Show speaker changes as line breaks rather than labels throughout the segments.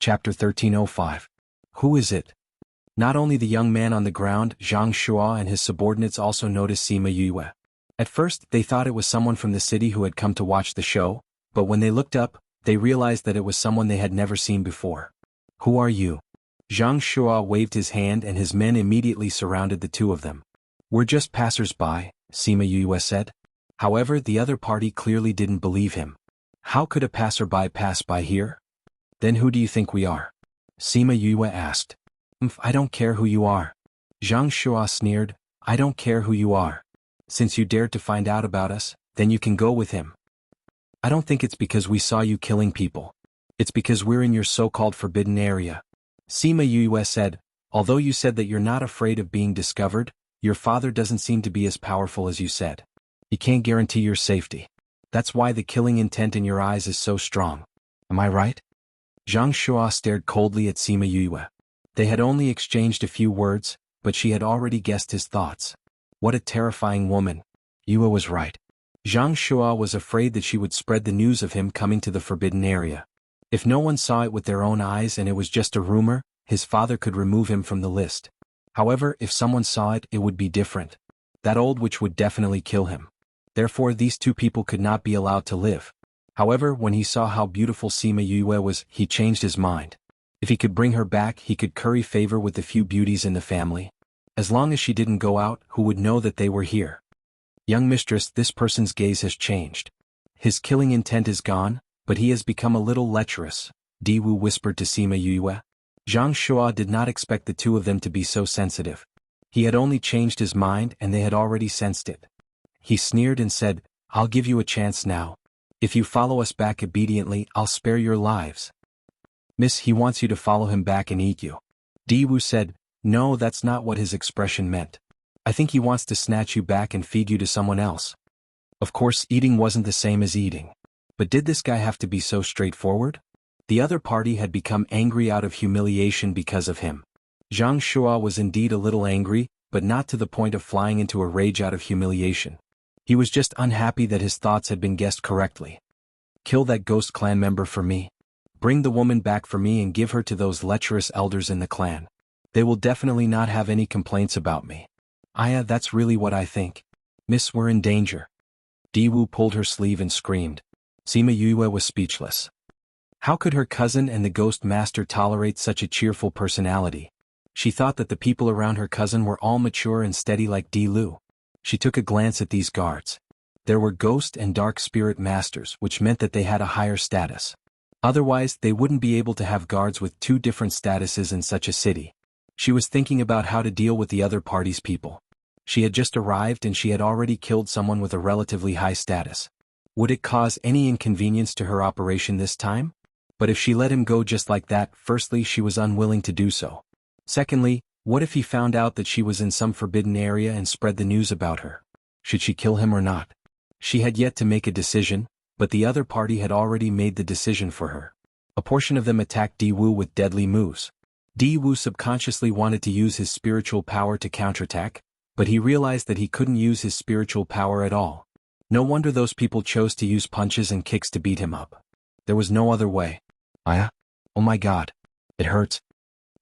Chapter 1305. Who is it? Not only the young man on the ground, Zhang Shuo and his subordinates also noticed Sima Yue. At first, they thought it was someone from the city who had come to watch the show, but when they looked up, they realized that it was someone they had never seen before. Who are you? Zhang Shuo waved his hand and his men immediately surrounded the two of them. We're just passers-by, Sima Yue said. However, the other party clearly didn't believe him. How could a passerby pass by here? Then who do you think we are? Sima Yue asked. I don't care who you are. Zhang Shuo sneered. I don't care who you are. Since you dared to find out about us, then you can go with him. I don't think it's because we saw you killing people. It's because we're in your so-called forbidden area. Sima Yue said, although you said that you're not afraid of being discovered, your father doesn't seem to be as powerful as you said. He can't guarantee your safety. That's why the killing intent in your eyes is so strong. Am I right? Zhang Shuo stared coldly at Sima Yue. They had only exchanged a few words, but she had already guessed his thoughts. What a terrifying woman. Yue was right. Zhang Shuo was afraid that she would spread the news of him coming to the forbidden area. If no one saw it with their own eyes and it was just a rumor, his father could remove him from the list. However, if someone saw it, it would be different. That old witch would definitely kill him. Therefore, these two people could not be allowed to live. However, when he saw how beautiful Sima Yue was, he changed his mind. If he could bring her back, he could curry favor with the few beauties in the family. As long as she didn't go out, who would know that they were here? Young mistress, this person's gaze has changed. His killing intent is gone, but he has become a little lecherous, Diwu whispered to Sima Yue. Zhang Shuo did not expect the two of them to be so sensitive. He had only changed his mind and they had already sensed it. He sneered and said, I'll give you a chance now. If you follow us back obediently, I'll spare your lives. Miss, he wants you to follow him back and eat you. Diwu said, no, that's not what his expression meant. I think he wants to snatch you back and feed you to someone else. Of course, eating wasn't the same as eating. But did this guy have to be so straightforward? The other party had become angry out of humiliation because of him. Zhang Shuo was indeed a little angry, but not to the point of flying into a rage out of humiliation. He was just unhappy that his thoughts had been guessed correctly. Kill that ghost clan member for me. Bring the woman back for me and give her to those lecherous elders in the clan. They will definitely not have any complaints about me. Aya, that's really what I think. Miss, we're in danger. Diwu pulled her sleeve and screamed. Sima Yue was speechless. How could her cousin and the ghost master tolerate such a cheerful personality? She thought that the people around her cousin were all mature and steady like Di Lu. She took a glance at these guards. There were ghost and dark spirit masters, which meant that they had a higher status. Otherwise, they wouldn't be able to have guards with two different statuses in such a city. She was thinking about how to deal with the other party's people. She had just arrived and she had already killed someone with a relatively high status. Would it cause any inconvenience to her operation this time? But if she let him go just like that, firstly, she was unwilling to do so. Secondly, what if he found out that she was in some forbidden area and spread the news about her? Should she kill him or not? She had yet to make a decision, but the other party had already made the decision for her. A portion of them attacked Diwu with deadly moves. Diwu subconsciously wanted to use his spiritual power to counterattack, but he realized that he couldn't use his spiritual power at all. No wonder those people chose to use punches and kicks to beat him up. There was no other way. Aya? Oh my god. It hurts.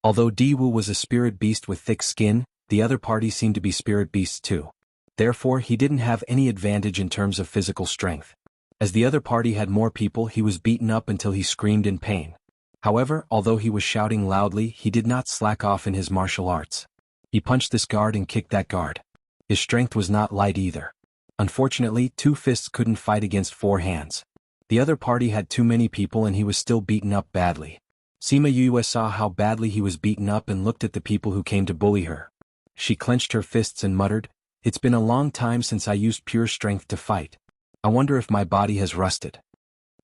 Although Diwu was a spirit beast with thick skin, the other party seemed to be spirit beasts too. Therefore, he didn't have any advantage in terms of physical strength. As the other party had more people, he was beaten up until he screamed in pain. However, although he was shouting loudly, he did not slack off in his martial arts. He punched this guard and kicked that guard. His strength was not light either. Unfortunately, 2 fists couldn't fight against 4 hands. The other party had too many people and he was still beaten up badly. Sima Yue saw how badly he was beaten up and looked at the people who came to bully her. She clenched her fists and muttered, "It's been a long time since I used pure strength to fight. I wonder if my body has rusted."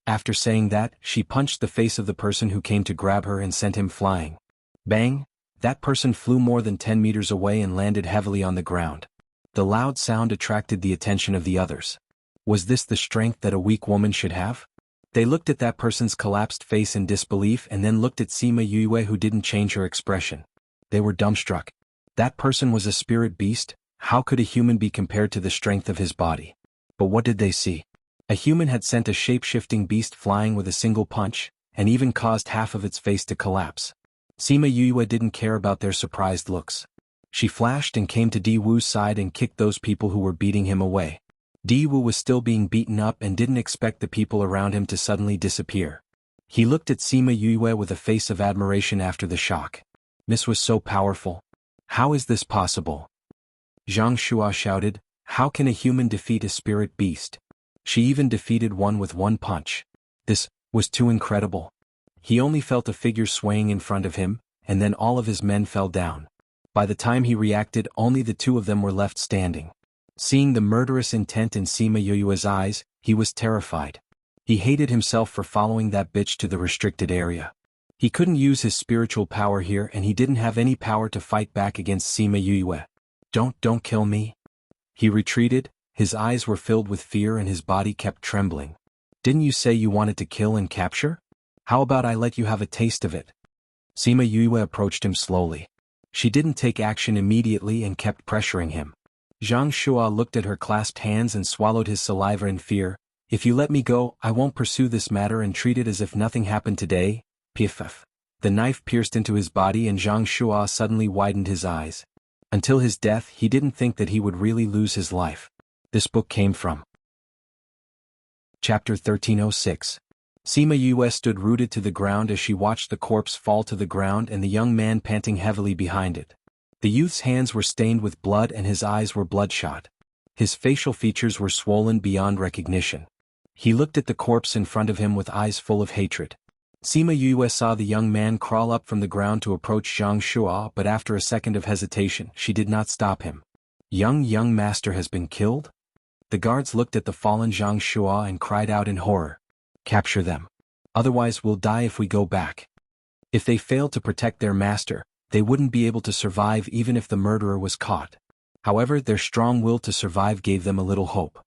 After saying that, she punched the face of the person who came to grab her and sent him flying. Bang! That person flew more than 10 meters away and landed heavily on the ground. The loud sound attracted the attention of the others. Was this the strength that a weak woman should have? They looked at that person's collapsed face in disbelief and then looked at Sima Yue, who didn't change her expression. They were dumbstruck. That person was a spirit beast. How could a human be compared to the strength of his body? But what did they see? A human had sent a shape-shifting beast flying with a single punch, and even caused half of its face to collapse. Sima Yue didn't care about their surprised looks. She flashed and came to Di Wu's side and kicked those people who were beating him away. Di Wu was still being beaten up and didn't expect the people around him to suddenly disappear. He looked at Sima Yue with a face of admiration after the shock. Miss was so powerful. How is this possible? Zhang Shua shouted, how can a human defeat a spirit beast? She even defeated one with one punch. This was too incredible. He only felt a figure swaying in front of him, and then all of his men fell down. By the time he reacted, only the two of them were left standing. Seeing the murderous intent in Sima Yue's eyes, he was terrified. He hated himself for following that bitch to the restricted area. He couldn't use his spiritual power here and he didn't have any power to fight back against Sima Yue. Don't kill me. He retreated, his eyes were filled with fear and his body kept trembling. Didn't you say you wanted to kill and capture? How about I let you have a taste of it? Sima Yue approached him slowly. She didn't take action immediately and kept pressuring him. Zhang Shua looked at her clasped hands and swallowed his saliva in fear. If you let me go, I won't pursue this matter and treat it as if nothing happened today. Piff. The knife pierced into his body and Zhang Shua suddenly widened his eyes. Until his death, he didn't think that he would really lose his life. This book came from Chapter 1306. Sima Yue stood rooted to the ground as she watched the corpse fall to the ground and the young man panting heavily behind it. The youth's hands were stained with blood and his eyes were bloodshot. His facial features were swollen beyond recognition. He looked at the corpse in front of him with eyes full of hatred. Sima Yue saw the young man crawl up from the ground to approach Zhang Shua, but after a second of hesitation, she did not stop him. Young master has been killed? The guards looked at the fallen Zhang Shua and cried out in horror. Capture them. Otherwise we'll die if we go back. If they failed to protect their master, they wouldn't be able to survive even if the murderer was caught. However, their strong will to survive gave them a little hope.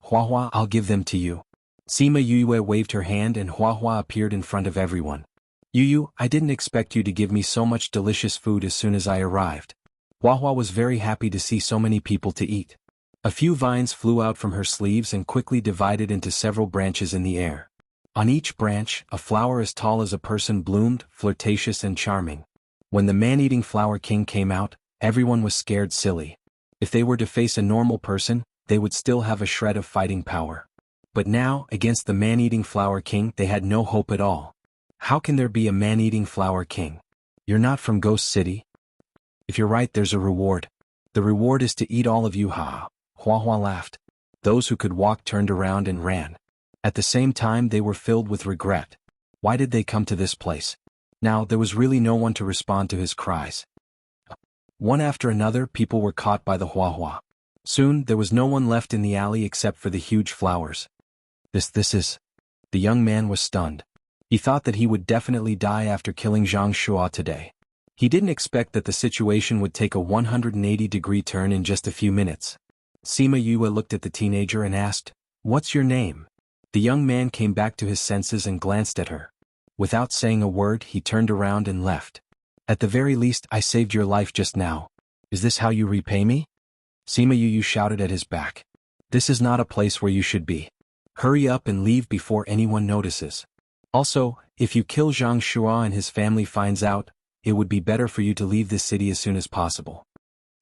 Hua, I'll give them to you. Sima Yue waved her hand and Hua appeared in front of everyone. Yu, I didn't expect you to give me so much delicious food as soon as I arrived. Hua was very happy to see so many people to eat. A few vines flew out from her sleeves and quickly divided into several branches in the air. On each branch, a flower as tall as a person bloomed, flirtatious and charming. When the man-eating flower king came out, everyone was scared silly. If they were to face a normal person, they would still have a shred of fighting power. But now, against the man-eating flower king, they had no hope at all. How can there be a man-eating flower king? You're not from Ghost City? If you're right, there's a reward. The reward is to eat all of you, ha. Hua laughed. Those who could walk turned around and ran. At the same time they were filled with regret. Why did they come to this place? Now there was really no one to respond to his cries. One after another people were caught by the Hua. Soon there was no one left in the alley except for the huge flowers. This is... The young man was stunned. He thought that he would definitely die after killing Zhang Shua today. He didn't expect that the situation would take a 180-degree turn in just a few minutes. Sima Yue looked at the teenager and asked, "What's your name?" The young man came back to his senses and glanced at her. Without saying a word, he turned around and left. "At the very least, I saved your life just now. Is this how you repay me?" Sima Yue shouted at his back. "This is not a place where you should be. Hurry up and leave before anyone notices. Also, if you kill Zhang Shua and his family finds out, it would be better for you to leave this city as soon as possible."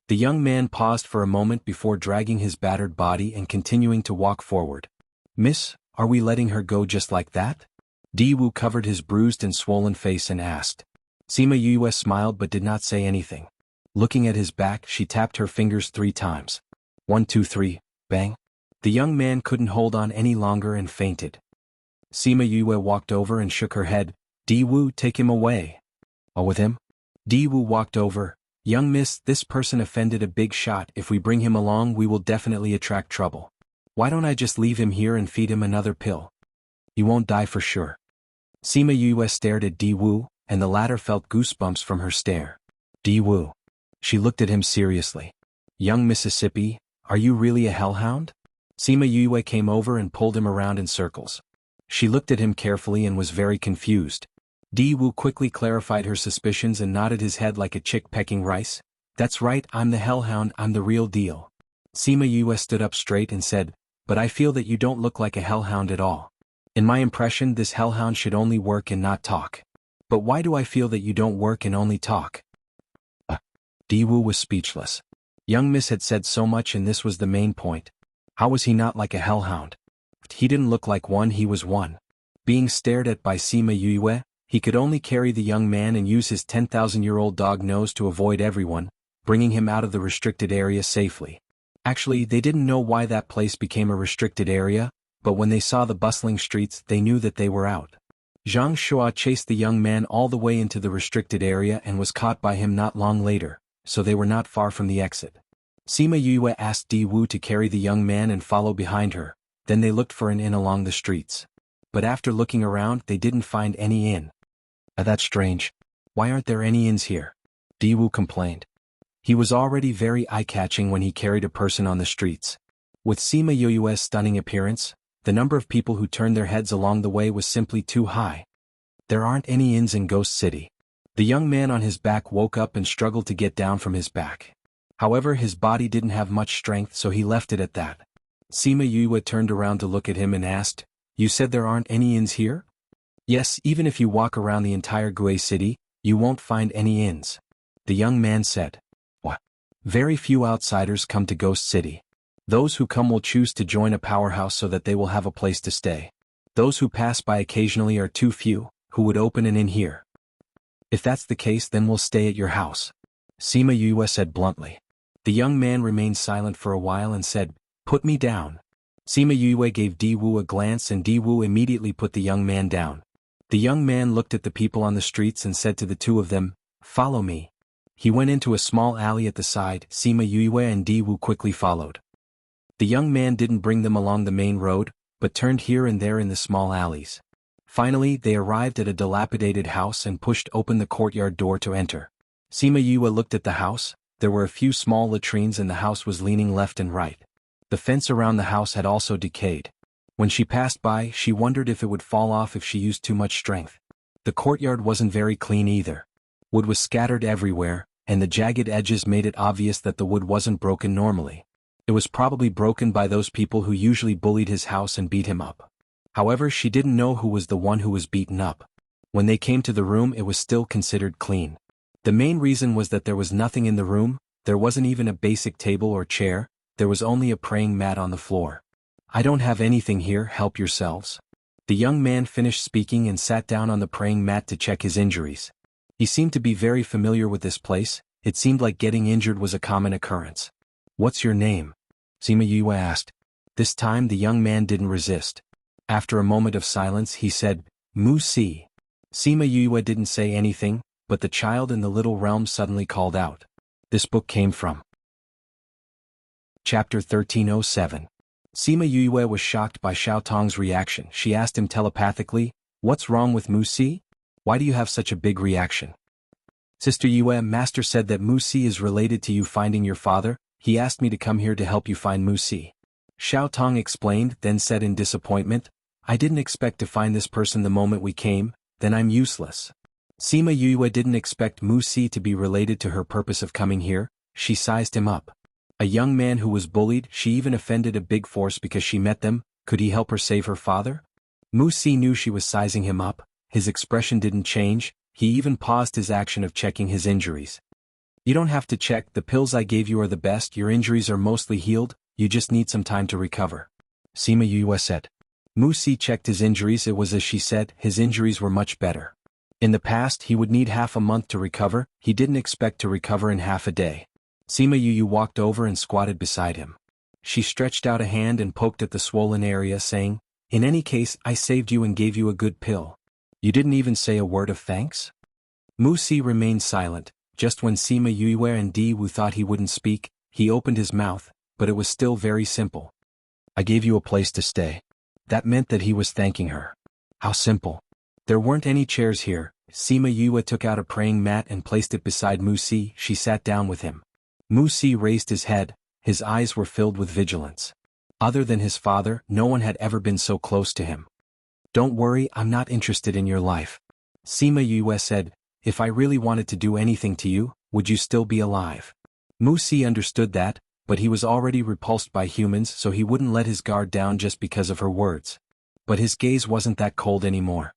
The young man paused for a moment before dragging his battered body and continuing to walk forward. "Miss, are we letting her go just like that?" Di Wu covered his bruised and swollen face and asked. Sima Yue smiled but did not say anything. Looking at his back, she tapped her fingers 3 times. 1, 2, 3, bang. The young man couldn't hold on any longer and fainted. Sima Yue walked over and shook her head. "Di Wu, take him away." "Oh, with him?" Di Wu walked over. "Young miss, this person offended a big shot. If we bring him along, we will definitely attract trouble. Why don't I just leave him here and feed him another pill? He won't die for sure." Sima Yue stared at Di Wu, and the latter felt goosebumps from her stare. "Di Wu." She looked at him seriously. "Young Mississippi, are you really a hellhound?" Sima Yue came over and pulled him around in circles. She looked at him carefully and was very confused. Di Wu quickly clarified her suspicions and nodded his head like a chick pecking rice. "That's right, I'm the hellhound, I'm the real deal." Sima Yue stood up straight and said, "But I feel that you don't look like a hellhound at all. In my impression, this hellhound should only work and not talk. But why do I feel that you don't work and only talk? Diwu was speechless. Young Miss had said so much and this was the main point. How was he not like a hellhound? He didn't look like one, he was one. Being stared at by Sima Yue, he could only carry the young man and use his 10,000-year-old dog nose to avoid everyone, bringing him out of the restricted area safely. Actually, they didn't know why that place became a restricted area, but when they saw the bustling streets they knew that they were out. Zhang Shua chased the young man all the way into the restricted area and was caught by him not long later, so they were not far from the exit. Sima Yue asked Di Wu to carry the young man and follow behind her, then they looked for an inn along the streets. But after looking around they didn't find any inn. That's strange. Why aren't there any inns here? Di Wu complained. He was already very eye-catching when he carried a person on the streets. With Sima Yue's stunning appearance, the number of people who turned their heads along the way was simply too high. There aren't any inns in Ghost City. The young man on his back woke up and struggled to get down from his back. However, his body didn't have much strength, so he left it at that. Sima Yue turned around to look at him and asked, "You said there aren't any inns here?" "Yes, even if you walk around the entire Gue City, you won't find any inns," the young man said. "What? Very few outsiders come to Ghost City. Those who come will choose to join a powerhouse so that they will have a place to stay. Those who pass by occasionally are too few, who would open an inn here." "If that's the case, then we'll stay at your house," Sima Yue said bluntly. The young man remained silent for a while and said, "Put me down." Sima Yue gave Di Wu a glance and Di Wu immediately put the young man down. The young man looked at the people on the streets and said to the two of them, "Follow me." He went into a small alley at the side. Sima Yue and Di Wu quickly followed. The young man didn't bring them along the main road, but turned here and there in the small alleys. Finally, they arrived at a dilapidated house and pushed open the courtyard door to enter. Sima Yue looked at the house. There were a few small latrines and the house was leaning left and right. The fence around the house had also decayed. When she passed by, she wondered if it would fall off if she used too much strength. The courtyard wasn't very clean either. Wood was scattered everywhere, and the jagged edges made it obvious that the wood wasn't broken normally. It was probably broken by those people who usually bullied his house and beat him up. However, she didn't know who was the one who was beaten up. When they came to the room, it was still considered clean. The main reason was that there was nothing in the room. There wasn't even a basic table or chair. There was only a praying mat on the floor. "I don't have anything here, help yourselves." The young man finished speaking and sat down on the praying mat to check his injuries. He seemed to be very familiar with this place. It seemed like getting injured was a common occurrence. "What's your name?" Sima Yue asked. This time the young man didn't resist. After a moment of silence he said, "Mu Si." Sima Yue didn't say anything, but the child in the little realm suddenly called out. This book came from Chapter 1307. Sima Yue was shocked by Xiao Tong's reaction. She asked him telepathically, "What's wrong with Mu Si? Why do you have such a big reaction?" "Sister Yue, Master said that Mu Si is related to you finding your father. He asked me to come here to help you find Mu Si." Xiao Tong explained, then said in disappointment, "I didn't expect to find this person the moment we came, then I'm useless." Sima Yue didn't expect Mu Si to be related to her purpose of coming here. She sized him up. A young man who was bullied, she even offended a big force because she met them. Could he help her save her father? Mu Si knew she was sizing him up. His expression didn't change. He even paused his action of checking his injuries. "You don't have to check, the pills I gave you are the best, your injuries are mostly healed, you just need some time to recover," Sima Yue said. Mu Si checked his injuries. It was as she said, his injuries were much better. In the past he would need half a month to recover. He didn't expect to recover in half a day. Sima Yue walked over and squatted beside him. She stretched out a hand and poked at the swollen area, saying, "In any case, I saved you and gave you a good pill. You didn't even say a word of thanks?" Mu Si remained silent. Just when Sima Yue and Di Wu thought he wouldn't speak, he opened his mouth, but it was still very simple. "I gave you a place to stay." That meant that he was thanking her. How simple. There weren't any chairs here. Sima Yue took out a praying mat and placed it beside Mu Si. She sat down with him. Mu Si raised his head. His eyes were filled with vigilance. Other than his father, no one had ever been so close to him. "Don't worry, I'm not interested in your life," Sima Yue said. "If I really wanted to do anything to you, would you still be alive?" Mu Si understood that, but he was already repulsed by humans, so he wouldn't let his guard down just because of her words. But his gaze wasn't that cold anymore.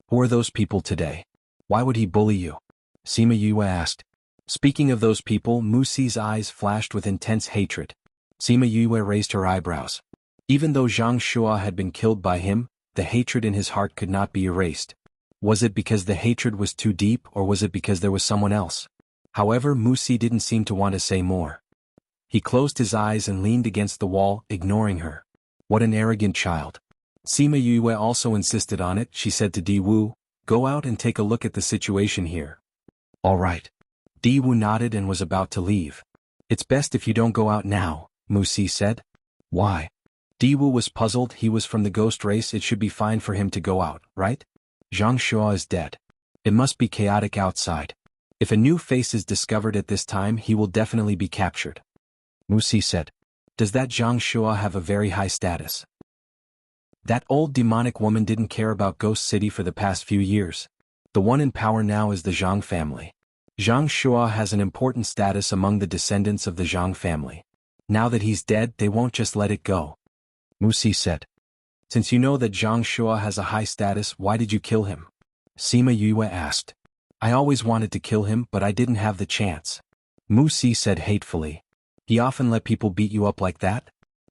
Who are those people today? Why would he bully you? Sima Yue asked. Speaking of those people, Mu Si's eyes flashed with intense hatred. Sima Yue raised her eyebrows. Even though Zhang Shua had been killed by him, the hatred in his heart could not be erased. Was it because the hatred was too deep, or was it because there was someone else? However, Mu Si didn't seem to want to say more. He closed his eyes and leaned against the wall, ignoring her. What an arrogant child. Sima Yue also insisted on it. She said to Di Wu, "Go out and take a look at the situation here." "All right." Di Wu nodded and was about to leave. "It's best if you don't go out now," Mu Si said. "Why?" Di Wu was puzzled. He was from the ghost race. It should be fine for him to go out, right? Zhang Shua is dead. It must be chaotic outside. If a new face is discovered at this time, he will definitely be captured. Mu Si said. Does that Zhang Shua have a very high status? That old demonic woman didn't care about Ghost City for the past few years. The one in power now is the Zhang family. Zhang Shua has an important status among the descendants of the Zhang family. Now that he's dead, they won't just let it go. Mu Si said. Since you know that Zhang Shua has a high status, why did you kill him? Sima Yue asked. I always wanted to kill him, but I didn't have the chance. Mu Si said hatefully. He often let people beat you up like that?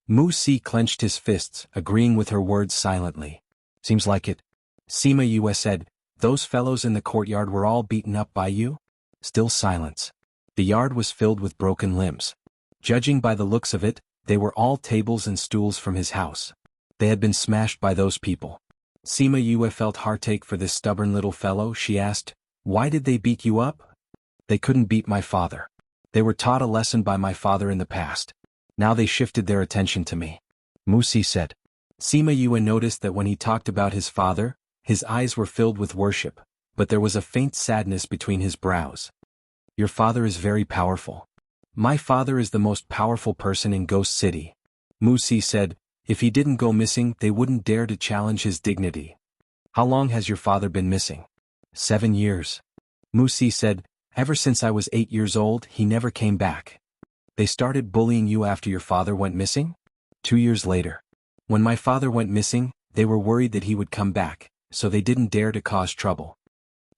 Mu Si clenched his fists, agreeing with her words silently. Seems like it. Sima Yue said, those fellows in the courtyard were all beaten up by you? Still silence. The yard was filled with broken limbs. Judging by the looks of it, they were all tables and stools from his house. They had been smashed by those people. Sima Yue felt heartache for this stubborn little fellow. She asked, why did they beat you up? They couldn't beat my father. They were taught a lesson by my father in the past. Now they shifted their attention to me. Mu Si said. Sima Yue noticed that when he talked about his father, his eyes were filled with worship, but there was a faint sadness between his brows. Your father is very powerful. My father is the most powerful person in Ghost City. Mu Si said, if he didn't go missing, they wouldn't dare to challenge his dignity. How long has your father been missing? 7 years. Mu Si said, ever since I was 8 years old, he never came back. They started bullying you after your father went missing? 2 years later. When my father went missing, they were worried that he would come back, so they didn't dare to cause trouble.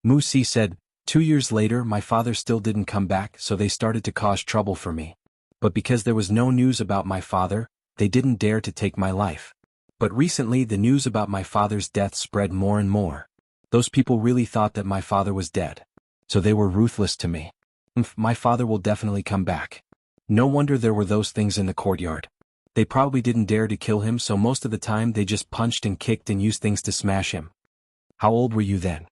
Mu Si said, 2 years later my father still didn't come back, so they started to cause trouble for me. But because there was no news about my father, they didn't dare to take my life. But recently the news about my father's death spread more and more. Those people really thought that my father was dead. So they were ruthless to me. My father will definitely come back. No wonder there were those things in the courtyard. They probably didn't dare to kill him, so most of the time they just punched and kicked and used things to smash him. How old were you then?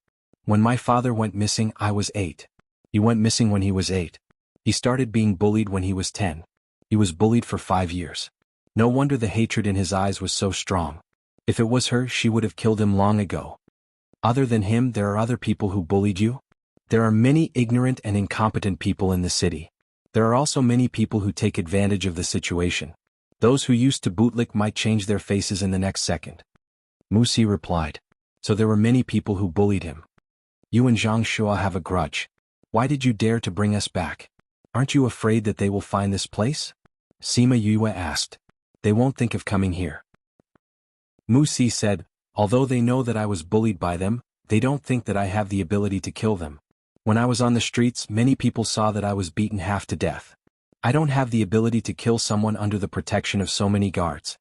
When my father went missing, I was 8. He went missing when he was 8. He started being bullied when he was 10. He was bullied for 5 years. No wonder the hatred in his eyes was so strong. If it was her, she would have killed him long ago. Other than him, there are other people who bullied you? There are many ignorant and incompetent people in the city. There are also many people who take advantage of the situation. Those who used to bootlick might change their faces in the next second. Mu Si replied. So there were many people who bullied him. You and Zhang Shua have a grudge. Why did you dare to bring us back? Aren't you afraid that they will find this place? Sima Yue asked. They won't think of coming here. Mu Si said, although they know that I was bullied by them, they don't think that I have the ability to kill them. When I was on the streets, many people saw that I was beaten half to death. I don't have the ability to kill someone under the protection of so many guards.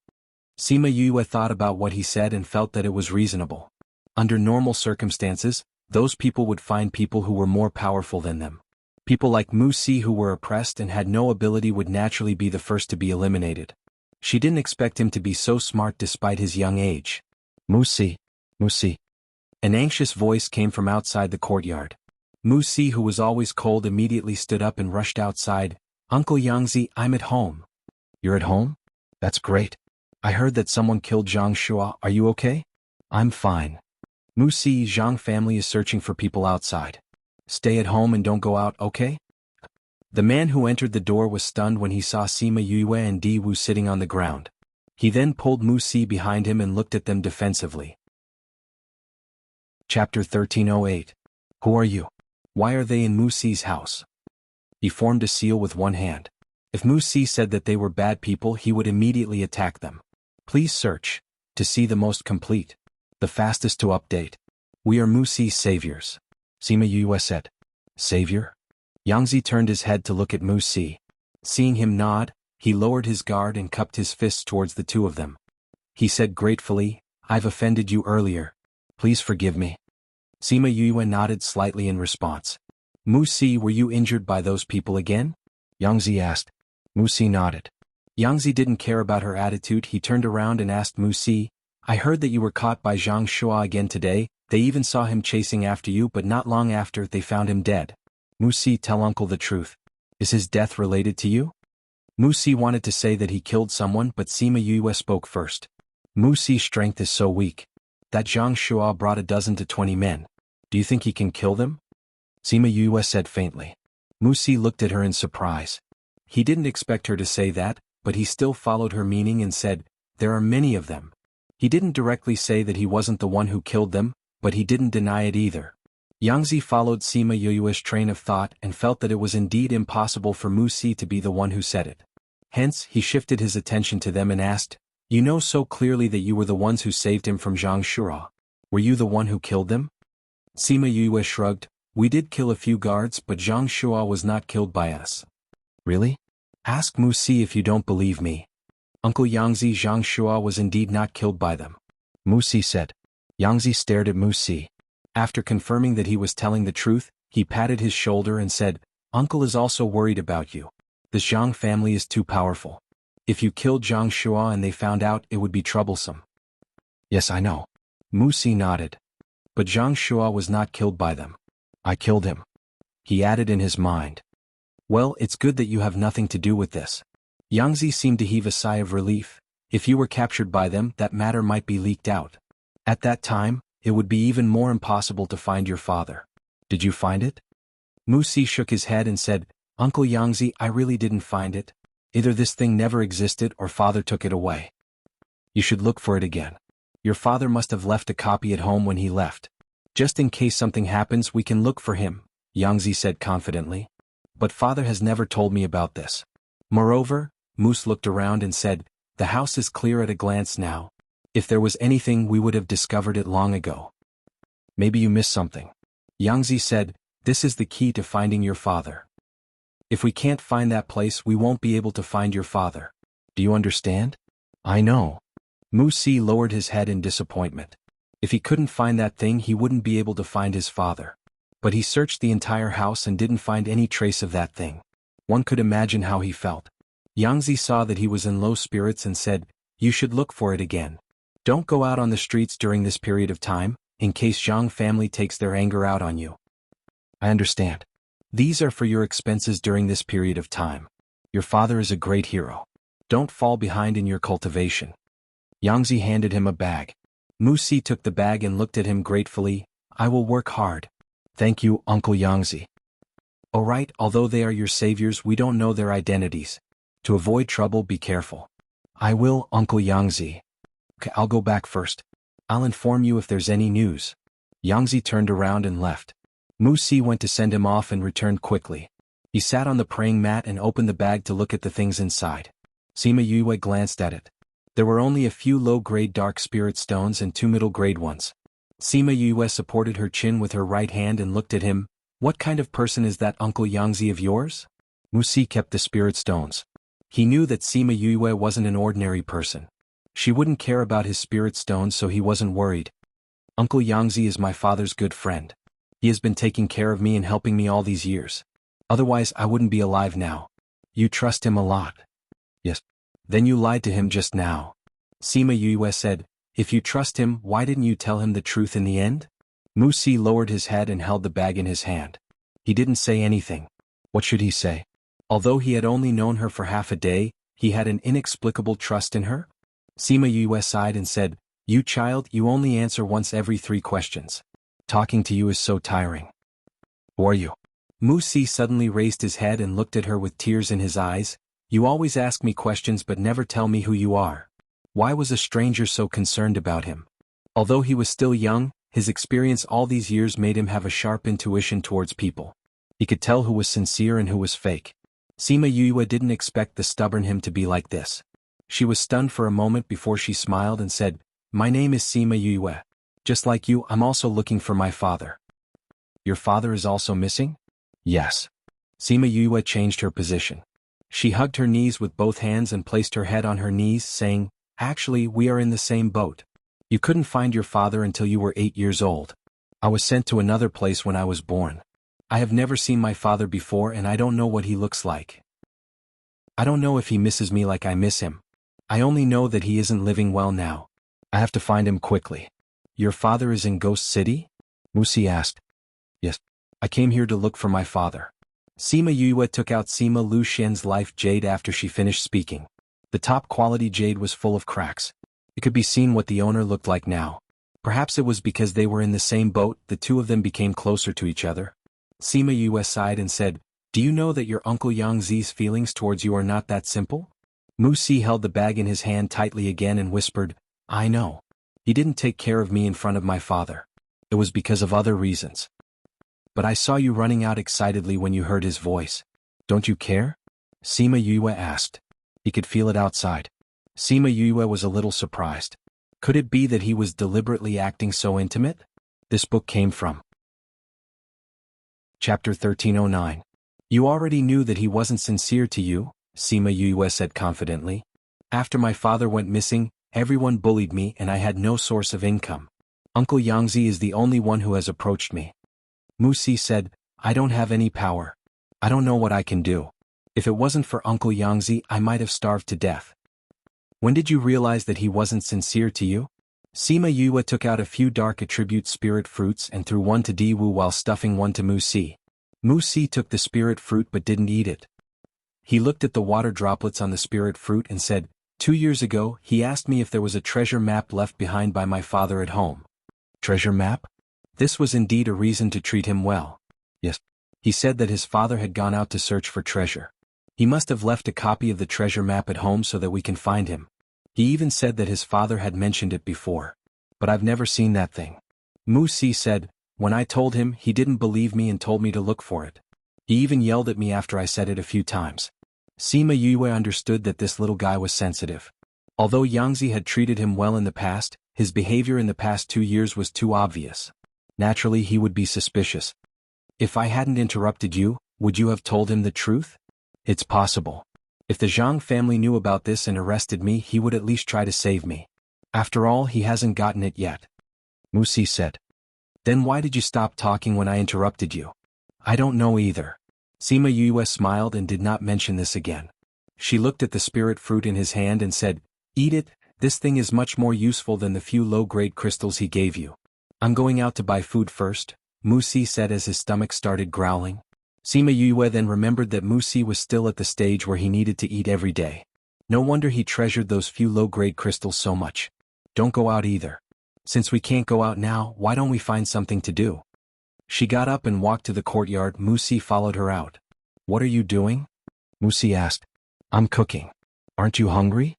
Sima Yue thought about what he said and felt that it was reasonable. Under normal circumstances, those people would find people who were more powerful than them. People like Mu Si who were oppressed and had no ability would naturally be the first to be eliminated. She didn't expect him to be so smart despite his young age. Mu Si. Mu Si. An anxious voice came from outside the courtyard. Mu Si, who was always cold, immediately stood up and rushed outside. Uncle Yangzi, I'm at home. You're at home? That's great. I heard that someone killed Zhang Shua. Are you okay? I'm fine. Mu Si, Zhang family is searching for people outside. Stay at home and don't go out, okay? The man who entered the door was stunned when he saw Sima Yue and Di Wu sitting on the ground. He then pulled Mu Si behind him and looked at them defensively. Chapter 1308. Who are you? Why are they in Mu Si's house? He formed a seal with one hand. If Mu Si said that they were bad people, he would immediately attack them. Please search. To see the most complete. The fastest to update. We are Muxi's saviors. Sima Yue said. Savior? Yangzi turned his head to look at Muxi. Seeing him nod, he lowered his guard and cupped his fists towards the two of them. He said gratefully, I've offended you earlier. Please forgive me. Sima Yue nodded slightly in response. Muxi, were you injured by those people again? Yangzi asked. Muxi nodded. Yangzi didn't care about her attitude. He turned around and asked Muxi, I heard that you were caught by Zhang Shua again today. They even saw him chasing after you, but not long after they found him dead. Muxi, tell uncle the truth. Is his death related to you? Muxi wanted to say that he killed someone, but Sima Yue spoke first. Muxi's strength is so weak. That Zhang Shua brought 12 to 20 men. Do you think he can kill them? Sima Yue said faintly. Muxi looked at her in surprise. He didn't expect her to say that, but he still followed her meaning and said, there are many of them. He didn't directly say that he wasn't the one who killed them, but he didn't deny it either. Yangzi followed Sima Yue's train of thought and felt that it was indeed impossible for Muxi to be the one who said it. Hence, he shifted his attention to them and asked, you know so clearly that you were the ones who saved him from Zhang Shua. Were you the one who killed them? Sima Yue shrugged, we did kill a few guards, but Zhang Shua was not killed by us. Really? Ask Muxi if you don't believe me. Uncle Yangzi, Zhang Shua was indeed not killed by them. Muxi said. Yangzi stared at Muxi. After confirming that he was telling the truth, he patted his shoulder and said, Uncle is also worried about you. The Zhang family is too powerful. If you killed Zhang Shua and they found out, it would be troublesome. Yes, I know. Muxi nodded. But Zhang Shua was not killed by them. I killed him. He added in his mind. Well, it's good that you have nothing to do with this. Yangzi seemed to heave a sigh of relief. If you were captured by them, that matter might be leaked out. At that time, it would be even more impossible to find your father. Did you find it? Muxi shook his head and said, Uncle Yangzi, I really didn't find it. Either this thing never existed or father took it away. You should look for it again. Your father must have left a copy at home when he left. Just in case something happens, we can look for him, Yangzi said confidently. But father has never told me about this. Moreover, Moose looked around and said, the house is clear at a glance now. If there was anything, we would have discovered it long ago. Maybe you missed something. Yangzi said, this is the key to finding your father. If we can't find that place, we won't be able to find your father. Do you understand? I know. Muxi lowered his head in disappointment. If he couldn't find that thing, he wouldn't be able to find his father. But he searched the entire house and didn't find any trace of that thing. One could imagine how he felt. Yangzi saw that he was in low spirits and said, you should look for it again. Don't go out on the streets during this period of time, in case Zhang family takes their anger out on you. I understand. These are for your expenses during this period of time. Your father is a great hero. Don't fall behind in your cultivation. Yangzi handed him a bag. Muxi took the bag and looked at him gratefully. I will work hard. Thank you, Uncle Yangzi. Alright, although they are your saviors, we don't know their identities. To avoid trouble, be careful. I will, Uncle Yangzi. Okay, I'll go back first. I'll inform you if there's any news. Yangzi turned around and left. Muxi went to send him off and returned quickly. He sat on the praying mat and opened the bag to look at the things inside. Sima Yue glanced at it. There were only a few low-grade dark spirit stones and 2 middle-grade ones. Sima Yue supported her chin with her right hand and looked at him. What kind of person is that Uncle Yangzi of yours? Muxi kept the spirit stones. He knew that Sima Yue wasn't an ordinary person. She wouldn't care about his spirit stones, so he wasn't worried. Uncle Yangzi is my father's good friend. He has been taking care of me and helping me all these years. Otherwise, I wouldn't be alive now. You trust him a lot. Yes. Then you lied to him just now. Sima Yue said, if you trust him, why didn't you tell him the truth in the end? Muxi lowered his head and held the bag in his hand. He didn't say anything. What should he say? Although he had only known her for half a day, he had an inexplicable trust in her. Sima Yue sighed and said, you child, you only answer once every 3 questions. Talking to you is so tiring. Who are you? Muxi suddenly raised his head and looked at her with tears in his eyes. You always ask me questions but never tell me who you are. Why was a stranger so concerned about him? Although he was still young, his experience all these years made him have a sharp intuition towards people. He could tell who was sincere and who was fake. Sima Yue didn't expect the stubborn him to be like this. She was stunned for a moment before she smiled and said, My name is Sima Yue. Just like you, I'm also looking for my father. Your father is also missing? Yes. Sima Yue changed her position. She hugged her knees with both hands and placed her head on her knees, saying, Actually, we are in the same boat. You couldn't find your father until you were 8 years old. I was sent to another place when I was born. I have never seen my father before and I don't know what he looks like. I don't know if he misses me like I miss him. I only know that he isn't living well now. I have to find him quickly. Your father is in Ghost City? Musi asked. Yes. I came here to look for my father. Sima Yue took out Sima Lu Xian's life jade after she finished speaking. The top-quality jade was full of cracks. It could be seen what the owner looked like now. Perhaps it was because they were in the same boat, the two of them became closer to each other. Sima Yue sighed and said, Do you know that your Uncle Yang Zi's feelings towards you are not that simple? Mu Si held the bag in his hand tightly again and whispered, I know. He didn't take care of me in front of my father. It was because of other reasons. But I saw you running out excitedly when you heard his voice. Don't you care? Sima Yue asked. He could feel it outside. Sima Yue was a little surprised. Could it be that he was deliberately acting so intimate? This book came from Chapter 1309. You already knew that he wasn't sincere to you, Sima Yue said confidently. After my father went missing, everyone bullied me and I had no source of income. Uncle Yangzi is the only one who has approached me. Mu Si said, I don't have any power. I don't know what I can do. If it wasn't for Uncle Yangzi, I might have starved to death. When did you realize that he wasn't sincere to you? Sima Yue took out a few dark attribute spirit fruits and threw one to Di Wu while stuffing one to Mu Si. Mu Si took the spirit fruit but didn't eat it. He looked at the water droplets on the spirit fruit and said, 2 years ago, he asked me if there was a treasure map left behind by my father at home. Treasure map? This was indeed a reason to treat him well. Yes. He said that his father had gone out to search for treasure. He must have left a copy of the treasure map at home so that we can find him. He even said that his father had mentioned it before. But I've never seen that thing. Mu Si said, when I told him, he didn't believe me and told me to look for it. He even yelled at me after I said it a few times. Sima Yue understood that this little guy was sensitive. Although Yangzi had treated him well in the past, his behavior in the past 2 years was too obvious. Naturally, he would be suspicious. If I hadn't interrupted you, would you have told him the truth? It's possible. If the Zhang family knew about this and arrested me, he would at least try to save me. After all, he hasn't gotten it yet. Mu Si said. Then why did you stop talking when I interrupted you? I don't know either. Sima Yue smiled and did not mention this again. She looked at the spirit fruit in his hand and said, Eat it, this thing is much more useful than the few low-grade crystals he gave you. I'm going out to buy food first, Mu Si said as his stomach started growling. Sima Yue then remembered that Mu Si was still at the stage where he needed to eat every day. No wonder he treasured those few low-grade crystals so much. Don't go out either. Since we can't go out now, why don't we find something to do? She got up and walked to the courtyard. Mu Si followed her out. What are you doing? Mu Si asked. I'm cooking. Aren't you hungry?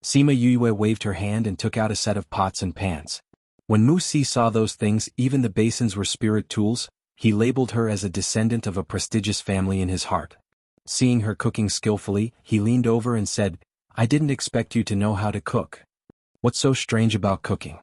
Sima Yue waved her hand and took out a set of pots and pans. When Mu Si saw those things, even the basins were spirit tools. He labeled her as a descendant of a prestigious family in his heart. Seeing her cooking skillfully, he leaned over and said, I didn't expect you to know how to cook. What's so strange about cooking?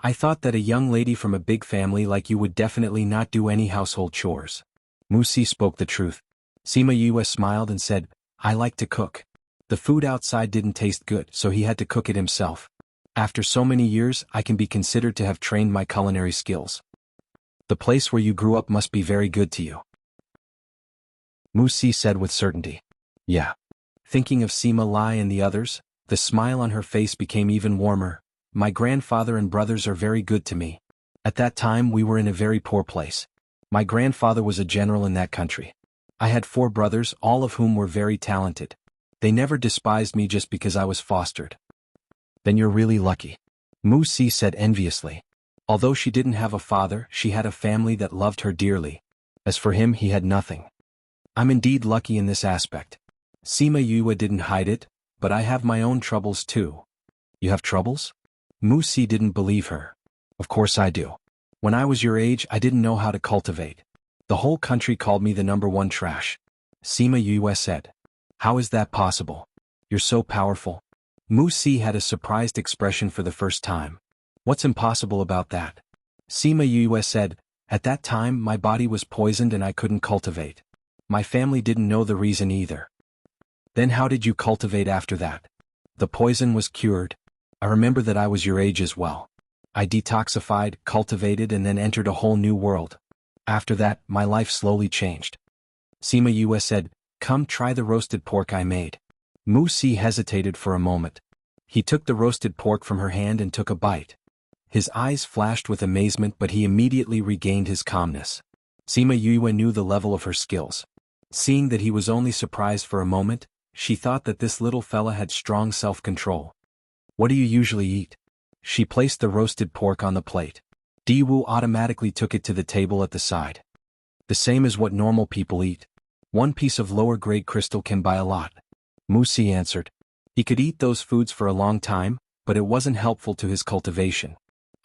I thought that a young lady from a big family like you would definitely not do any household chores. Mu Si spoke the truth. Sima Yue smiled and said, I like to cook. The food outside didn't taste good, so he had to cook it himself. After so many years, I can be considered to have trained my culinary skills. The place where you grew up must be very good to you. Mu Si said with certainty. Yeah. Thinking of Sima Lai and the others, the smile on her face became even warmer. My grandfather and brothers are very good to me. At that time we were in a very poor place. My grandfather was a general in that country. I had 4 brothers, all of whom were very talented. They never despised me just because I was fostered. Then you're really lucky. Mu Si said enviously. Although she didn't have a father, she had a family that loved her dearly. As for him, he had nothing. I'm indeed lucky in this aspect. Sima Yue didn't hide it, but I have my own troubles too. You have troubles? Mu Si didn't believe her. Of course I do. When I was your age, I didn't know how to cultivate. The whole country called me the #1 trash. Sima Yue said. How is that possible? You're so powerful. Mu Si had a surprised expression for the first time. What's impossible about that? Sima Yue said, at that time my body was poisoned and I couldn't cultivate. My family didn't know the reason either. Then how did you cultivate after that? The poison was cured. I remember that I was your age as well. I detoxified, cultivated and then entered a whole new world. After that, my life slowly changed. Sima Yue said, come try the roasted pork I made. Mu Si hesitated for a moment. He took the roasted pork from her hand and took a bite. His eyes flashed with amazement but he immediately regained his calmness. Sima Yue knew the level of her skills. Seeing that he was only surprised for a moment, she thought that this little fella had strong self-control. What do you usually eat? She placed the roasted pork on the plate. Di Wu automatically took it to the table at the side. The same as what normal people eat. One piece of lower-grade crystal can buy a lot. Mu Si answered. He could eat those foods for a long time, but it wasn't helpful to his cultivation.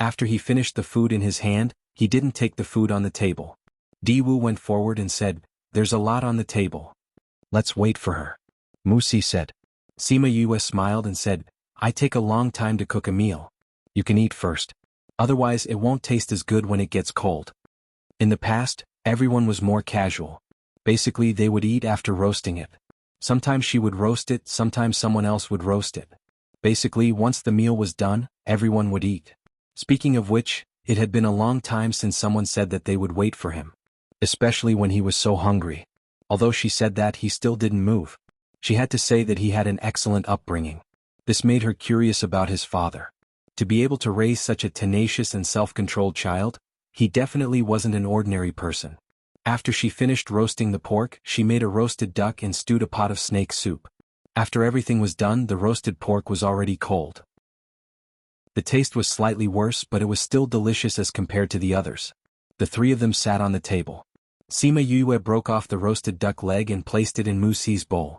After he finished the food in his hand, he didn't take the food on the table. Di Wu went forward and said, there's a lot on the table. Let's wait for her. Mu Si said. Sima Yue smiled and said, I take a long time to cook a meal. You can eat first. Otherwise it won't taste as good when it gets cold. In the past, everyone was more casual. Basically they would eat after roasting it. Sometimes she would roast it, sometimes someone else would roast it. Basically once the meal was done, everyone would eat. Speaking of which, it had been a long time since someone said that they would wait for him. Especially when he was so hungry. Although she said that, he still didn't move. She had to say that he had an excellent upbringing. This made her curious about his father. To be able to raise such a tenacious and self-controlled child, he definitely wasn't an ordinary person. After she finished roasting the pork, she made a roasted duck and stewed a pot of snake soup. After everything was done, the roasted pork was already cold. The taste was slightly worse, but it was still delicious as compared to the others. The three of them sat on the table. Sima Yue broke off the roasted duck leg and placed it in Mu Si's bowl.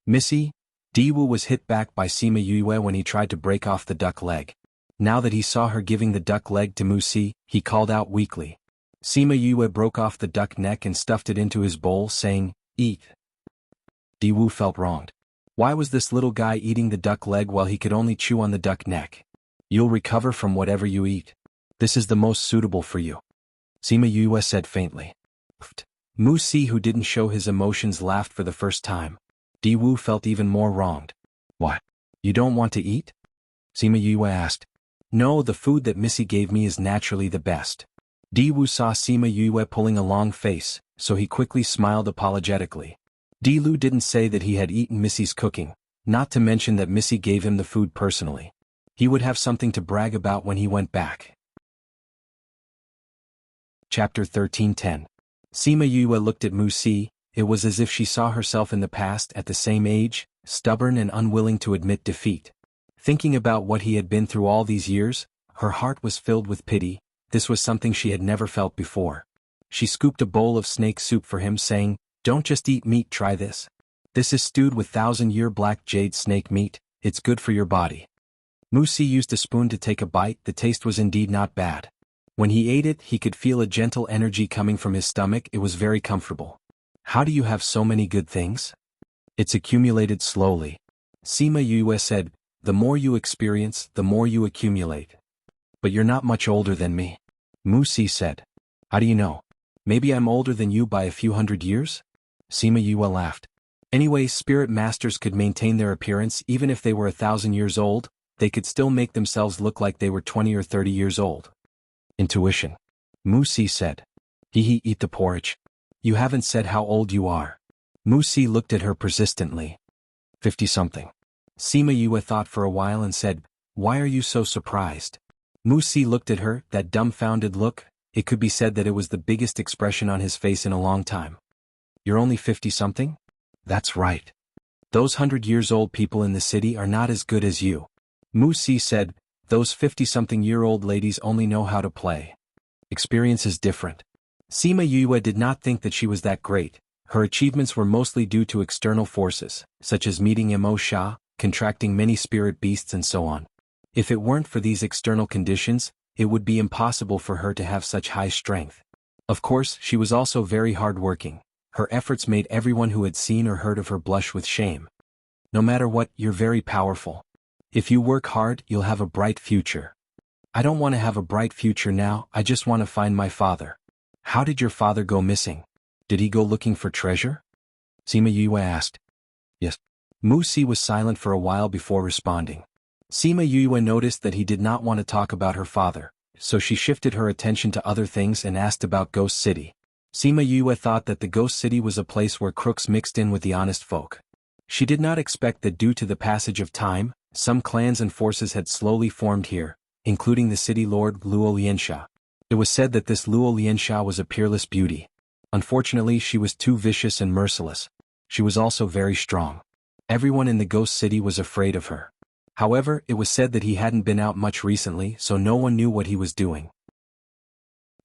Missy, Di Wu was hit back by Sima Yue when he tried to break off the duck leg. Now that he saw her giving the duck leg to Mu Si, he called out weakly. Sima Yue broke off the duck neck and stuffed it into his bowl, saying, eat. Di Wu felt wronged. Why was this little guy eating the duck leg while he could only chew on the duck neck? You'll recover from whatever you eat. This is the most suitable for you. Sima Yue said faintly. Mu Si, who didn't show his emotions, laughed for the first time. Di Wu felt even more wronged. What? You don't want to eat? Sima Yue asked. No, the food that Missy gave me is naturally the best. Di Wu saw Sima Yue pulling a long face, so he quickly smiled apologetically. Di Lu didn't say that he had eaten Missy's cooking, not to mention that Missy gave him the food personally. He would have something to brag about when he went back. Chapter 13:10. Sima Yue looked at Mu Si. It was as if she saw herself in the past at the same age, stubborn and unwilling to admit defeat. Thinking about what he had been through all these years, her heart was filled with pity. This was something she had never felt before. She scooped a bowl of snake soup for him, saying, don't just eat meat, try this. This is stewed with 1,000-year black jade snake meat, it's good for your body. Mu Si used a spoon to take a bite. The taste was indeed not bad. When he ate it, he could feel a gentle energy coming from his stomach. It was very comfortable. How do you have so many good things? It's accumulated slowly. Sima Yue said, the more you experience, the more you accumulate. But you're not much older than me. Mu Si said. How do you know? Maybe I'm older than you by a few hundred years? Sima Yue laughed. Anyway, spirit masters could maintain their appearance even if they were 1,000 years old. They could still make themselves look like they were 20 or 30 years old. Intuition. Mu Si said. Eat the porridge. You haven't said how old you are. Mu Si looked at her persistently. 50-something. Sima Yue thought for a while and said, why are you so surprised? Mu Si looked at her, that dumbfounded look. It could be said that it was the biggest expression on his face in a long time. You're only 50-something? That's right. Those 100-years-old people in the city are not as good as you. Mu Si said, those 50-something-year-old ladies only know how to play. Experience is different. Sima Yue did not think that she was that great. Her achievements were mostly due to external forces, such as meeting Mo Sha, contracting many spirit beasts and so on. If it weren't for these external conditions, it would be impossible for her to have such high strength. Of course, she was also very hard-working. Her efforts made everyone who had seen or heard of her blush with shame. No matter what, you're very powerful. If you work hard, you'll have a bright future. I don't want to have a bright future now, I just want to find my father. How did your father go missing? Did he go looking for treasure? Sima Yue asked. Yes. Mu Si was silent for a while before responding. Sima Yue noticed that he did not want to talk about her father, so she shifted her attention to other things and asked about Ghost City. Sima Yue thought that the Ghost City was a place where crooks mixed in with the honest folk. She did not expect that due to the passage of time, some clans and forces had slowly formed here, including the city lord Luo Liansha. It was said that this Luo Liansha was a peerless beauty. Unfortunately, she was too vicious and merciless. She was also very strong. Everyone in the Ghost City was afraid of her. However, it was said that he hadn't been out much recently, so no one knew what he was doing.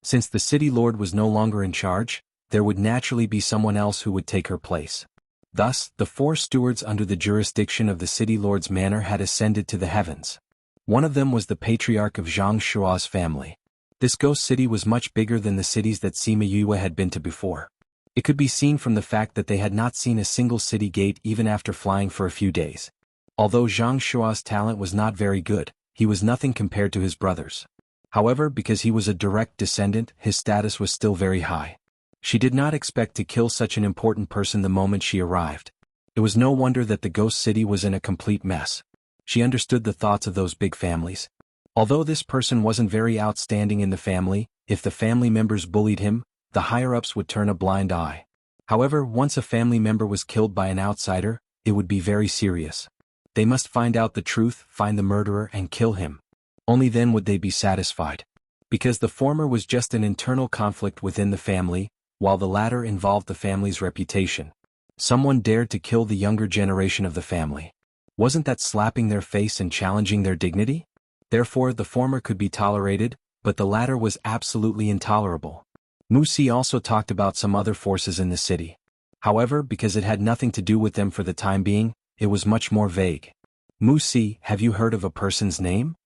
Since the city lord was no longer in charge, there would naturally be someone else who would take her place. Thus, the 4 stewards under the jurisdiction of the city lord's manor had ascended to the heavens. One of them was the patriarch of Zhang Shua's family. This ghost city was much bigger than the cities that Sima Yue had been to before. It could be seen from the fact that they had not seen a single city gate even after flying for a few days. Although Zhang Shua's talent was not very good, he was nothing compared to his brothers. However, because he was a direct descendant, his status was still very high. She did not expect to kill such an important person the moment she arrived. It was no wonder that the ghost city was in a complete mess. She understood the thoughts of those big families. Although this person wasn't very outstanding in the family, if the family members bullied him, the higher-ups would turn a blind eye. However, once a family member was killed by an outsider, it would be very serious. They must find out the truth, find the murderer and kill him. Only then would they be satisfied. Because the former was just an internal conflict within the family, while the latter involved the family's reputation. Someone dared to kill the younger generation of the family. Wasn't that slapping their face and challenging their dignity? Therefore, the former could be tolerated, but the latter was absolutely intolerable. Mu Si also talked about some other forces in the city. However, because it had nothing to do with them for the time being, it was much more vague. Mu Si, have you heard of a person's name?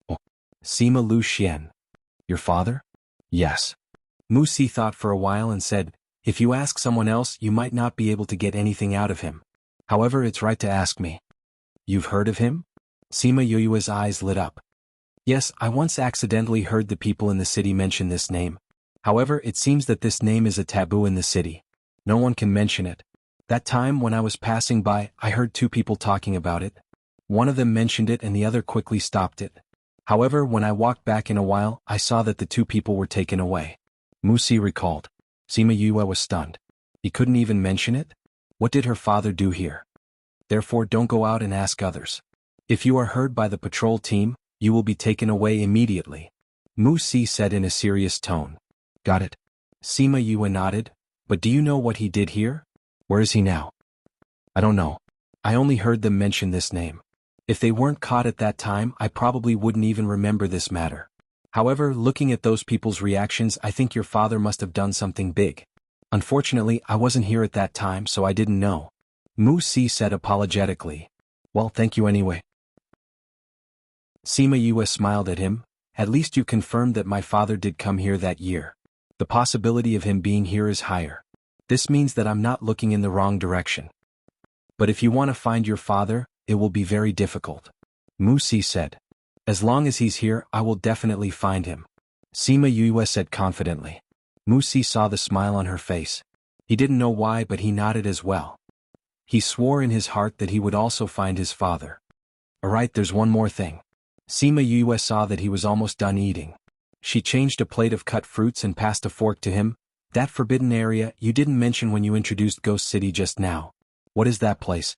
Oh. Sima Lu Xian. Your father? Yes. Mu Si thought for a while and said, if you ask someone else you might not be able to get anything out of him. However, it's right to ask me. You've heard of him? Sima Yue's eyes lit up. Yes, I once accidentally heard the people in the city mention this name. However, it seems that this name is a taboo in the city. No one can mention it. That time when I was passing by, I heard 2 people talking about it. One of them mentioned it and the other quickly stopped it. However, when I walked back in a while, I saw that the 2 people were taken away. Mu Si recalled. Sima Yue was stunned. He couldn't even mention it? What did her father do here? Therefore, don't go out and ask others. If you are heard by the patrol team, you will be taken away immediately. Mu Si said in a serious tone. Got it. Sima Yue nodded. But do you know what he did here? Where is he now? I don't know. I only heard them mention this name. If they weren't caught at that time, I probably wouldn't even remember this matter. However, looking at those people's reactions, I think your father must have done something big. Unfortunately, I wasn't here at that time, so I didn't know. Mu Si said apologetically. Well, thank you anyway. Sima Yue smiled at him. At least you confirmed that my father did come here that year. The possibility of him being here is higher. This means that I'm not looking in the wrong direction. But if you want to find your father, it will be very difficult. Mu Si said. As long as he's here, I will definitely find him. Sima Yue said confidently. Mu Si saw the smile on her face. He didn't know why, but he nodded as well. He swore in his heart that he would also find his father. Alright, there's one more thing. Sima Yue saw that he was almost done eating. She changed a plate of cut fruits and passed a fork to him. That forbidden area you didn't mention when you introduced Ghost City just now. What is that place?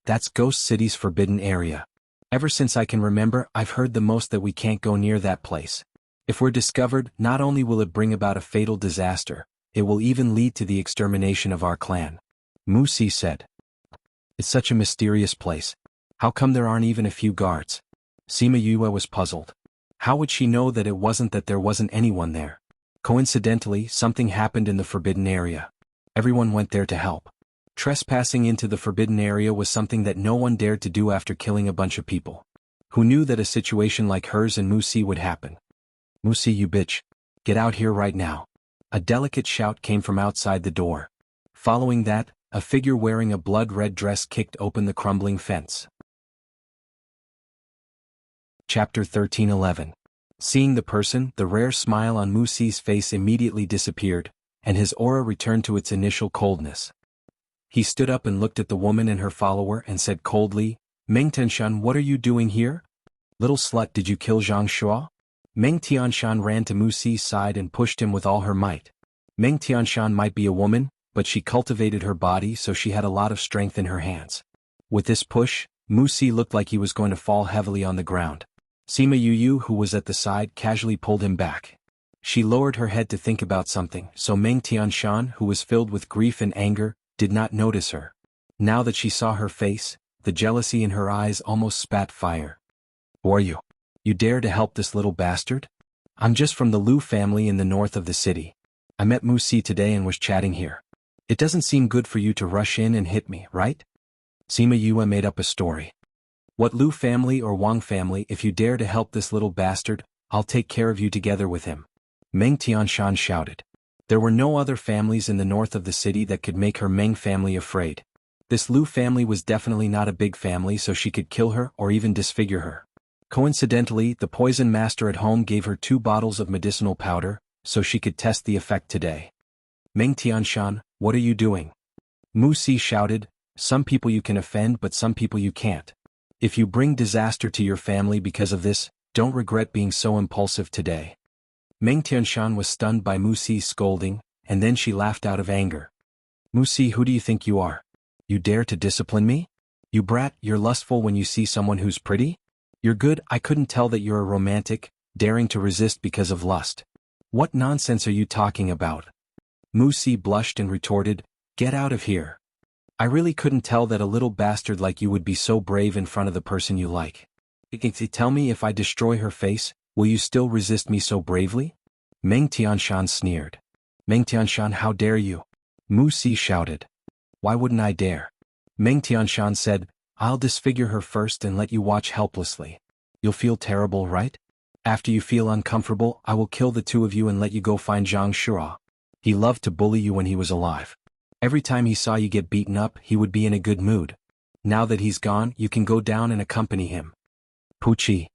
That's Ghost City's forbidden area. Ever since I can remember, I've heard the most that we can't go near that place. If we're discovered, not only will it bring about a fatal disaster, it will even lead to the extermination of our clan. Mu Si said. It's such a mysterious place. How come there aren't even a few guards? Sima Yue was puzzled. How would she know that it wasn't that there wasn't anyone there? Coincidentally, something happened in the forbidden area. Everyone went there to help. Trespassing into the forbidden area was something that no one dared to do after killing a bunch of people. Who knew that a situation like hers and Mu Si would happen? Mu Si, you bitch. Get out here right now. A delicate shout came from outside the door. Following that, a figure wearing a blood-red dress kicked open the crumbling fence. Chapter 13:11. Seeing the person, the rare smile on Musi's face immediately disappeared, and his aura returned to its initial coldness. He stood up and looked at the woman and her follower and said coldly, Meng Tianshan, what are you doing here? Little slut, did you kill Zhang Shua? Meng Tianshan ran to Musi's side and pushed him with all her might. Meng Tianshan might be a woman, but she cultivated her body so she had a lot of strength in her hands. With this push, Musi looked like he was going to fall heavily on the ground. Sima Yuyu, who was at the side, casually pulled him back. She lowered her head to think about something, so Meng Tianshan, who was filled with grief and anger, did not notice her. Now that she saw her face, the jealousy in her eyes almost spat fire. Who are you? You dare to help this little bastard? I'm just from the Lu family in the north of the city. I met Musi today and was chatting here. It doesn't seem good for you to rush in and hit me, right? Sima Yue made up a story. What Lu family or Wang family, if you dare to help this little bastard, I'll take care of you together with him. Meng Tianshan shouted. There were no other families in the north of the city that could make her Meng family afraid. This Lu family was definitely not a big family, so she could kill her or even disfigure her. Coincidentally, the poison master at home gave her 2 bottles of medicinal powder, so she could test the effect today. Meng Tianshan, what are you doing? Musi shouted, some people you can offend but some people you can't. If you bring disaster to your family because of this, don't regret being so impulsive today. Meng Tianshan was stunned by Musi's scolding, and then she laughed out of anger. Musi, who do you think you are? You dare to discipline me? You brat, you're lustful when you see someone who's pretty? You're good, I couldn't tell that you're a romantic, daring to resist because of lust. What nonsense are you talking about? Musi blushed and retorted, get out of here. I really couldn't tell that a little bastard like you would be so brave in front of the person you like. Tell me, if I destroy her face, will you still resist me so bravely? Meng Tianshan sneered. Meng Tianshan, how dare you? Musi shouted. Why wouldn't I dare? Meng Tianshan said, I'll disfigure her first and let you watch helplessly. You'll feel terrible, right? After you feel uncomfortable, I will kill the 2 of you and let you go find Zhang Shua. He loved to bully you when he was alive. Every time he saw you get beaten up, he would be in a good mood. Now that he's gone, you can go down and accompany him. Puchi.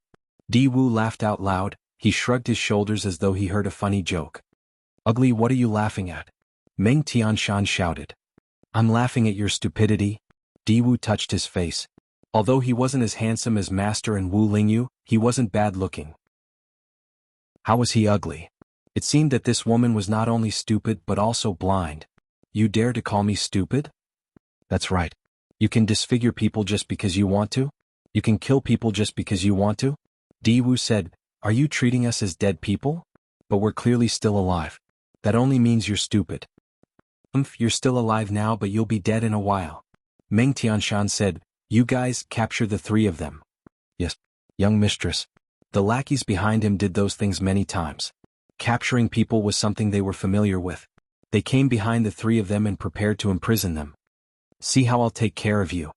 Di Wu laughed out loud. He shrugged his shoulders as though he heard a funny joke. Ugly, what are you laughing at? Meng Tianshan shouted. I'm laughing at your stupidity. Di Wu touched his face. Although he wasn't as handsome as Master and Wu Lingyu, he wasn't bad looking. How was he ugly? It seemed that this woman was not only stupid but also blind. You dare to call me stupid? That's right. You can disfigure people just because you want to? You can kill people just because you want to? Di Wu said, are you treating us as dead people? But we're clearly still alive. That only means you're stupid. You're still alive now but you'll be dead in a while. Meng Tianshan said, you guys, capture the 3 of them. Yes, young mistress. The lackeys behind him did those things many times. Capturing people was something they were familiar with. They came behind the 3 of them and prepared to imprison them. See how I'll take care of you.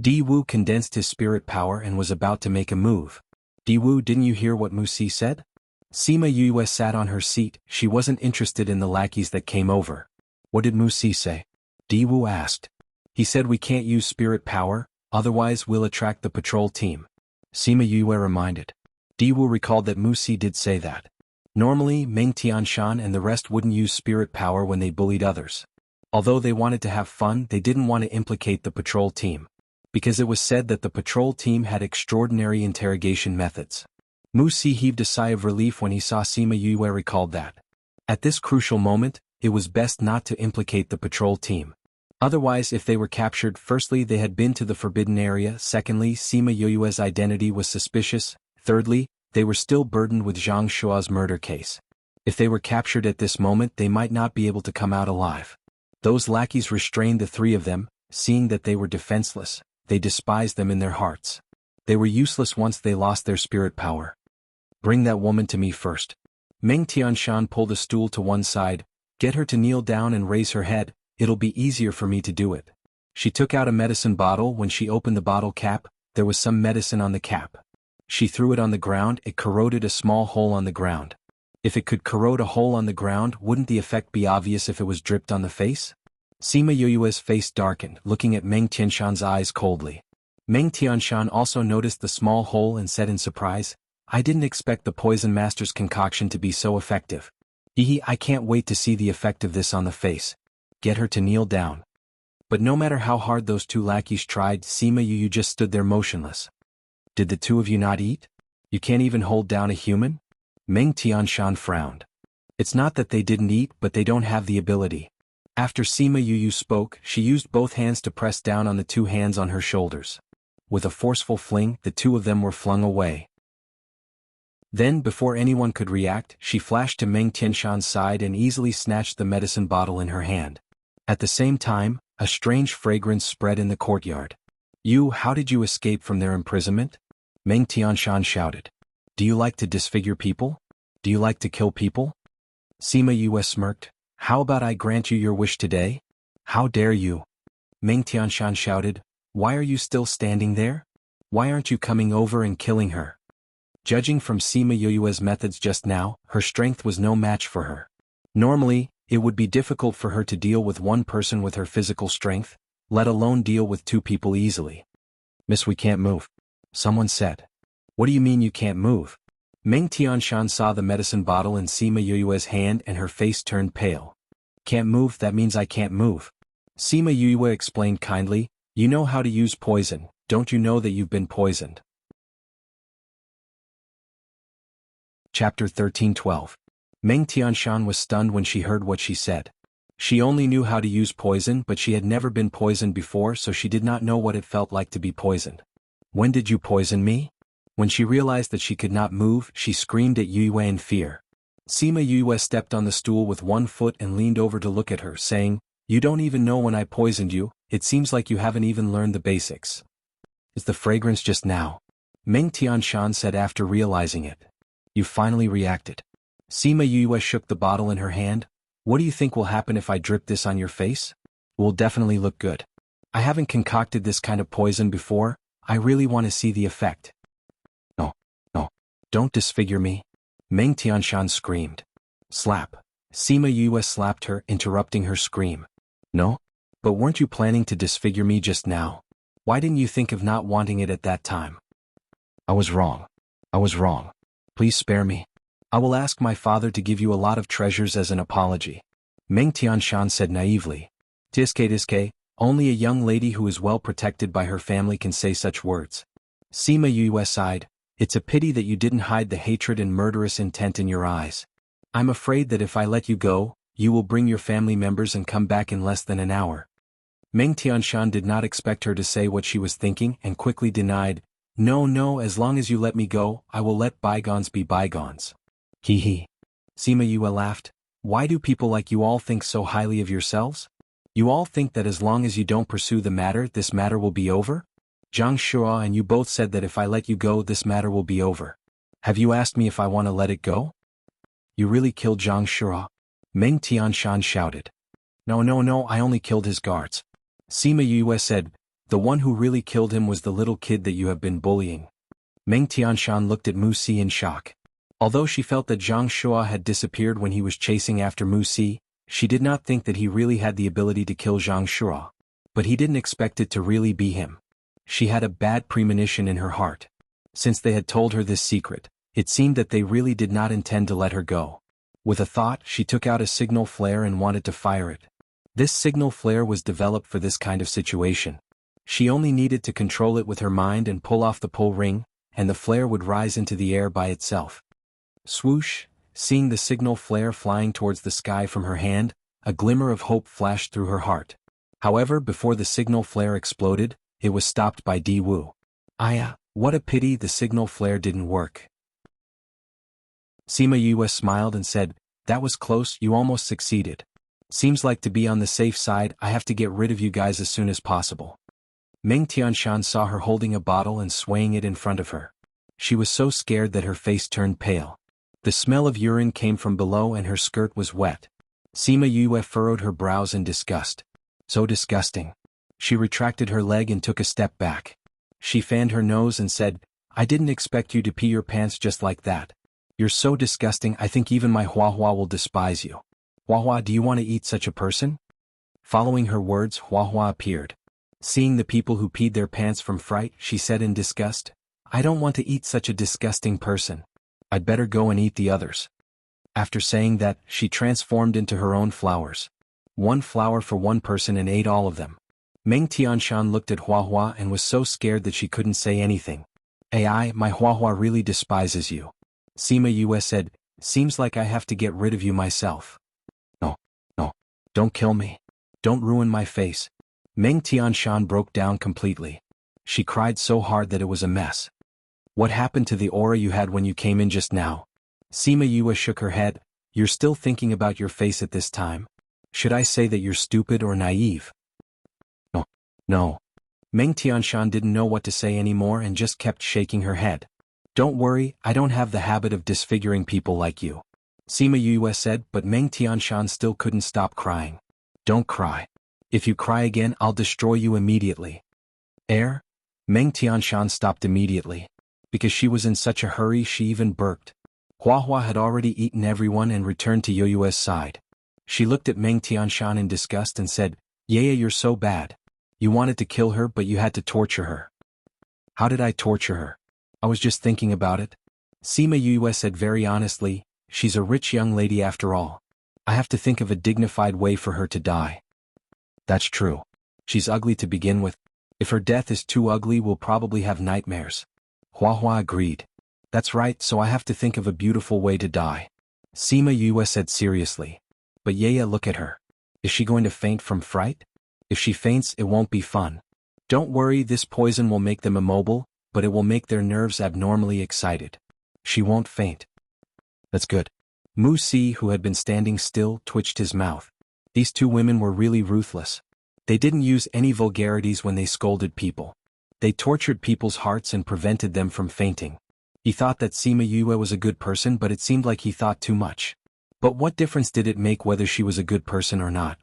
Di Wu condensed his spirit power and was about to make a move. Di Wu, didn't you hear what Musi said? Sima Yue sat on her seat. She wasn't interested in the lackeys that came over. What did Musi say? Di Wu asked. He said we can't use spirit power, otherwise we'll attract the patrol team. Sima Yue reminded. Di Wu recalled that Musi did say that. Normally, Meng Tianshan and the rest wouldn't use spirit power when they bullied others. Although they wanted to have fun, they didn't want to implicate the patrol team. Because it was said that the patrol team had extraordinary interrogation methods. Musi heaved a sigh of relief when he saw Sima Yue recalled that. At this crucial moment, it was best not to implicate the patrol team. Otherwise, if they were captured, firstly they had been to the forbidden area, secondly Sima Yue's identity was suspicious, thirdly, they were still burdened with Zhang Shua's murder case. If they were captured at this moment, they might not be able to come out alive. Those lackeys restrained the 3 of them, seeing that they were defenseless. They despised them in their hearts. They were useless once they lost their spirit power. Bring that woman to me first. Meng Tianshan pulled a stool to one side. Get her to kneel down and raise her head, it'll be easier for me to do it. She took out a medicine bottle. When she opened the bottle cap, there was some medicine on the cap. She threw it on the ground. It corroded a small hole on the ground. If it could corrode a hole on the ground, wouldn't the effect be obvious if it was dripped on the face? Sima Yue's face darkened, looking at Meng Tianshan's eyes coldly. Meng Tianshan also noticed the small hole and said in surprise, I didn't expect the Poison Master's concoction to be so effective. I can't wait to see the effect of this on the face. Get her to kneel down. But no matter how hard those two lackeys tried, Sima Yu just stood there motionless. Did the two of you not eat? You can't even hold down a human? Meng Tianshan frowned. It's not that they didn't eat, but they don't have the ability. After Sima Yu spoke, she used both hands to press down on the two hands on her shoulders. With a forceful fling, the two of them were flung away. Then, before anyone could react, she flashed to Meng Tianshan's side and easily snatched the medicine bottle in her hand. At the same time, a strange fragrance spread in the courtyard. How did you escape from their imprisonment? Meng Tianshan shouted. Do you like to disfigure people? Do you like to kill people? Sima Yu smirked. How about I grant you your wish today? How dare you? Meng Tianshan shouted. Why are you still standing there? Why aren't you coming over and killing her? Judging from Sima Yu's methods just now, her strength was no match for her. Normally, it would be difficult for her to deal with one person with her physical strength, let alone deal with two people easily. Miss, we can't move. Someone said. What do you mean you can't move? Meng Tianshan saw the medicine bottle in Sima Yu's hand and her face turned pale. Can't move, that means I can't move. Sima Yu explained kindly, you know how to use poison, don't you know that you've been poisoned? Chapter 13:12. Meng Tianshan was stunned when she heard what she said. She only knew how to use poison, but she had never been poisoned before, so she did not know what it felt like to be poisoned. When did you poison me? When she realized that she could not move, she screamed at Yue in fear. Sima Yue stepped on the stool with one foot and leaned over to look at her, saying, You don't even know when I poisoned you, it seems like you haven't even learned the basics. Is the fragrance just now? Meng Tianshan said after realizing it. You finally reacted. Sima Yue shook the bottle in her hand. What do you think will happen if I drip this on your face? It will definitely look good. I haven't concocted this kind of poison before, I really want to see the effect. No, don't disfigure me. Meng Tianshan screamed. Slap. Sima Yue slapped her, interrupting her scream. No? But weren't you planning to disfigure me just now? Why didn't you think of not wanting it at that time? I was wrong. Please spare me. I will ask my father to give you a lot of treasures as an apology. Meng Tianshan said naively. Tiske, only a young lady who is well protected by her family can say such words. Sima Yue sighed. It's a pity that you didn't hide the hatred and murderous intent in your eyes. I'm afraid that if I let you go, you will bring your family members and come back in less than an hour. Meng Tianshan did not expect her to say what she was thinking and quickly denied, No, as long as you let me go, I will let bygones be bygones. Hee. Sima Yue laughed. Why do people like you all think so highly of yourselves? You all think that as long as you don't pursue the matter, this matter will be over? Zhang Shua and you both said that if I let you go, this matter will be over. Have you asked me if I want to let it go? You really killed Zhang Shua? Meng Tianshan shouted. No, I only killed his guards. Sima Yue said, the one who really killed him was the little kid that you have been bullying. Meng Tianshan looked at Mu Si in shock. Although she felt that Zhang Shua had disappeared when he was chasing after Mu Si, she did not think that he really had the ability to kill Zhang Shua. But he didn't expect it to really be him. She had a bad premonition in her heart. Since they had told her this secret, it seemed that they really did not intend to let her go. With a thought, she took out a signal flare and wanted to fire it. This signal flare was developed for this kind of situation. She only needed to control it with her mind and pull off the pull ring, and the flare would rise into the air by itself. Swoosh, seeing the signal flare flying towards the sky from her hand, a glimmer of hope flashed through her heart. However, before the signal flare exploded, it was stopped by Di Wu. What a pity the signal flare didn't work. Sima Yue smiled and said, That was close, you almost succeeded. Seems like to be on the safe side, I have to get rid of you guys as soon as possible. Meng Tianshan saw her holding a bottle and swaying it in front of her. She was so scared that her face turned pale. The smell of urine came from below and her skirt was wet. Sima Yue furrowed her brows in disgust. So disgusting. She retracted her leg and took a step back. She fanned her nose and said, I didn't expect you to pee your pants just like that. You're so disgusting, I think even my Huahua will despise you. Huahua, do you want to eat such a person? Following her words, Huahua appeared. Seeing the people who peed their pants from fright, she said in disgust, I don't want to eat such a disgusting person. I'd better go and eat the others. After saying that, she transformed into her own flowers. One flower for one person and ate all of them. Meng Tianshan looked at Hua Hua and was so scared that she couldn't say anything. AI, my Hua Hua really despises you. Sima Yue said, seems like I have to get rid of you myself. No, no, don't kill me. Don't ruin my face. Meng Tianshan broke down completely. She cried so hard that it was a mess. What happened to the aura you had when you came in just now? Sima Yue shook her head. You're still thinking about your face at this time? Should I say that you're stupid or naive? No, no. Meng Tianshan didn't know what to say anymore and just kept shaking her head. Don't worry, I don't have the habit of disfiguring people like you. Sima Yue said, but Meng Tianshan still couldn't stop crying. Don't cry. If you cry again, I'll destroy you immediately. Meng Tianshan stopped immediately. Because she was in such a hurry she even burped. Hua Hua had already eaten everyone and returned to Yoyue's side. She looked at Meng Tianshan in disgust and said, Yaya, you're so bad. You wanted to kill her but you had to torture her. How did I torture her? I was just thinking about it. Sima Yue said very honestly, she's a rich young lady after all. I have to think of a dignified way for her to die. That's true. She's ugly to begin with. If her death is too ugly, we'll probably have nightmares. Hua Hua agreed. That's right, so I have to think of a beautiful way to die. Sima Yue said seriously. But Yaya, look at her. Is she going to faint from fright? If she faints, it won't be fun. Don't worry, this poison will make them immobile, but it will make their nerves abnormally excited. She won't faint. That's good. Mu Si, who had been standing still, twitched his mouth. These two women were really ruthless. They didn't use any vulgarities when they scolded people. They tortured people's hearts and prevented them from fainting. He thought that Sima Yue was a good person, but it seemed like he thought too much. But what difference did it make whether she was a good person or not?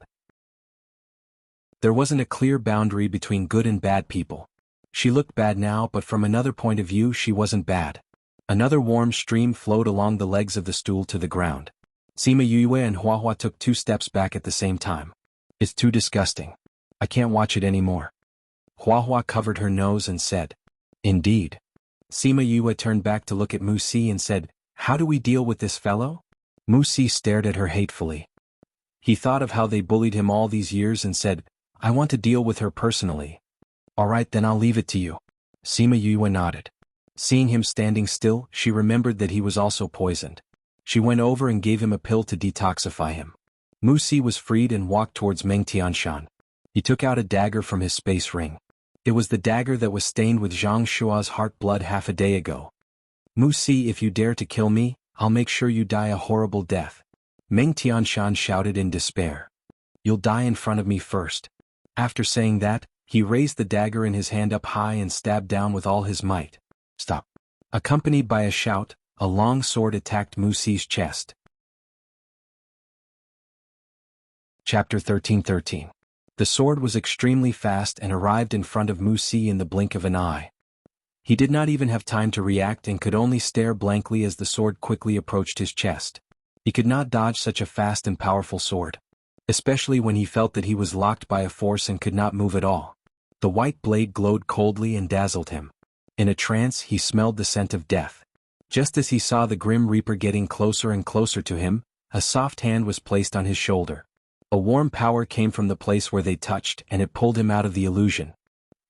There wasn't a clear boundary between good and bad people. She looked bad now, but from another point of view she wasn't bad. Another warm stream flowed along the legs of the stool to the ground. Sima Yue and Hua Hua took 2 steps back at the same time. It's too disgusting. I can't watch it anymore. Hua Hua covered her nose and said, Indeed. Sima Yue turned back to look at Mu Si and said, How do we deal with this fellow? Mu Si stared at her hatefully. He thought of how they bullied him all these years and said, I want to deal with her personally. All right, then I'll leave it to you. Sima Yue nodded. Seeing him standing still, she remembered that he was also poisoned. She went over and gave him a pill to detoxify him. Mu Si was freed and walked towards Meng Tianshan. He took out a dagger from his space ring. It was the dagger that was stained with Zhang Shua's heart blood half a day ago. Mu Si, if you dare to kill me, I'll make sure you die a horrible death. Meng Tianshan shouted in despair. You'll die in front of me first. After saying that, he raised the dagger in his hand up high and stabbed down with all his might. Stop. Accompanied by a shout, a long sword attacked Mu Si's chest. Chapter 13:13. The sword was extremely fast and arrived in front of Mu Si in the blink of an eye. He did not even have time to react and could only stare blankly as the sword quickly approached his chest. He could not dodge such a fast and powerful sword, especially when he felt that he was locked by a force and could not move at all. The white blade glowed coldly and dazzled him. In a trance, he smelled the scent of death. Just as he saw the Grim Reaper getting closer and closer to him, a soft hand was placed on his shoulder. A warm power came from the place where they touched, and it pulled him out of the illusion.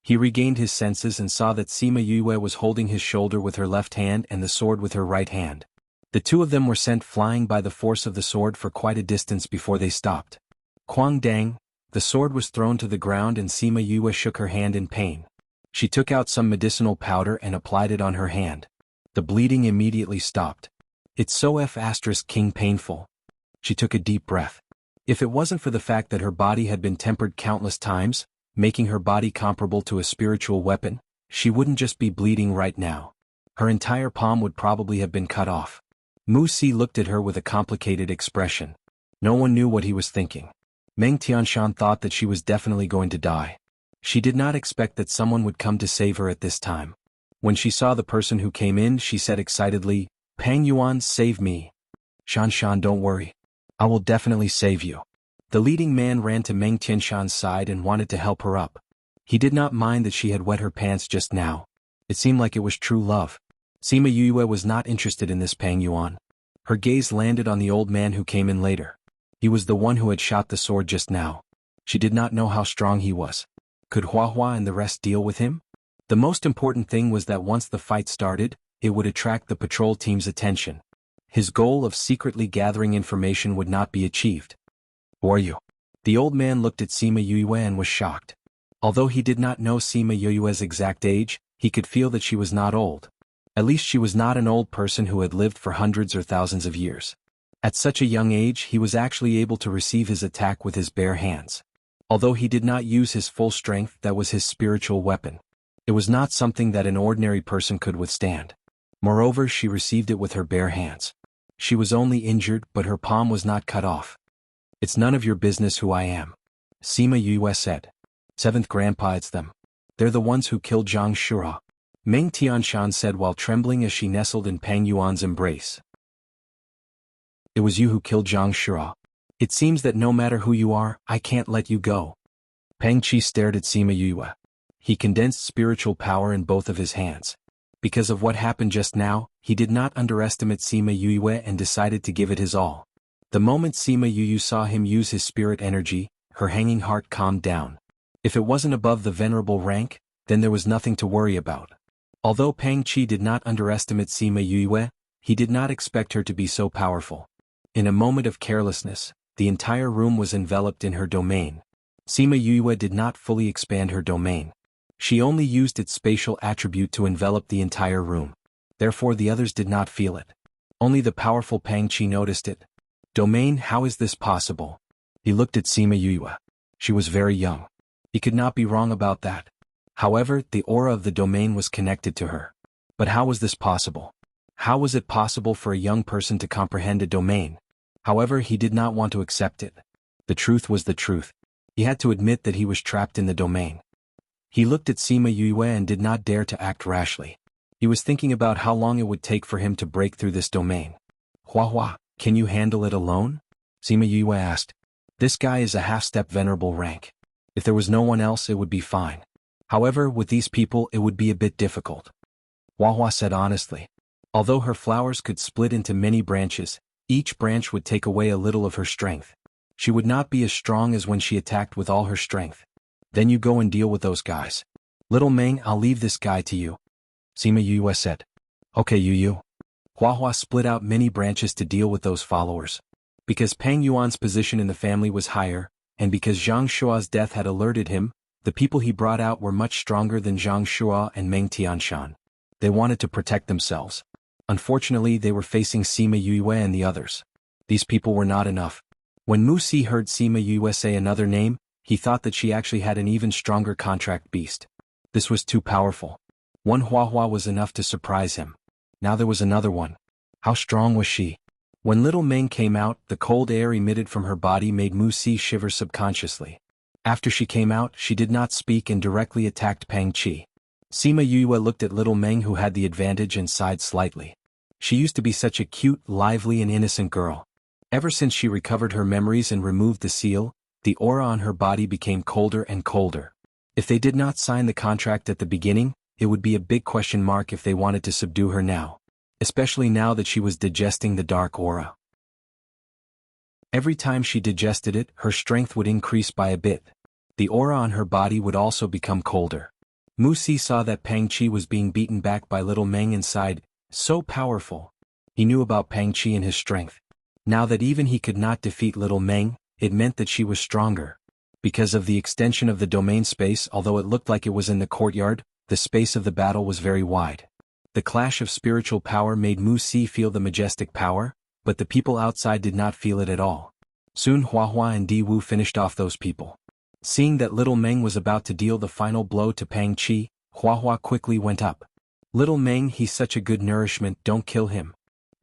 He regained his senses and saw that Sima Yue was holding his shoulder with her left hand and the sword with her right hand. The two of them were sent flying by the force of the sword for quite a distance before they stopped. Quang Dang, the sword was thrown to the ground and Sima Yue shook her hand in pain. She took out some medicinal powder and applied it on her hand. The bleeding immediately stopped. It's so King painful. She took a deep breath. If it wasn't for the fact that her body had been tempered countless times, making her body comparable to a spiritual weapon, she wouldn't just be bleeding right now. Her entire palm would probably have been cut off. Mu Si looked at her with a complicated expression. No one knew what he was thinking. Meng Tianshan thought that she was definitely going to die. She did not expect that someone would come to save her at this time. When she saw the person who came in, she said excitedly, Pang Yuan, save me. Shan, don't worry. I will definitely save you. The leading man ran to Meng Tianshan's side and wanted to help her up. He did not mind that she had wet her pants just now. It seemed like it was true love. Sima Yue was not interested in this Pang Yuan. Her gaze landed on the old man who came in later. He was the one who had shot the sword just now. She did not know how strong he was. Could Hua and the rest deal with him? The most important thing was that once the fight started, it would attract the patrol team's attention. His goal of secretly gathering information would not be achieved. Who are you? The old man looked at Sima Yue and was shocked. Although he did not know Sima Yue's exact age, he could feel that she was not old. At least she was not an old person who had lived for hundreds or thousands of years. At such a young age he was actually able to receive his attack with his bare hands. Although he did not use his full strength, that was his spiritual weapon. It was not something that an ordinary person could withstand. Moreover, she received it with her bare hands. She was only injured, but her palm was not cut off. It's none of your business who I am, Sima Yue said. Seventh grandpa, it's them. They're the ones who killed Zhang Shura, Meng Tianshan said while trembling as she nestled in Pang Yuan's embrace. It was you who killed Zhang Shura. It seems that no matter who you are, I can't let you go. Pang Qi stared at Sima Yue. He condensed spiritual power in both of his hands. Because of what happened just now, he did not underestimate Sima Yue and decided to give it his all. The moment Sima Yue saw him use his spirit energy, her hanging heart calmed down. If it wasn't above the venerable rank, then there was nothing to worry about. Although Pang Qi did not underestimate Sima Yue, he did not expect her to be so powerful. In a moment of carelessness, the entire room was enveloped in her domain. Sima Yue did not fully expand her domain. She only used its spatial attribute to envelop the entire room. Therefore the others did not feel it. Only the powerful Pang Qi noticed it. Domain, how is this possible? He looked at Sima Yue. She was very young. He could not be wrong about that. However, the aura of the domain was connected to her. But how was this possible? How was it possible for a young person to comprehend a domain? However, he did not want to accept it. The truth was the truth. He had to admit that he was trapped in the domain. He looked at Sima Yue and did not dare to act rashly. He was thinking about how long it would take for him to break through this domain. Hua, can you handle it alone? Sima Yue asked. This guy is a half-step venerable rank. If there was no one else, it would be fine. However, with these people it would be a bit difficult. Hua said honestly. Although her flowers could split into many branches, each branch would take away a little of her strength. She would not be as strong as when she attacked with all her strength. Then you go and deal with those guys. Little Meng, I'll leave this guy to you. Sima Yue said. Okay, Yu. Hua split out many branches to deal with those followers. Because Pang Yuan's position in the family was higher, and because Zhang Shua's death had alerted him, the people he brought out were much stronger than Zhang Shua and Meng Tianshan. They wanted to protect themselves. Unfortunately, they were facing Sima Yue and the others. These people were not enough. When Mu Si heard Sima Yue say another name, he thought that she actually had an even stronger contract beast. This was too powerful. One Hua was enough to surprise him. Now there was another one. How strong was she? When little Meng came out, the cold air emitted from her body made Mu Si shiver subconsciously. After she came out, she did not speak and directly attacked Pang Qi. Sima Yue looked at little Meng who had the advantage and sighed slightly. She used to be such a cute, lively and innocent girl. Ever since she recovered her memories and removed the seal, the aura on her body became colder and colder. If they did not sign the contract at the beginning, it would be a big question mark if they wanted to subdue her now. Especially now that she was digesting the dark aura. Every time she digested it, her strength would increase by a bit. The aura on her body would also become colder. Mu Si saw that Pang Qi was being beaten back by little Meng and sighed, so powerful. He knew about Pang Qi and his strength. Now that even he could not defeat little Meng, it meant that she was stronger. Because of the extension of the domain space, although it looked like it was in the courtyard, the space of the battle was very wide. The clash of spiritual power made Mu Si feel the majestic power, but the people outside did not feel it at all. Soon Hua and Di Wu finished off those people. Seeing that little Meng was about to deal the final blow to Pang Qi, Hua quickly went up. Little Meng, he's such a good nourishment, don't kill him.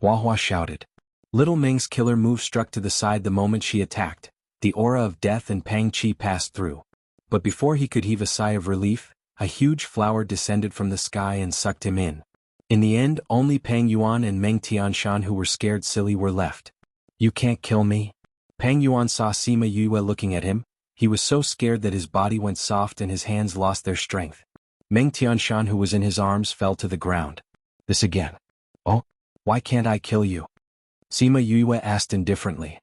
Hua shouted. Little Meng's killer move struck to the side the moment she attacked. The aura of death and Pang Qi passed through. But before he could heave a sigh of relief, a huge flower descended from the sky and sucked him in. In the end, only Pang Yuan and Meng Tianshan who were scared silly were left. You can't kill me? Pang Yuan saw Sima Yue looking at him. He was so scared that his body went soft and his hands lost their strength. Meng Tianshan, who was in his arms, fell to the ground. This again. Oh, why can't I kill you? Sima Yue asked indifferently.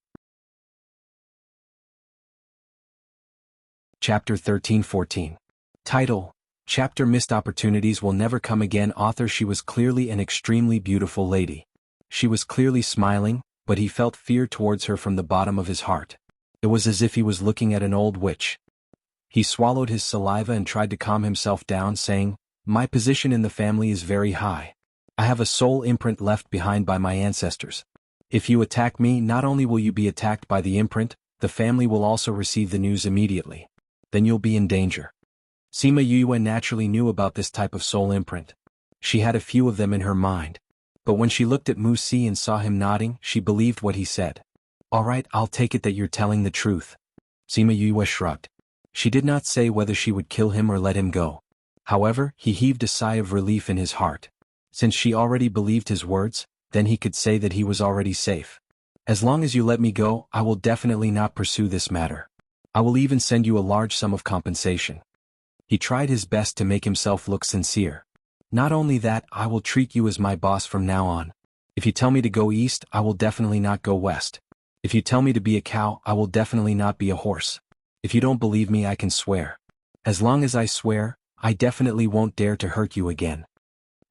Chapter 13-14. Title: Chapter: Missed opportunities will never come again. Author: She was clearly an extremely beautiful lady. She was clearly smiling, but he felt fear towards her from the bottom of his heart. It was as if he was looking at an old witch. He swallowed his saliva and tried to calm himself down, saying, "My position in the family is very high. I have a soul imprint left behind by my ancestors. If you attack me, not only will you be attacked by the imprint, the family will also receive the news immediately. Then you'll be in danger." Sima Yue naturally knew about this type of soul imprint. She had a few of them in her mind. But when she looked at Mu Si and saw him nodding, she believed what he said. "All right, I'll take it that you're telling the truth." Sima Yue shrugged. She did not say whether she would kill him or let him go. However, he heaved a sigh of relief in his heart. Since she already believed his words, then he could say that he was already safe. "As long as you let me go, I will definitely not pursue this matter. I will even send you a large sum of compensation." He tried his best to make himself look sincere. "Not only that, I will treat you as my boss from now on. If you tell me to go east, I will definitely not go west. If you tell me to be a cow, I will definitely not be a horse. If you don't believe me, I can swear. As long as I swear, I definitely won't dare to hurt you again."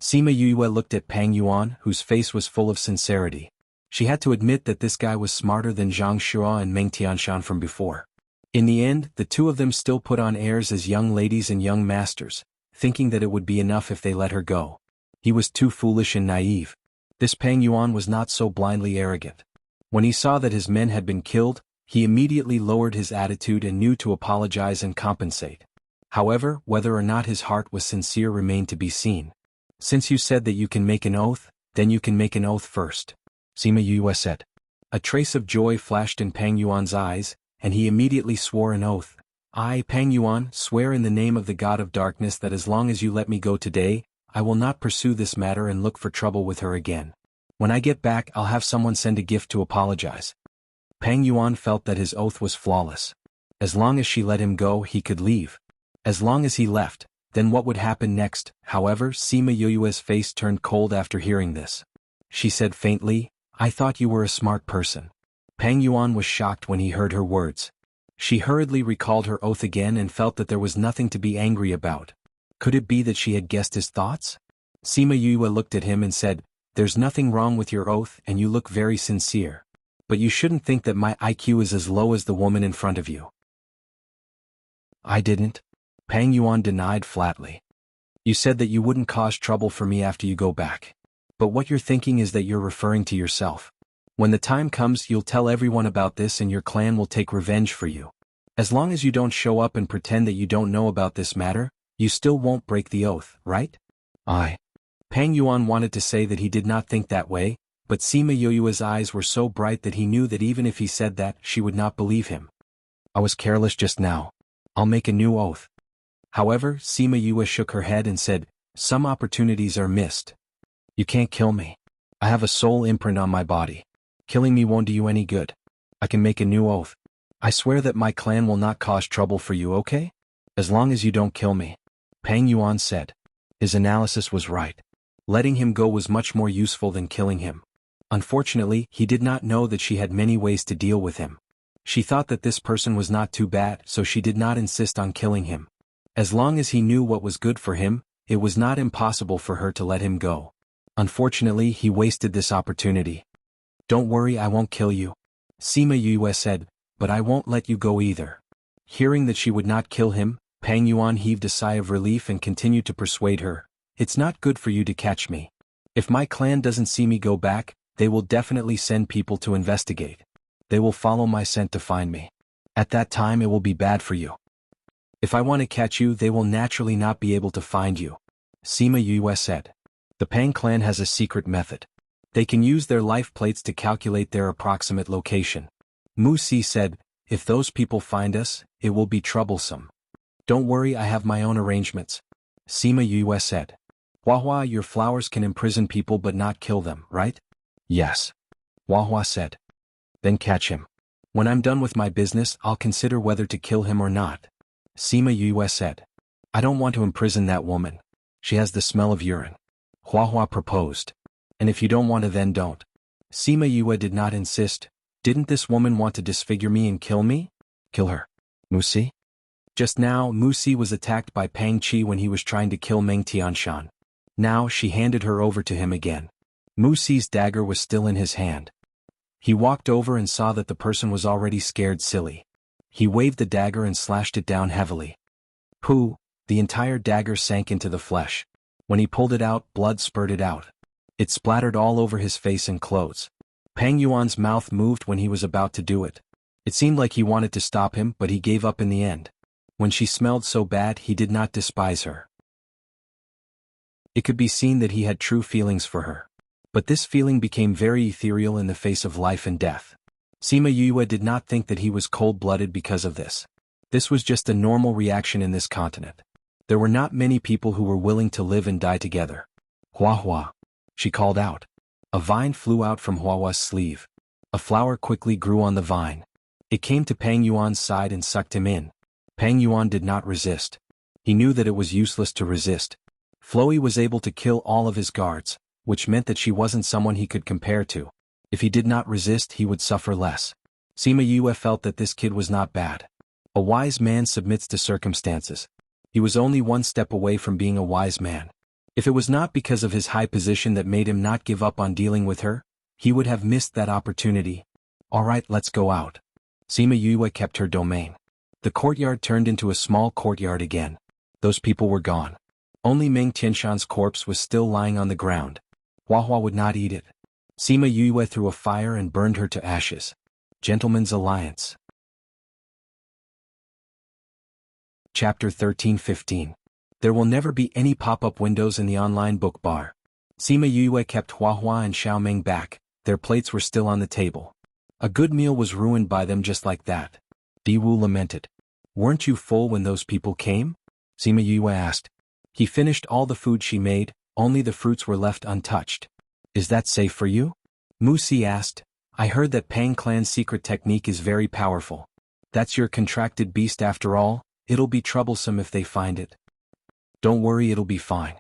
Sima Yue looked at Pang Yuan, whose face was full of sincerity. She had to admit that this guy was smarter than Zhang Shua and Meng Tianshan from before. In the end, the two of them still put on airs as young ladies and young masters, thinking that it would be enough if they let her go. He was too foolish and naive. This Pang Yuan was not so blindly arrogant. When he saw that his men had been killed, he immediately lowered his attitude and knew to apologize and compensate. However, whether or not his heart was sincere remained to be seen. "Since you said that you can make an oath, then you can make an oath first," Sima Yue said. A trace of joy flashed in Pang Yuan's eyes, and he immediately swore an oath. "I, Pang Yuan, swear in the name of the God of Darkness that as long as you let me go today, I will not pursue this matter and look for trouble with her again. When I get back, I'll have someone send a gift to apologize." Pang Yuan felt that his oath was flawless. As long as she let him go, he could leave. As long as he left, then what would happen next? However, Sima Yue's face turned cold after hearing this. She said faintly, "I thought you were a smart person." Pang Yuan was shocked when he heard her words. She hurriedly recalled her oath again and felt that there was nothing to be angry about. Could it be that she had guessed his thoughts? Sima Yue looked at him and said, "There's nothing wrong with your oath and you look very sincere. But you shouldn't think that my IQ is as low as the woman in front of you." "I didn't," Pang Yuan denied flatly. "You said that you wouldn't cause trouble for me after you go back. But what you're thinking is that you're referring to yourself. When the time comes, you'll tell everyone about this and your clan will take revenge for you. As long as you don't show up and pretend that you don't know about this matter, you still won't break the oath, right?" Pang Yuan wanted to say that he did not think that way, but Sima Yue's eyes were so bright that he knew that even if he said that, she would not believe him. "I was careless just now. I'll make a new oath." However, Sima Yue shook her head and said, "Some opportunities are missed. You can't kill me. I have a soul imprint on my body. Killing me won't do you any good. I can make a new oath. I swear that my clan will not cause trouble for you, okay? As long as you don't kill me." Pang Yuan said. His analysis was right. Letting him go was much more useful than killing him. Unfortunately, he did not know that she had many ways to deal with him. She thought that this person was not too bad, so she did not insist on killing him. As long as he knew what was good for him, it was not impossible for her to let him go. Unfortunately, he wasted this opportunity. "Don't worry, I won't kill you," Sima Yue said, "but I won't let you go either." Hearing that she would not kill him, Pang Yuan heaved a sigh of relief and continued to persuade her, "It's not good for you to catch me. If my clan doesn't see me go back, they will definitely send people to investigate. They will follow my scent to find me. At that time it will be bad for you. If I want to catch you, they will naturally not be able to find you," Sima Yue said. "The Pang clan has a secret method. They can use their life plates to calculate their approximate location." Mu Si said, "If those people find us, it will be troublesome." "Don't worry, I have my own arrangements," Sima Yue said. "Huahua, your flowers can imprison people but not kill them, right?" "Yes," Huahua said. "Then catch him. When I'm done with my business, I'll consider whether to kill him or not," Sima Yue said. I don't want to imprison that woman. She has the smell of urine. Hua Hua proposed. And if you don't want to, then don't. Sima Yue did not insist. Didn't this woman want to disfigure me and kill me? Kill her. Musi? Just now, Musi was attacked by Pang Qi when he was trying to kill Meng Tianshan. Now she handed her over to him again. Musi's dagger was still in his hand. He walked over and saw that the person was already scared silly. He waved the dagger and slashed it down heavily. Pooh! The entire dagger sank into the flesh. When he pulled it out, blood spurted out. It splattered all over his face and clothes. Pang Yuan's mouth moved when he was about to do it. It seemed like he wanted to stop him, but he gave up in the end. When she smelled so bad, he did not despise her. It could be seen that he had true feelings for her. But this feeling became very ethereal in the face of life and death. Sima Yue did not think that he was cold-blooded because of this. This was just a normal reaction in this continent. There were not many people who were willing to live and die together. Hua Hua. She called out. A vine flew out from Hua Hua's sleeve. A flower quickly grew on the vine. It came to Pang Yuan's side and sucked him in. Pang Yuan did not resist. He knew that it was useless to resist. Floey was able to kill all of his guards, which meant that she wasn't someone he could compare to. If he did not resist, he would suffer less. Sima Yue felt that this kid was not bad. A wise man submits to circumstances. He was only one step away from being a wise man. If it was not because of his high position that made him not give up on dealing with her, he would have missed that opportunity. All right, let's go out. Sima Yue kept her domain. The courtyard turned into a small courtyard again. Those people were gone. Only Meng Tianshan's corpse was still lying on the ground. Hua Hua would not eat it. Sima Yue threw a fire and burned her to ashes. Gentleman's Alliance. Chapter 13-15. There will never be any pop-up windows in the online book bar. Sima Yue kept Hua Hua and Xiao Meng back. Their plates were still on the table. A good meal was ruined by them just like that. Di Wu lamented. Weren't you full when those people came? Sima Yue asked. He finished all the food she made, only the fruits were left untouched. Is that safe for you? Musi asked. I heard that Pang Clan's secret technique is very powerful. That's your contracted beast after all? It'll be troublesome if they find it. Don't worry, it'll be fine.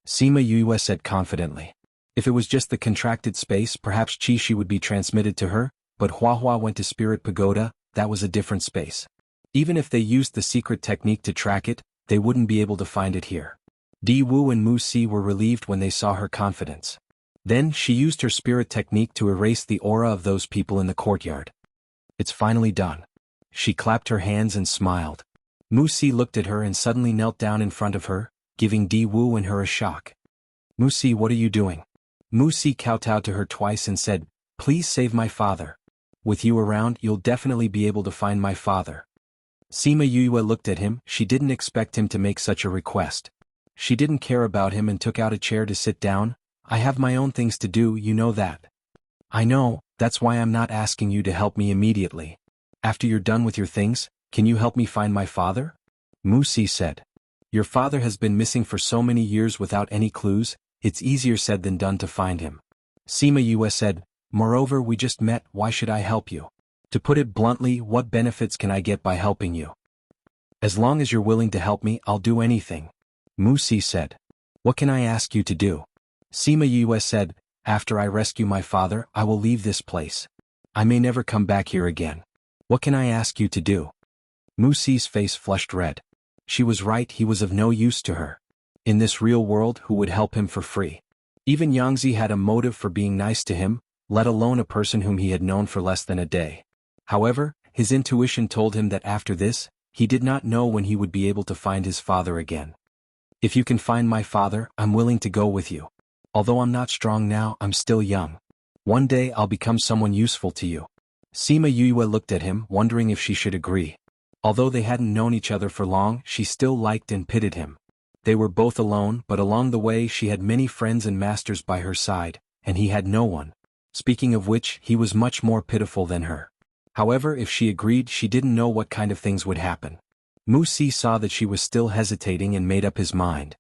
Sima Yue said confidently. If it was just the contracted space, perhaps Qi Shi would be transmitted to her, but Hua Hua went to Spirit Pagoda, that was a different space. Even if they used the secret technique to track it, they wouldn't be able to find it here. Di Wu and Mu Si were relieved when they saw her confidence. Then she used her spirit technique to erase the aura of those people in the courtyard. It's finally done. She clapped her hands and smiled. Mu Si looked at her and suddenly knelt down in front of her, giving Di Wu and her a shock. Mu Si, what are you doing? Mu Si kowtowed to her twice and said, Please save my father. With you around, you'll definitely be able to find my father. Sima Yue looked at him. She didn't expect him to make such a request. She didn't care about him and took out a chair to sit down. I have my own things to do, you know that. I know, that's why I'm not asking you to help me immediately. After you're done with your things, can you help me find my father? Mu Si said. Your father has been missing for so many years without any clues, it's easier said than done to find him. Sima Yue said, Moreover, we just met, why should I help you? To put it bluntly, what benefits can I get by helping you? As long as you're willing to help me, I'll do anything. Mu Si said. What can I ask you to do? Sima Yue said, After I rescue my father, I will leave this place. I may never come back here again. What can I ask you to do? Mu Si's face flushed red. She was right, he was of no use to her. In this real world, who would help him for free? Even Yangzi had a motive for being nice to him, let alone a person whom he had known for less than a day. However, his intuition told him that after this, he did not know when he would be able to find his father again. If you can find my father, I'm willing to go with you. Although I'm not strong now, I'm still young. One day I'll become someone useful to you. Sima Yue looked at him, wondering if she should agree. Although they hadn't known each other for long, she still liked and pitied him. They were both alone, but along the way she had many friends and masters by her side, and he had no one. Speaking of which, he was much more pitiful than her. However, if she agreed, she didn't know what kind of things would happen. Mu Si saw that she was still hesitating and made up his mind.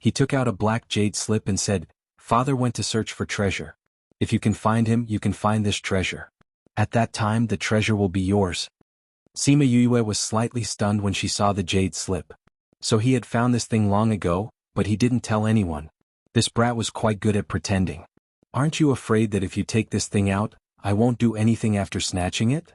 He took out a black jade slip and said, Father went to search for treasure. If you can find him, you can find this treasure. At that time the treasure will be yours. Sima Yue was slightly stunned when she saw the jade slip. So he had found this thing long ago, but he didn't tell anyone. This brat was quite good at pretending. Aren't you afraid that if you take this thing out, I won't do anything after snatching it?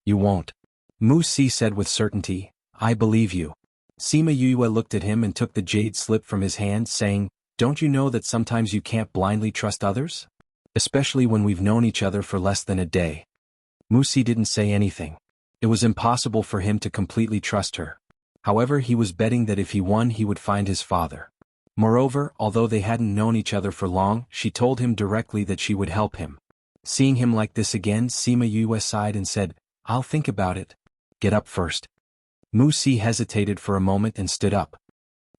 You won't. Mu Si said with certainty, I believe you. Sima Yue looked at him and took the jade slip from his hand, saying, don't you know that sometimes you can't blindly trust others? Especially when we've known each other for less than a day. Mu Si didn't say anything. It was impossible for him to completely trust her. However, he was betting that if he won he would find his father. Moreover, although they hadn't known each other for long, she told him directly that she would help him. Seeing him like this again, Sima Yue sighed and said, I'll think about it. Get up first. Mu Si hesitated for a moment and stood up.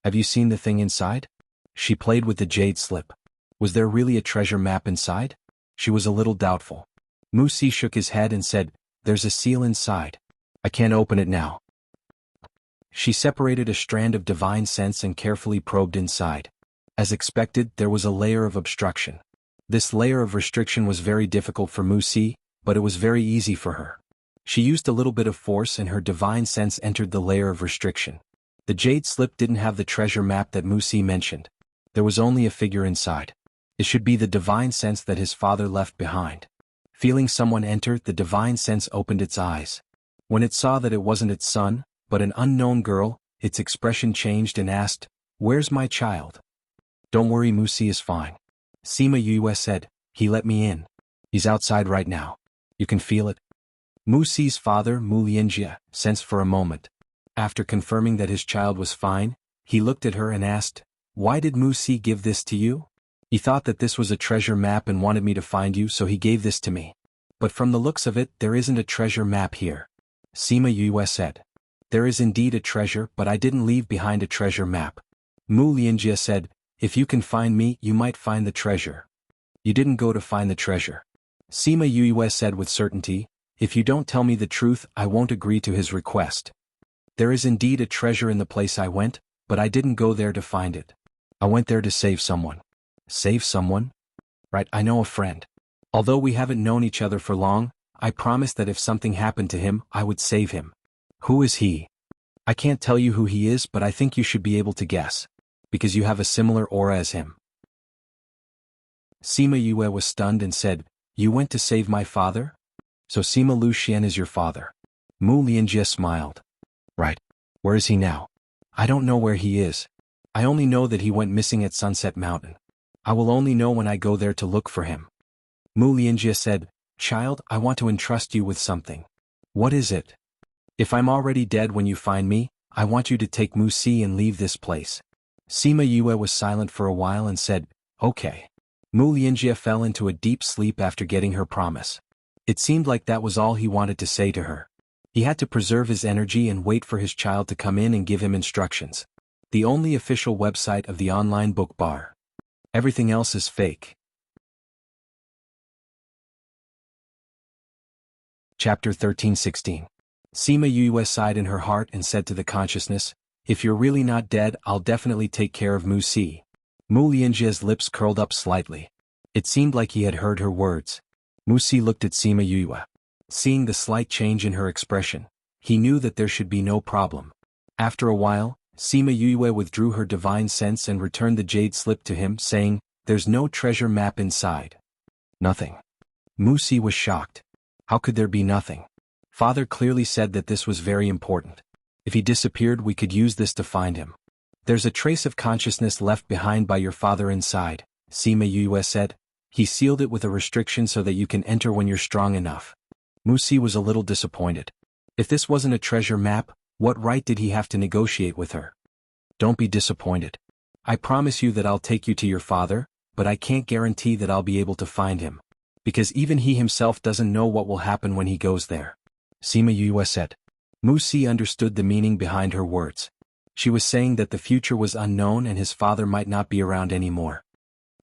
Have you seen the thing inside? She played with the jade slip. Was there really a treasure map inside? She was a little doubtful. Mu Si shook his head and said, there's a seal inside. I can't open it now. She separated a strand of divine sense and carefully probed inside. As expected, there was a layer of obstruction. This layer of restriction was very difficult for Mu Si, but it was very easy for her. She used a little bit of force and her divine sense entered the layer of restriction. The jade slip didn't have the treasure map that Mu Si mentioned. There was only a figure inside. It should be the divine sense that his father left behind. Feeling someone enter, the divine sense opened its eyes. When it saw that it wasn't its son, but an unknown girl, its expression changed and asked, where's my child? Don't worry, Mu Si is fine. Sima Yue said, he let me in. He's outside right now. You can feel it. Mu Si's father, Mu Lianjie, sensed for a moment. After confirming that his child was fine, he looked at her and asked, why did Mu Si give this to you? He thought that this was a treasure map and wanted me to find you, so he gave this to me. But from the looks of it, there isn't a treasure map here. Sima Yue said. There is indeed a treasure, but I didn't leave behind a treasure map. Mu Lianjie said, if you can find me, you might find the treasure. You didn't go to find the treasure. Sima Yue said with certainty, if you don't tell me the truth, I won't agree to his request. There is indeed a treasure in the place I went, but I didn't go there to find it. I went there to save someone. Save someone? Right, I know a friend. Although we haven't known each other for long, I promised that if something happened to him, I would save him. Who is he? I can't tell you who he is, but I think you should be able to guess. Because you have a similar aura as him. Sima Yue was stunned and said, you went to save my father? So Sima Luxian is your father. Mu Lianjie smiled. Right. Where is he now? I don't know where he is. I only know that he went missing at Sunset Mountain. I will only know when I go there to look for him. Mu Lianjie said, child, I want to entrust you with something. What is it? If I'm already dead when you find me, I want you to take Mu Si and leave this place. Sima Yue was silent for a while and said, okay. Mu Lianjie fell into a deep sleep after getting her promise. It seemed like that was all he wanted to say to her. He had to preserve his energy and wait for his child to come in and give him instructions. The only official website of the online book bar. Everything else is fake. Chapter 13:16. Sima Yue sighed in her heart and said to the consciousness, if you're really not dead, I'll definitely take care of Mu Si. Mu Lianjie's lips curled up slightly. It seemed like he had heard her words. Mu Si looked at Sima Yue. Seeing the slight change in her expression, he knew that there should be no problem. After a while, Sima Yue withdrew her divine sense and returned the jade slip to him, saying, there's no treasure map inside. Nothing. Mu Si was shocked. How could there be nothing? Father clearly said that this was very important. If he disappeared, we could use this to find him. There's a trace of consciousness left behind by your father inside, Sima Yue said. He sealed it with a restriction so that you can enter when you're strong enough. Mu Si was a little disappointed. If this wasn't a treasure map, what right did he have to negotiate with her? Don't be disappointed. I promise you that I'll take you to your father, but I can't guarantee that I'll be able to find him. Because even he himself doesn't know what will happen when he goes there. Sima Yue said. Mu Si understood the meaning behind her words. She was saying that the future was unknown and his father might not be around anymore.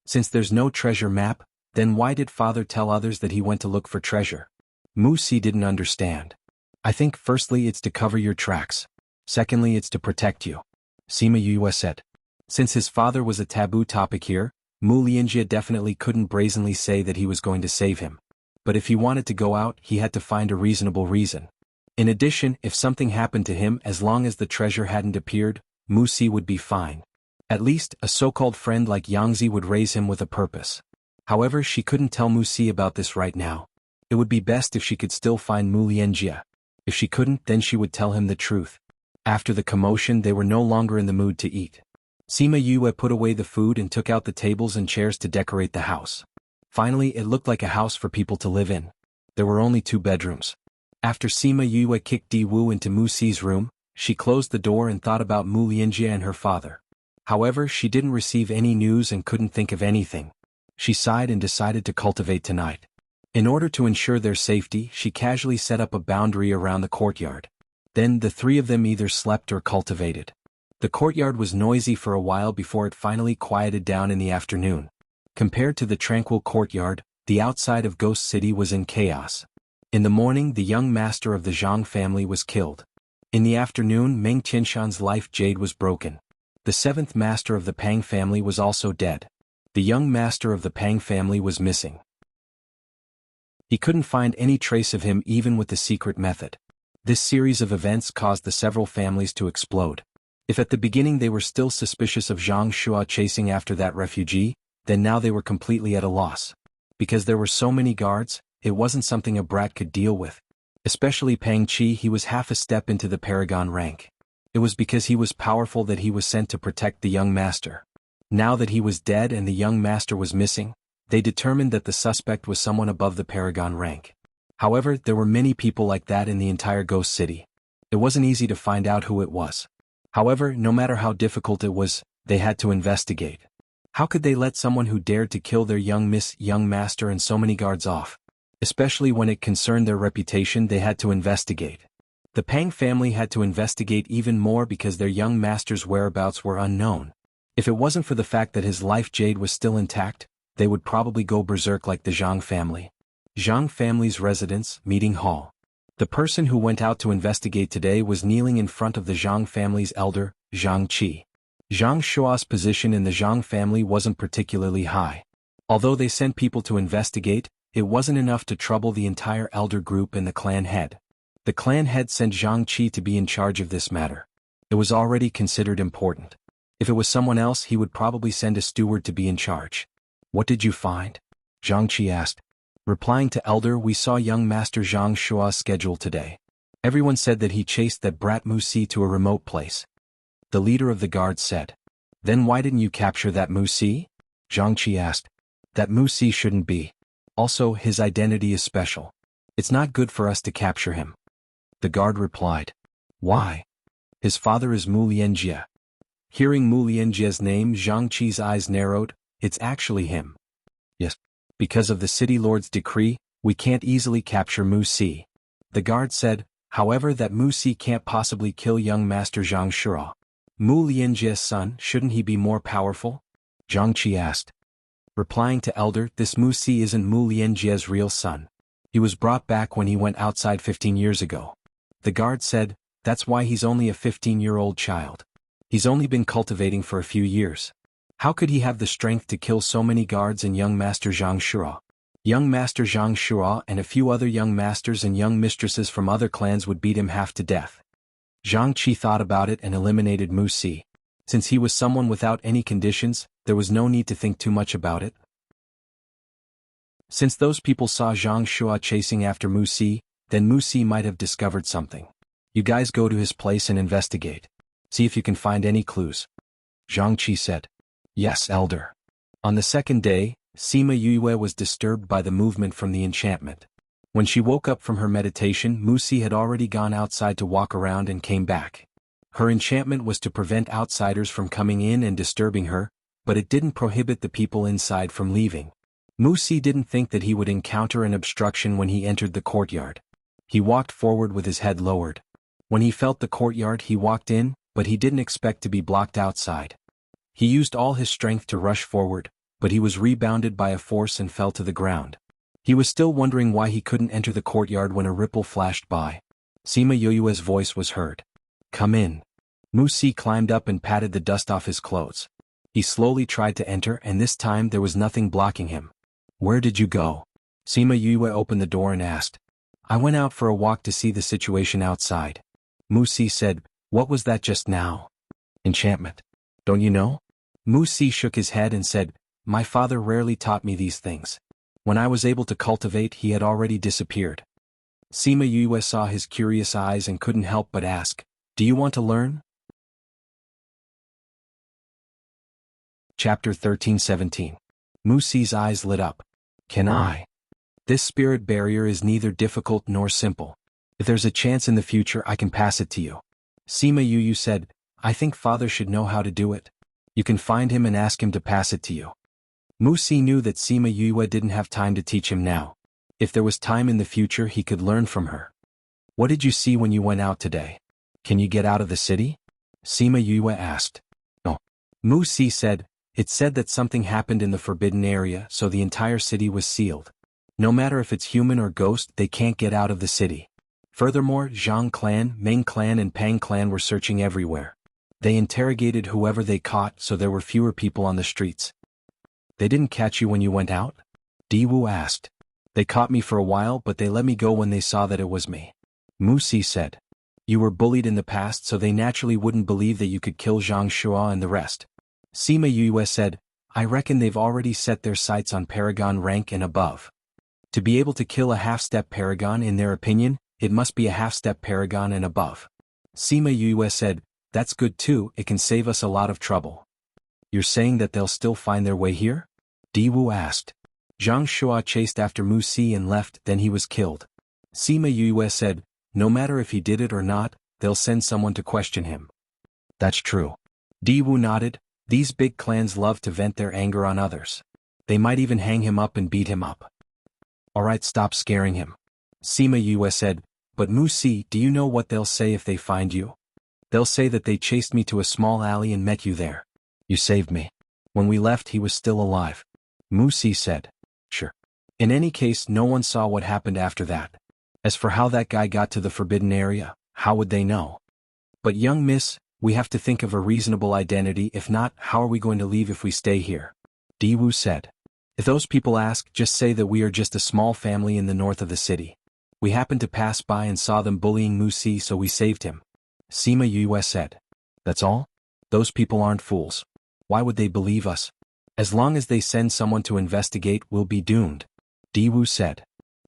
Since there's no treasure map, then why did father tell others that he went to look for treasure? Mu Si didn't understand. I think firstly it's to cover your tracks. Secondly it's to protect you. Sima Yue said. Since his father was a taboo topic here, Mu Lianjie definitely couldn't brazenly say that he was going to save him. But if he wanted to go out, he had to find a reasonable reason. In addition, if something happened to him, as long as the treasure hadn't appeared, Musi would be fine. At least, a so-called friend like Yangzi would raise him with a purpose. However, she couldn't tell Musi about this right now. It would be best if she could still find Mu Lianjie. If she couldn't, then she would tell him the truth. After the commotion, they were no longer in the mood to eat. Sima Yue put away the food and took out the tables and chairs to decorate the house. Finally, it looked like a house for people to live in. There were only 2 bedrooms. After Sima Yue kicked Di Wu into Mu Si's room, she closed the door and thought about Mu Lianjie and her father. However, she didn't receive any news and couldn't think of anything. She sighed and decided to cultivate tonight. In order to ensure their safety, she casually set up a boundary around the courtyard. Then the 3 of them either slept or cultivated. The courtyard was noisy for a while before it finally quieted down in the afternoon. Compared to the tranquil courtyard, the outside of Ghost City was in chaos. In the morning, the young master of the Zhang family was killed. In the afternoon, Meng Qianshan's life jade was broken. The 7th master of the Pang family was also dead. The young master of the Pang family was missing. He couldn't find any trace of him even with the secret method. This series of events caused the several families to explode. If at the beginning they were still suspicious of Zhang Shua chasing after that refugee, then now they were completely at a loss. Because there were so many guards, it wasn't something a brat could deal with. Especially Pang Qi, he was half a step into the paragon rank. It was because he was powerful that he was sent to protect the young master. Now that he was dead and the young master was missing, they determined that the suspect was someone above the paragon rank. However, there were many people like that in the entire Ghost City. It wasn't easy to find out who it was. However, no matter how difficult it was, they had to investigate. How could they let someone who dared to kill their young master and so many guards off? Especially when it concerned their reputation, they had to investigate. The Pang family had to investigate even more because their young master's whereabouts were unknown. If it wasn't for the fact that his life jade was still intact, they would probably go berserk like the Zhang family. Zhang family's residence, meeting hall. The person who went out to investigate today was kneeling in front of the Zhang family's elder, Zhang Qi. Zhang Shua's position in the Zhang family wasn't particularly high. Although they sent people to investigate, it wasn't enough to trouble the entire elder group and the clan head. The clan head sent Zhang Qi to be in charge of this matter. It was already considered important. If it was someone else, he would probably send a steward to be in charge. What did you find? Zhang Qi asked. Replying to Elder, we saw young Master Zhang Shua's schedule today. Everyone said that he chased that brat Mu Si to a remote place. The leader of the guards said. Then why didn't you capture that Mu Si? Zhang Qi asked. That Mu Si shouldn't be. Also, his identity is special. It's not good for us to capture him. The guard replied. Why? His father is Mu Lianjie. Hearing Mu Lianjie's name, Zhang Qi's eyes narrowed. It's actually him. Yes. Because of the city lord's decree, we can't easily capture Mu Si. The guard said, however, that Mu Si can't possibly kill young Master Zhang Shura. Mu Lianjie's son, shouldn't he be more powerful? Zhang Qi asked. Replying to Elder, this Mu Si isn't Mu Lianjie's real son. He was brought back when he went outside 15 years ago. The guard said, that's why he's only a 15-year-old child. He's only been cultivating for a few years. How could he have the strength to kill so many guards and young Master Zhang Shura? Young Master Zhang Shura and a few other young masters and young mistresses from other clans would beat him half to death. Zhang Qi thought about it and eliminated Mu Si. Since he was someone without any conditions, there was no need to think too much about it. Since those people saw Zhang Shua chasing after Mu Si, then Mu Si might have discovered something. You guys go to his place and investigate. See if you can find any clues. Zhang Qi said. Yes, Elder. On the second day, Sima Yue was disturbed by the movement from the enchantment. When she woke up from her meditation, Mu Si had already gone outside to walk around and came back. Her enchantment was to prevent outsiders from coming in and disturbing her, but it didn't prohibit the people inside from leaving. Mu Si didn't think that he would encounter an obstruction when he entered the courtyard. He walked forward with his head lowered. When he felt the courtyard, he walked in, but he didn't expect to be blocked outside. He used all his strength to rush forward, but he was rebounded by a force and fell to the ground. He was still wondering why he couldn't enter the courtyard when a ripple flashed by. Sima Yue's voice was heard. Come in. Mu Si climbed up and patted the dust off his clothes. He slowly tried to enter, and this time there was nothing blocking him. Where did you go? Sima Yue opened the door and asked. I went out for a walk to see the situation outside. Musi said, what was that just now? Enchantment. Don't you know? Musi shook his head and said, my father rarely taught me these things. When I was able to cultivate, he had already disappeared. Sima Yue saw his curious eyes and couldn't help but ask, do you want to learn? Chapter 13-17. Musi's eyes lit up. Can I? This spirit barrier is neither difficult nor simple. If there's a chance in the future, I can pass it to you. Sima Yu said, I think father should know how to do it. You can find him and ask him to pass it to you. Musi knew that Sima Yue didn't have time to teach him now. If there was time in the future, he could learn from her. What did you see when you went out today? Can you get out of the city? Sima Yue asked. No. Musi said, it said that something happened in the forbidden area, so the entire city was sealed. No matter if it's human or ghost, they can't get out of the city. Furthermore, Zhang clan, Meng clan and Pang clan were searching everywhere. They interrogated whoever they caught, so there were fewer people on the streets. They didn't catch you when you went out? Diwu asked. They caught me for a while, but they let me go when they saw that it was me. Musi said. You were bullied in the past, so they naturally wouldn't believe that you could kill Zhang Shua and the rest. Sima Yue said, I reckon they've already set their sights on Paragon rank and above. To be able to kill a half-step Paragon, in their opinion, it must be a half-step Paragon and above. Sima Yue said, that's good too, it can save us a lot of trouble. You're saying that they'll still find their way here? Diwu asked. Zhang Shua chased after Musi and left, then he was killed. Sima Yue said, no matter if he did it or not, they'll send someone to question him. That's true. Diwu nodded. These big clans love to vent their anger on others. They might even hang him up and beat him up. Alright, stop scaring him. Sima Yue said, but Musi, do you know what they'll say if they find you? They'll say that they chased me to a small alley and met you there. You saved me. When we left, he was still alive. Musi said. Sure. In any case, no one saw what happened after that. As for how that guy got to the forbidden area, how would they know? But young miss, we have to think of a reasonable identity, if not, how are we going to leave if we stay here? Diwu said. If those people ask, just say that we are just a small family in the north of the city. We happened to pass by and saw them bullying Musi, so we saved him. Sima Yue said. That's all? Those people aren't fools. Why would they believe us? As long as they send someone to investigate, we'll be doomed. Diwu said.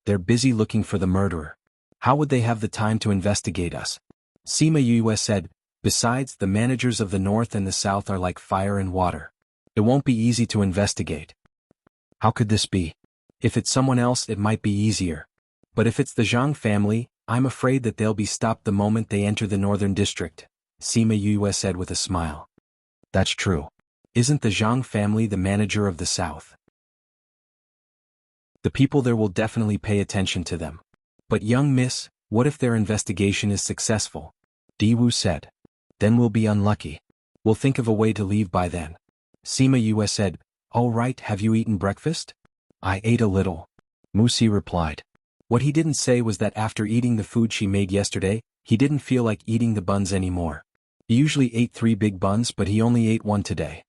They're busy looking for the murderer. How would they have the time to investigate us? Sima Yue said, besides, the managers of the north and the south are like fire and water. It won't be easy to investigate. How could this be? If it's someone else, it might be easier. But if it's the Zhang family, I'm afraid that they'll be stopped the moment they enter the northern district, Sima Yue said with a smile. That's true. Isn't the Zhang family the manager of the south? The people there will definitely pay attention to them. But young miss, what if their investigation is successful? Diwu said. Then we'll be unlucky. We'll think of a way to leave by then. Sima Yue said, all right, have you eaten breakfast? I ate a little. Musi replied. What he didn't say was that after eating the food she made yesterday, he didn't feel like eating the buns anymore. He usually ate 3 big buns, but he only ate 1 today.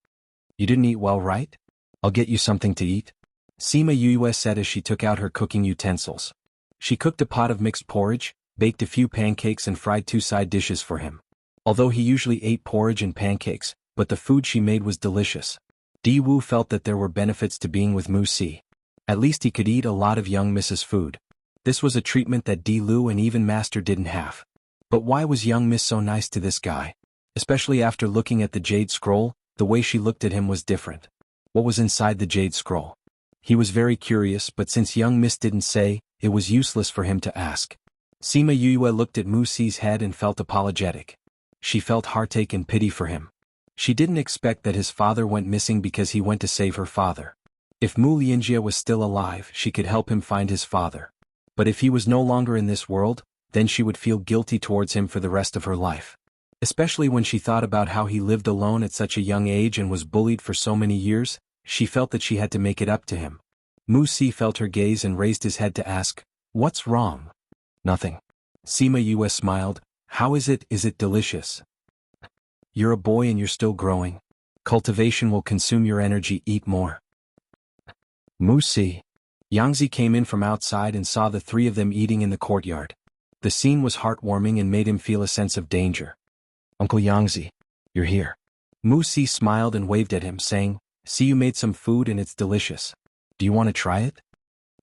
You didn't eat well, right? I'll get you something to eat. Sima Yue said as she took out her cooking utensils. She cooked a pot of mixed porridge, baked a few pancakes and fried 2 side dishes for him. Although he usually ate porridge and pancakes, but the food she made was delicious. Diwu felt that there were benefits to being with Musi. At least he could eat a lot of young Miss's food. This was a treatment that Di Lu and even Master didn't have. But why was young Miss so nice to this guy? Especially after looking at the Jade Scroll, the way she looked at him was different. What was inside the Jade Scroll? He was very curious, but since young Miss didn't say, it was useless for him to ask. Sima Yue looked at Musi's head and felt apologetic. She felt heartache and pity for him. She didn't expect that his father went missing because he went to save her father. If Mu Lianjie was still alive, she could help him find his father. But if he was no longer in this world, then she would feel guilty towards him for the rest of her life. Especially when she thought about how he lived alone at such a young age and was bullied for so many years, she felt that she had to make it up to him. Musi felt her gaze and raised his head to ask, "What's wrong?" "Nothing." Sima Yue smiled. "How is it? Is it delicious?" "You're a boy and you're still growing. Cultivation will consume your energy, eat more." Musi. Yangzi came in from outside and saw the three of them eating in the courtyard. The scene was heartwarming and made him feel a sense of danger. "Uncle Yangzi, you're here." Mu Si smiled and waved at him, saying, "See, you made some food and it's delicious. Do you want to try it?"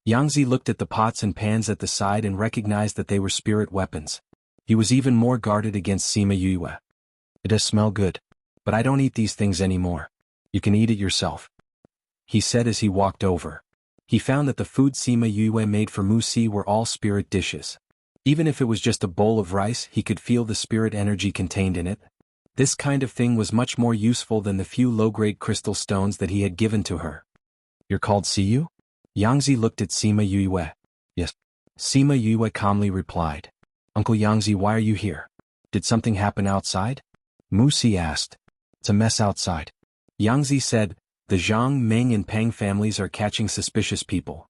Yangzi looked at the pots and pans at the side and recognized that they were spirit weapons. He was even more guarded against Sima Yue. "It does smell good. But I don't eat these things anymore. You can eat it yourself," he said as he walked over. He found that the food Sima Yue made for Mu Si were all spirit dishes. Even if it was just a bowl of rice, he could feel the spirit energy contained in it. This kind of thing was much more useful than the few low-grade crystal stones that he had given to her. "You're called Siyu?" Yangzi looked at Sima Yue. "Yes." Sima Yue calmly replied. "Uncle Yangzi, why are you here? Did something happen outside?" Mu Si asked. "It's a mess outside." Yangzi said, "The Zhang, Meng and Pang families are catching suspicious people."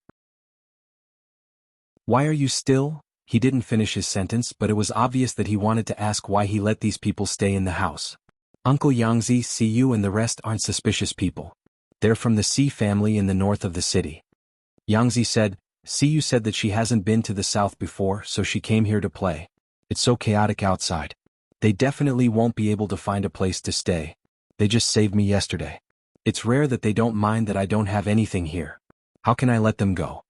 "Why are you still?" He didn't finish his sentence, but it was obvious that he wanted to ask why he let these people stay in the house. "Uncle Yangzi, Siyu and the rest aren't suspicious people. They're from the Si family in the north of the city." Yangzi said, "Siyu said that she hasn't been to the south before, so she came here to play. It's so chaotic outside. They definitely won't be able to find a place to stay. They just saved me yesterday. It's rare that they don't mind that I don't have anything here. How can I let them go?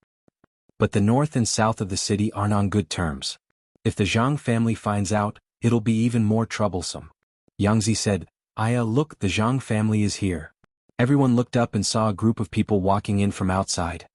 But the north and south of the city aren't on good terms. If the Zhang family finds out, it'll be even more troublesome." Yangzi said, "Aya, look, the Zhang family is here." Everyone looked up and saw a group of people walking in from outside.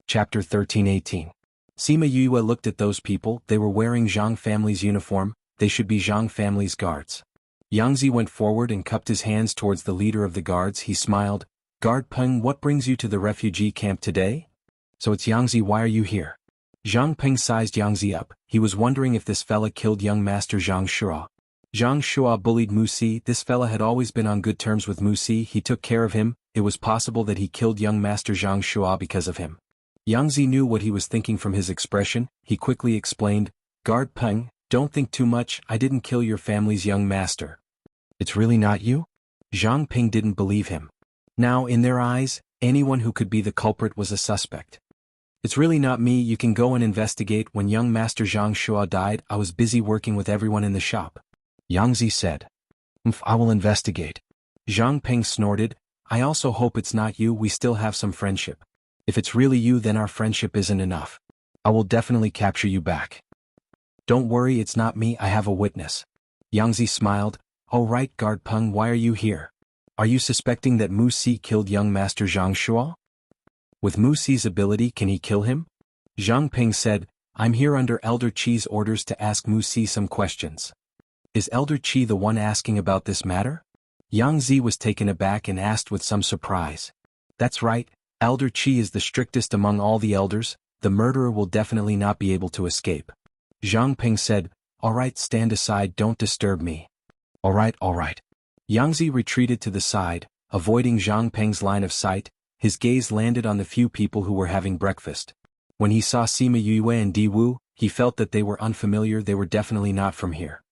Chapter 13:18. Sima Yue looked at those people. They were wearing Zhang family's uniform. They should be Zhang family's guards. Yangzi went forward and cupped his hands towards the leader of the guards. He smiled. "Guard Peng, what brings you to the refugee camp today?" "So it's Yangzi, why are you here?" Zhang Peng sized Yangzi up. He was wondering if this fella killed young master Zhang Shua. Zhang Shua bullied Mu Si. This fella had always been on good terms with Mu Si. He took care of him. It was possible that he killed young master Zhang Shua because of him. Yangzi knew what he was thinking from his expression. He quickly explained, "Guard Peng, don't think too much. I didn't kill your family's young master." "It's really not you?" Zhang Peng didn't believe him. Now, in their eyes, anyone who could be the culprit was a suspect. "It's really not me. You can go and investigate. When young master Zhang Shua died, I was busy working with everyone in the shop," Yangzi said. I will investigate." Zhang Peng snorted. "I also hope it's not you. We still have some friendship. If it's really you, then our friendship isn't enough. I will definitely capture you back." "Don't worry, it's not me. I have a witness." Yangzi smiled. "Oh right, Guard Peng, why are you here? Are you suspecting that Mu Si killed young master Zhang Shua? With Mu Si's ability, can he kill him?" Zhang Peng said, "I'm here under Elder Qi's orders to ask Mu Si some questions." "Is Elder Qi the one asking about this matter?" Yangzi was taken aback and asked with some surprise. "That's right, Elder Qi is the strictest among all the elders. The murderer will definitely not be able to escape." Zhang Peng said, "All right, stand aside, don't disturb me." All right. Yangzi retreated to the side, avoiding Zhang Peng's line of sight. His gaze landed on the few people who were having breakfast. When he saw Sima Yue and Di Wu, he felt that they were unfamiliar. They were definitely not from here.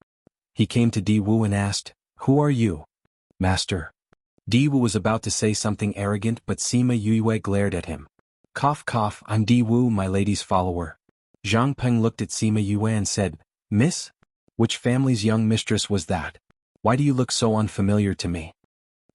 He came to Di Wu and asked, "Who are you?" "Master." Di Wu was about to say something arrogant, but Sima Yue glared at him. Cough cough, "I'm Di Wu, my lady's follower." Zhang Peng looked at Sima Yue and said, "Miss? Which family's young mistress was that? Why do you look so unfamiliar to me?"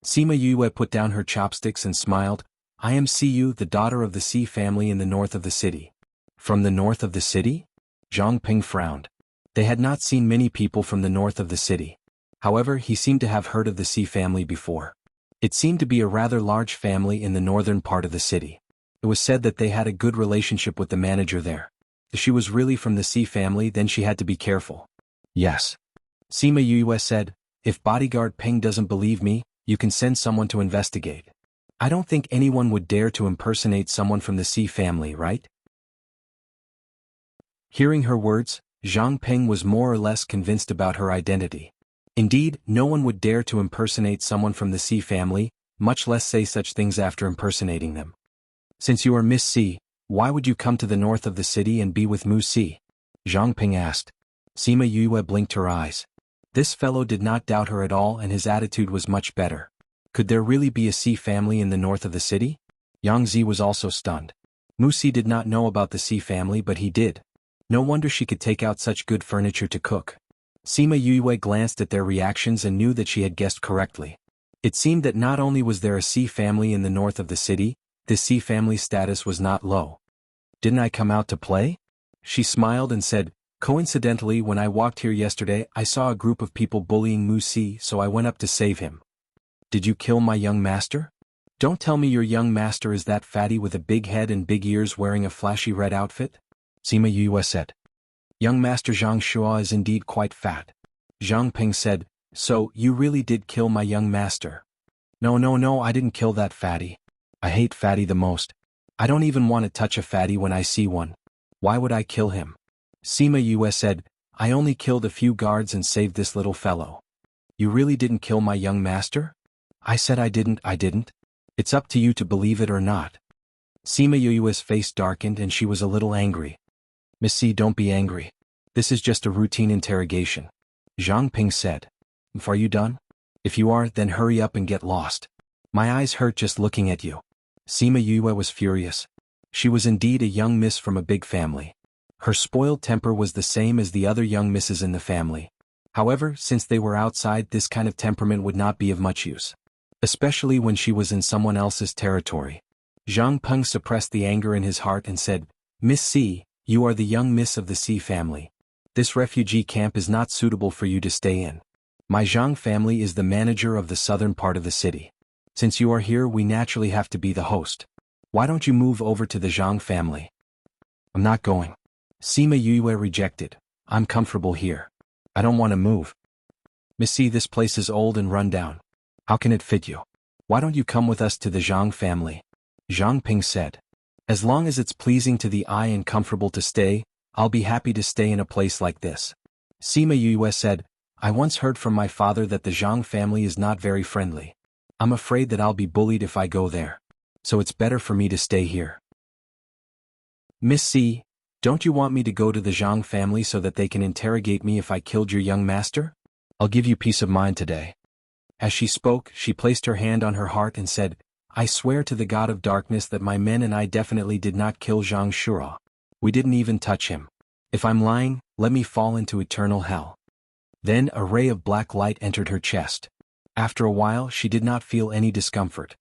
Sima Yue put down her chopsticks and smiled. "I am Siyu, the daughter of the Si family in the north of the city." "From the north of the city?" Zhang Peng frowned. They had not seen many people from the north of the city. However, he seemed to have heard of the Si family before. It seemed to be a rather large family in the northern part of the city. It was said that they had a good relationship with the manager there. If she was really from the Si family, then she had to be careful. "Yes." Sima Yue said, "If bodyguard Peng doesn't believe me, you can send someone to investigate. I don't think anyone would dare to impersonate someone from the Si family, right?" Hearing her words, Zhang Peng was more or less convinced about her identity. Indeed, no one would dare to impersonate someone from the Si family, much less say such things after impersonating them. "Since you are Miss Si, why would you come to the north of the city and be with Mu Si?" Zhang Peng asked. Sima Yue blinked her eyes. This fellow did not doubt her at all, and his attitude was much better. Could there really be a Xi family in the north of the city? Yang Zi was also stunned. Musi did not know about the Xi family, but he did. No wonder she could take out such good furniture to cook. Sima Yue glanced at their reactions and knew that she had guessed correctly. It seemed that not only was there a Xi family in the north of the city, this Xi family's status was not low. Didn't I come out to play? She smiled and said, coincidentally, when I walked here yesterday, I saw a group of people bullying Musi, so I went up to save him. Did you kill my young master? Don't tell me your young master is that fatty with a big head and big ears wearing a flashy red outfit? Sima Yue said. Young master Zhang Shua is indeed quite fat. Zhang Ping said, so, you really did kill my young master? No, I didn't kill that fatty. I hate fatty the most. I don't even want to touch a fatty when I see one. Why would I kill him? Sima Yue said, I only killed a few guards and saved this little fellow. You really didn't kill my young master? I said I didn't. It's up to you to believe it or not. Sima Yue's face darkened and she was a little angry. Miss C, don't be angry. This is just a routine interrogation. Zhang Ping said. Are you done? If you are, then hurry up and get lost. My eyes hurt just looking at you. Sima Yue was furious. She was indeed a young miss from a big family. Her spoiled temper was the same as the other young misses in the family. However, since they were outside, this kind of temperament would not be of much use. Especially when she was in someone else's territory. Zhang Peng suppressed the anger in his heart and said, Miss C, you are the young miss of the C family. This refugee camp is not suitable for you to stay in. My Zhang family is the manager of the southern part of the city. Since you are here, we naturally have to be the host. Why don't you move over to the Zhang family? I'm not going. Sima Yue rejected. I'm comfortable here. I don't want to move. Miss C, this place is old and run down. How can it fit you? Why don't you come with us to the Zhang family? Zhang Ping said. As long as it's pleasing to the eye and comfortable to stay, I'll be happy to stay in a place like this. Sima Yue said, I once heard from my father that the Zhang family is not very friendly. I'm afraid that I'll be bullied if I go there. So it's better for me to stay here. Miss C, don't you want me to go to the Zhang family so that they can interrogate me if I killed your young master? I'll give you peace of mind today. As she spoke, she placed her hand on her heart and said, I swear to the God of darkness that my men and I definitely did not kill Zhang Shura. We didn't even touch him. If I'm lying, let me fall into eternal hell. Then a ray of black light entered her chest. After a while, she did not feel any discomfort.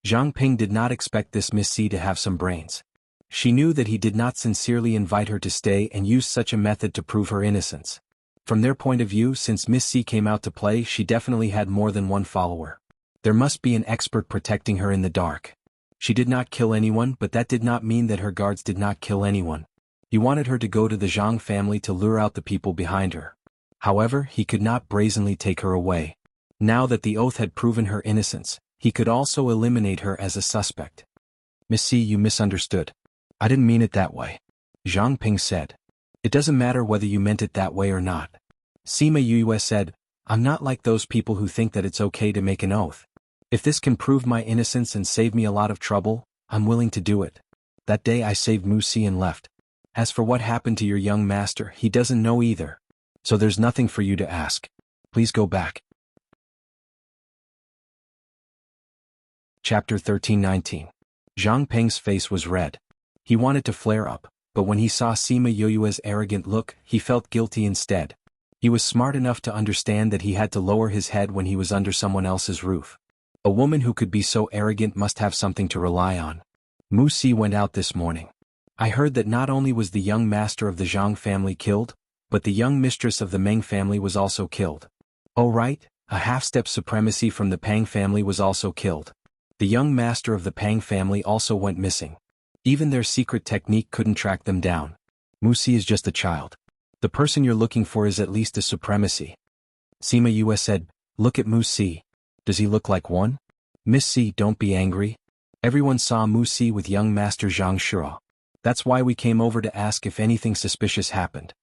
Zhang Ping did not expect this Miss C to have some brains. She knew that he did not sincerely invite her to stay and use such a method to prove her innocence. From their point of view, since Miss C came out to play, she definitely had more than one follower. There must be an expert protecting her in the dark. She did not kill anyone, but that did not mean that her guards did not kill anyone. He wanted her to go to the Zhang family to lure out the people behind her. However, he could not brazenly take her away. Now that the oath had proven her innocence, he could also eliminate her as a suspect. Miss C, you misunderstood. I didn't mean it that way. Zhang Ping said. It doesn't matter whether you meant it that way or not. Sima Yue said, I'm not like those people who think that it's okay to make an oath. If this can prove my innocence and save me a lot of trouble, I'm willing to do it. That day I saved Musi and left. As for what happened to your young master, he doesn't know either. So there's nothing for you to ask. Please go back. Chapter 13-19. Zhang Peng's face was red. He wanted to flare up, but when he saw Sima Yue's arrogant look, he felt guilty instead. He was smart enough to understand that he had to lower his head when he was under someone else's roof. A woman who could be so arrogant must have something to rely on. Musi went out this morning. I heard that not only was the young master of the Zhang family killed, but the young mistress of the Meng family was also killed. Oh right, a half-step supremacy from the Pang family was also killed. The young master of the Pang family also went missing. Even their secret technique couldn't track them down. Musi is just a child. The person you're looking for is at least a supremacy. Sima Yue said, look at Musi. Does he look like one? Miss C, don't be angry. Everyone saw Musi with young master Zhang Shura. That's why we came over to ask if anything suspicious happened.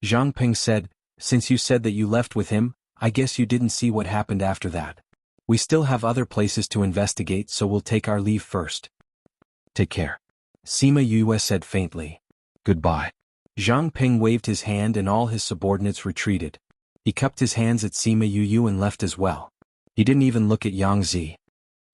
Zhang Ping said, since you said that you left with him, I guess you didn't see what happened after that. We still have other places to investigate, so we'll take our leave first. Take care. Sima Yue said faintly. Goodbye. Zhang Ping waved his hand and all his subordinates retreated. He cupped his hands at Sima Yue and left as well. He didn't even look at Yang Zi.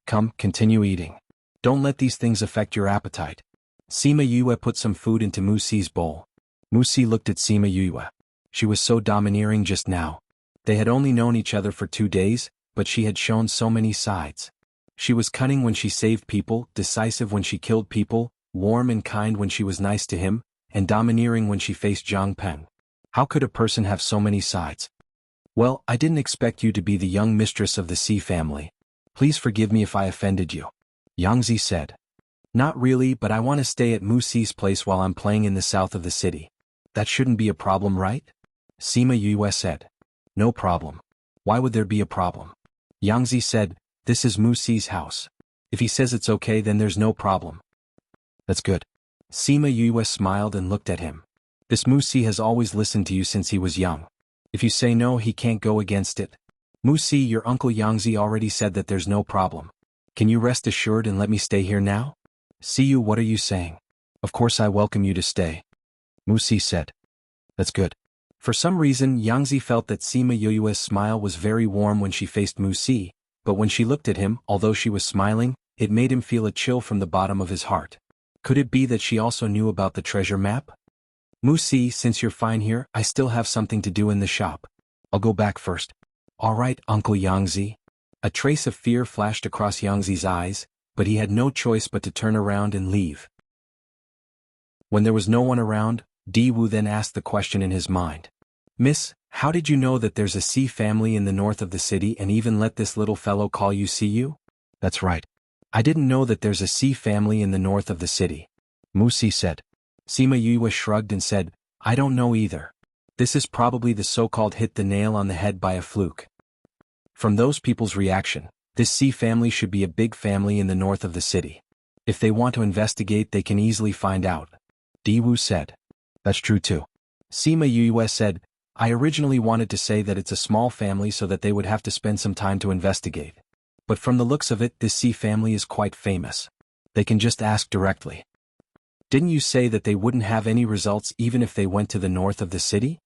Come, continue eating. Don't let these things affect your appetite. Sima Yue put some food into Musi's bowl. Musi looked at Sima Yue. She was so domineering just now. They had only known each other for 2 days, but she had shown so many sides. She was cunning when she saved people, decisive when she killed people, warm and kind when she was nice to him, and domineering when she faced Zhang Peng. How could a person have so many sides? Well, I didn't expect you to be the young mistress of the Xi family. Please forgive me if I offended you. Yang Zi said. Not really, but I want to stay at Musi's place while I'm playing in the south of the city. That shouldn't be a problem, right? Sima Yue said. No problem. Why would there be a problem? Yang Zi said, this is Musi's house. If he says it's okay, then there's no problem. That's good. Sima Yue smiled and looked at him. This Musi has always listened to you since he was young. If you say no, he can't go against it. Musi, your uncle Yangzi already said that there's no problem. Can you rest assured and let me stay here now? Siyu, what are you saying? Of course I welcome you to stay. Musi said. That's good. For some reason, Yangzi felt that Sima Yue's smile was very warm when she faced Musi, but when she looked at him, although she was smiling, it made him feel a chill from the bottom of his heart. Could it be that she also knew about the treasure map? Musi, since you're fine here, I still have something to do in the shop. I'll go back first. All right, Uncle Yangzi. A trace of fear flashed across Yangzi's eyes, but he had no choice but to turn around and leave. When there was no one around, Di Wu then asked the question in his mind. Miss, how did you know that there's a Xi family in the north of the city and even let this little fellow call you Siyu? That's right. I didn't know that there's a Xi family in the north of the city. Musi said. Sima Yue shrugged and said, I don't know either. This is probably the so-called hit the nail on the head by a fluke. From those people's reaction, this Xi family should be a big family in the north of the city. If they want to investigate, they can easily find out. Di Wu said. That's true too. Sima Yue said, I originally wanted to say that it's a small family so that they would have to spend some time to investigate. But from the looks of it, this Xi family is quite famous. They can just ask directly. Didn't you say that they wouldn't have any results even if they went to the north of the city?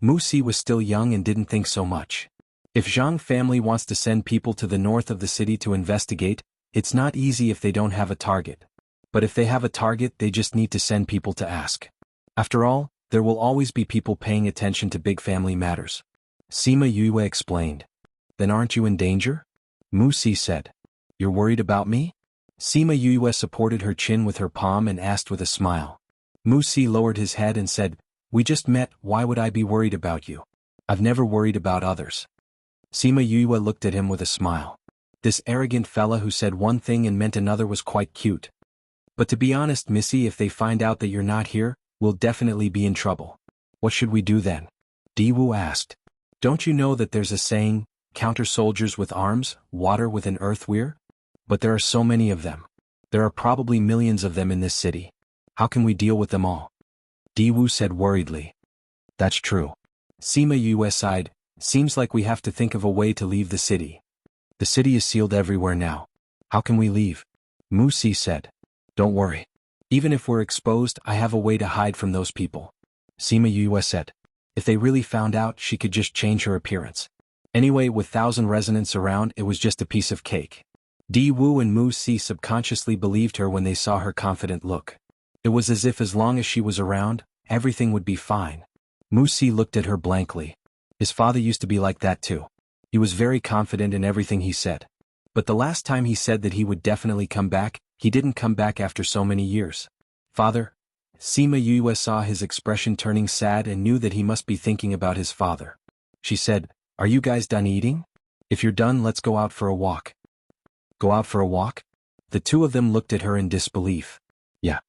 Musi was still young and didn't think so much. If Zhang family wants to send people to the north of the city to investigate, it's not easy if they don't have a target. But if they have a target, they just need to send people to ask. After all, there will always be people paying attention to big family matters. Sima Yue explained. Then aren't you in danger? Musi said. You're worried about me? Sima Yue supported her chin with her palm and asked with a smile. Musi lowered his head and said, We just met, why would I be worried about you? I've never worried about others. Sima Yue looked at him with a smile. This arrogant fella who said one thing and meant another was quite cute. But to be honest, Missy, if they find out that you're not here, we'll definitely be in trouble. What should we do then? Di Wu asked. Don't you know that there's a saying, counter soldiers with arms, water with an earthweir? But there are so many of them. There are probably millions of them in this city. How can we deal with them all? Di Wu said worriedly. That's true. Sima Yue sighed, seems like we have to think of a way to leave the city. The city is sealed everywhere now. How can we leave? Musi said. Don't worry. Even if we're exposed, I have a way to hide from those people. Sima Yue said. If they really found out, she could just change her appearance. Anyway, with 1,000 residents around, it was just a piece of cake. Di Wu and Mu Si subconsciously believed her when they saw her confident look. It was as if as long as she was around, everything would be fine. Mu Si looked at her blankly. His father used to be like that too. He was very confident in everything he said. But the last time he said that he would definitely come back, he didn't come back after so many years. Father? Sima Yue saw his expression turning sad and knew that he must be thinking about his father. She said, Are you guys done eating? If you're done, let's go out for a walk. Go out for a walk? The two of them looked at her in disbelief. Yeah.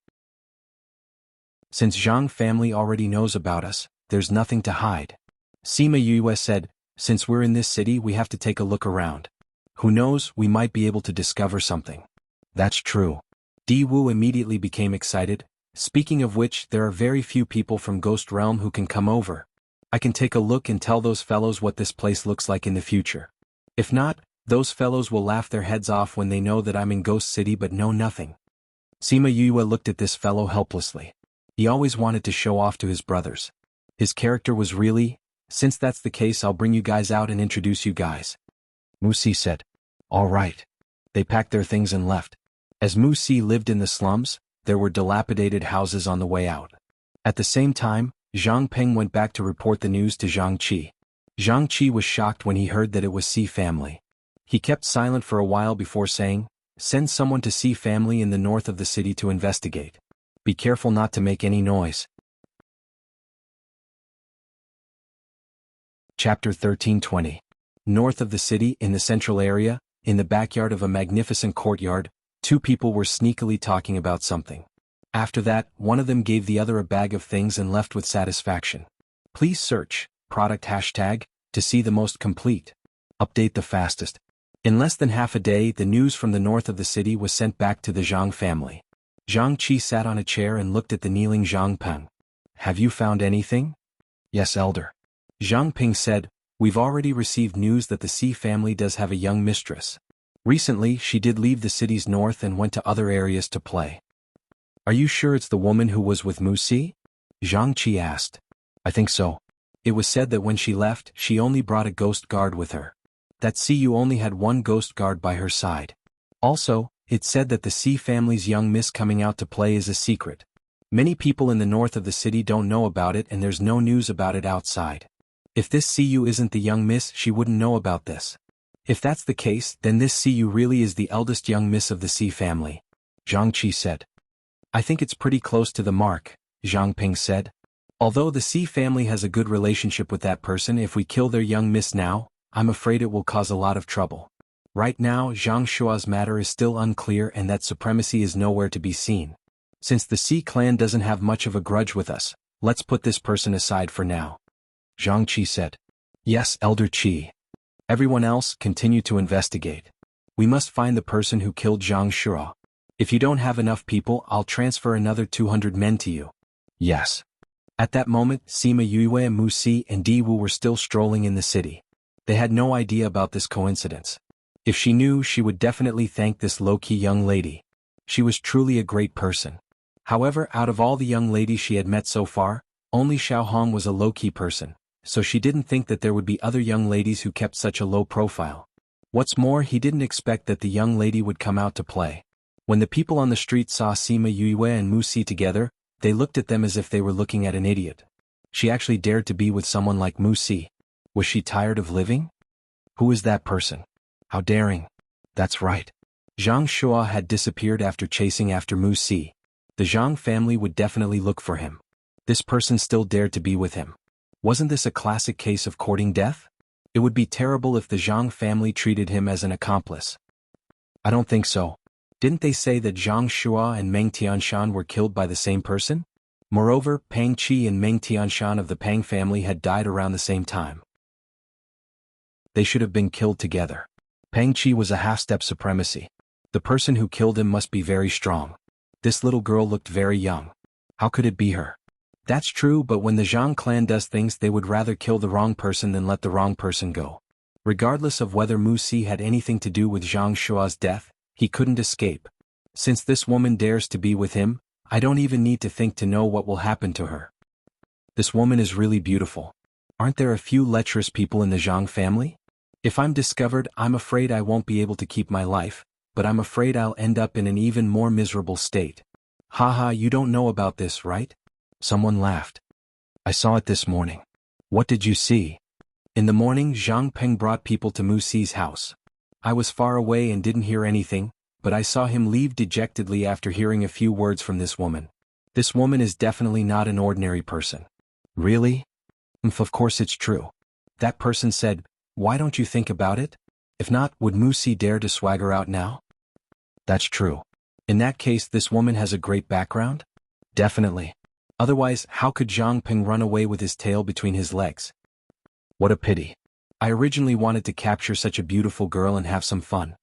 Since Zhang family already knows about us, there's nothing to hide. Sima Yue said, Since we're in this city, we have to take a look around. Who knows, we might be able to discover something. That's true. Di Wu immediately became excited. Speaking of which, there are very few people from Ghost Realm who can come over. I can take a look and tell those fellows what this place looks like in the future. If not, those fellows will laugh their heads off when they know that I'm in Ghost City but know nothing. Sima Yue looked at this fellow helplessly. He always wanted to show off to his brothers. His character was really, since that's the case, I'll bring you guys out and introduce you guys. Musi said. All right. They packed their things and left. As Mu Si lived in the slums, there were dilapidated houses on the way out. At the same time, Zhang Peng went back to report the news to Zhang Qi. Zhang Qi was shocked when he heard that it was Si family. He kept silent for a while before saying, "Send someone to Si family in the north of the city to investigate. Be careful not to make any noise." Chapter 13:20. North of the city, in the central area, in the backyard of a magnificent courtyard, two people were sneakily talking about something. After that, one of them gave the other a bag of things and left with satisfaction. Please search, product hashtag, to see the most complete. Update the fastest. In less than half a day, the news from the north of the city was sent back to the Zhang family. Zhang Qi sat on a chair and looked at the kneeling Zhang Peng. "Have you found anything?" "Yes, elder." Zhang Peng said, "We've already received news that the Si family does have a young mistress. Recently, she did leave the city's north and went to other areas to play." "Are you sure it's the woman who was with Mu Si?" Zhang Qi asked. "I think so. It was said that when she left, she only brought a ghost guard with her. That Siyu only had one ghost guard by her side. Also, it said that the Si family's young miss coming out to play is a secret. Many people in the north of the city don't know about it and there's no news about it outside. If this Siyu isn't the young miss, she wouldn't know about this. If that's the case, then this Siyu really is the eldest young miss of the Si family," Zhang Qi said. "I think it's pretty close to the mark," Zhang Ping said. "Although the Si family has a good relationship with that person, if we kill their young miss now, I'm afraid it will cause a lot of trouble. Right now, Zhang Shua's matter is still unclear and that supremacy is nowhere to be seen. Since the Si clan doesn't have much of a grudge with us, let's put this person aside for now," Zhang Qi said. "Yes, Elder Qi. Everyone else, continue to investigate. We must find the person who killed Zhang Shua. If you don't have enough people, I'll transfer another 200 men to you." "Yes." At that moment, Sima Yue, Mu Si, and Di Wu were still strolling in the city. They had no idea about this coincidence. If she knew, she would definitely thank this low-key young lady. She was truly a great person. However, out of all the young ladies she had met so far, only Xiao Hong was a low-key person, so she didn't think that there would be other young ladies who kept such a low profile. What's more, he didn't expect that the young lady would come out to play. When the people on the street saw Sima Yue and Mu Si together, they looked at them as if they were looking at an idiot. She actually dared to be with someone like Mu Si. Was she tired of living? Who is that person? How daring. That's right. Zhang Shua had disappeared after chasing after Mu Si. The Zhang family would definitely look for him. This person still dared to be with him. Wasn't this a classic case of courting death? It would be terrible if the Zhang family treated him as an accomplice. I don't think so. Didn't they say that Zhang Shua and Meng Tianshan were killed by the same person? Moreover, Pang Qi and Meng Tianshan of the Pang family had died around the same time. They should have been killed together. Pang Qi was a half-step supremacy. The person who killed him must be very strong. This little girl looked very young. How could it be her? That's true, but when the Zhang clan does things, they would rather kill the wrong person than let the wrong person go. Regardless of whether Mu Si had anything to do with Zhang Shua's death, he couldn't escape. Since this woman dares to be with him, I don't even need to think to know what will happen to her. This woman is really beautiful. Aren't there a few lecherous people in the Zhang family? If I'm discovered, I'm afraid I won't be able to keep my life, but I'm afraid I'll end up in an even more miserable state. Haha, you don't know about this, right? Someone laughed. I saw it this morning. What did you see? In the morning, Zhang Peng brought people to Mu Si's house. I was far away and didn't hear anything, but I saw him leave dejectedly after hearing a few words from this woman. This woman is definitely not an ordinary person. Really? Of course it's true. That person said, "Why don't you think about it? If not, would Mu Si dare to swagger out now?" That's true. In that case, this woman has a great background? Definitely. Otherwise, how could Zhang Peng run away with his tail between his legs? What a pity. I originally wanted to capture such a beautiful girl and have some fun.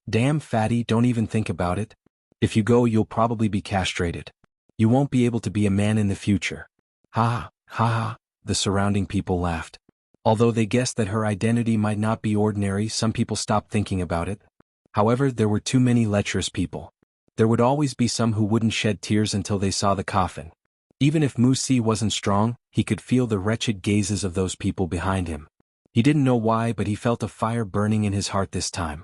Damn, fatty, don't even think about it. If you go, you'll probably be castrated. You won't be able to be a man in the future. Ha ha ha, the surrounding people laughed. Although they guessed that her identity might not be ordinary, some people stopped thinking about it. However, there were too many lecherous people. There would always be some who wouldn't shed tears until they saw the coffin. Even if Mu Si wasn't strong, he could feel the wretched gazes of those people behind him. He didn't know why, but he felt a fire burning in his heart this time.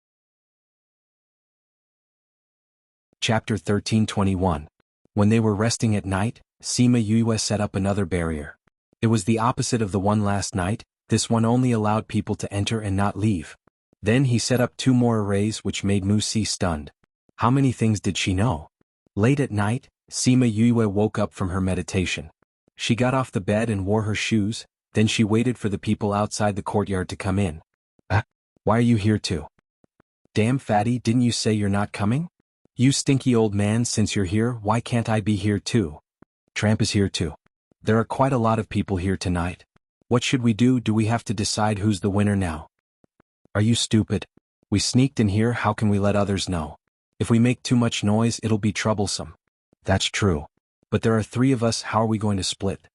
Chapter 13:21. When they were resting at night, Sima Yue set up another barrier. It was the opposite of the one last night. This one only allowed people to enter and not leave. Then he set up 2 more arrays which made Mu Si stunned. How many things did she know? Late at night, Sima Yue woke up from her meditation. She got off the bed and wore her shoes, then she waited for the people outside the courtyard to come in. Why are you here too? Damn fatty, didn't you say you're not coming? You stinky old man, since you're here, why can't I be here too? Tramp is here too. There are quite a lot of people here tonight. What should we do? Do we have to decide who's the winner now? Are you stupid? We sneaked in here, how can we let others know? If we make too much noise, it'll be troublesome. That's true. But there are 3 of us, how are we going to split?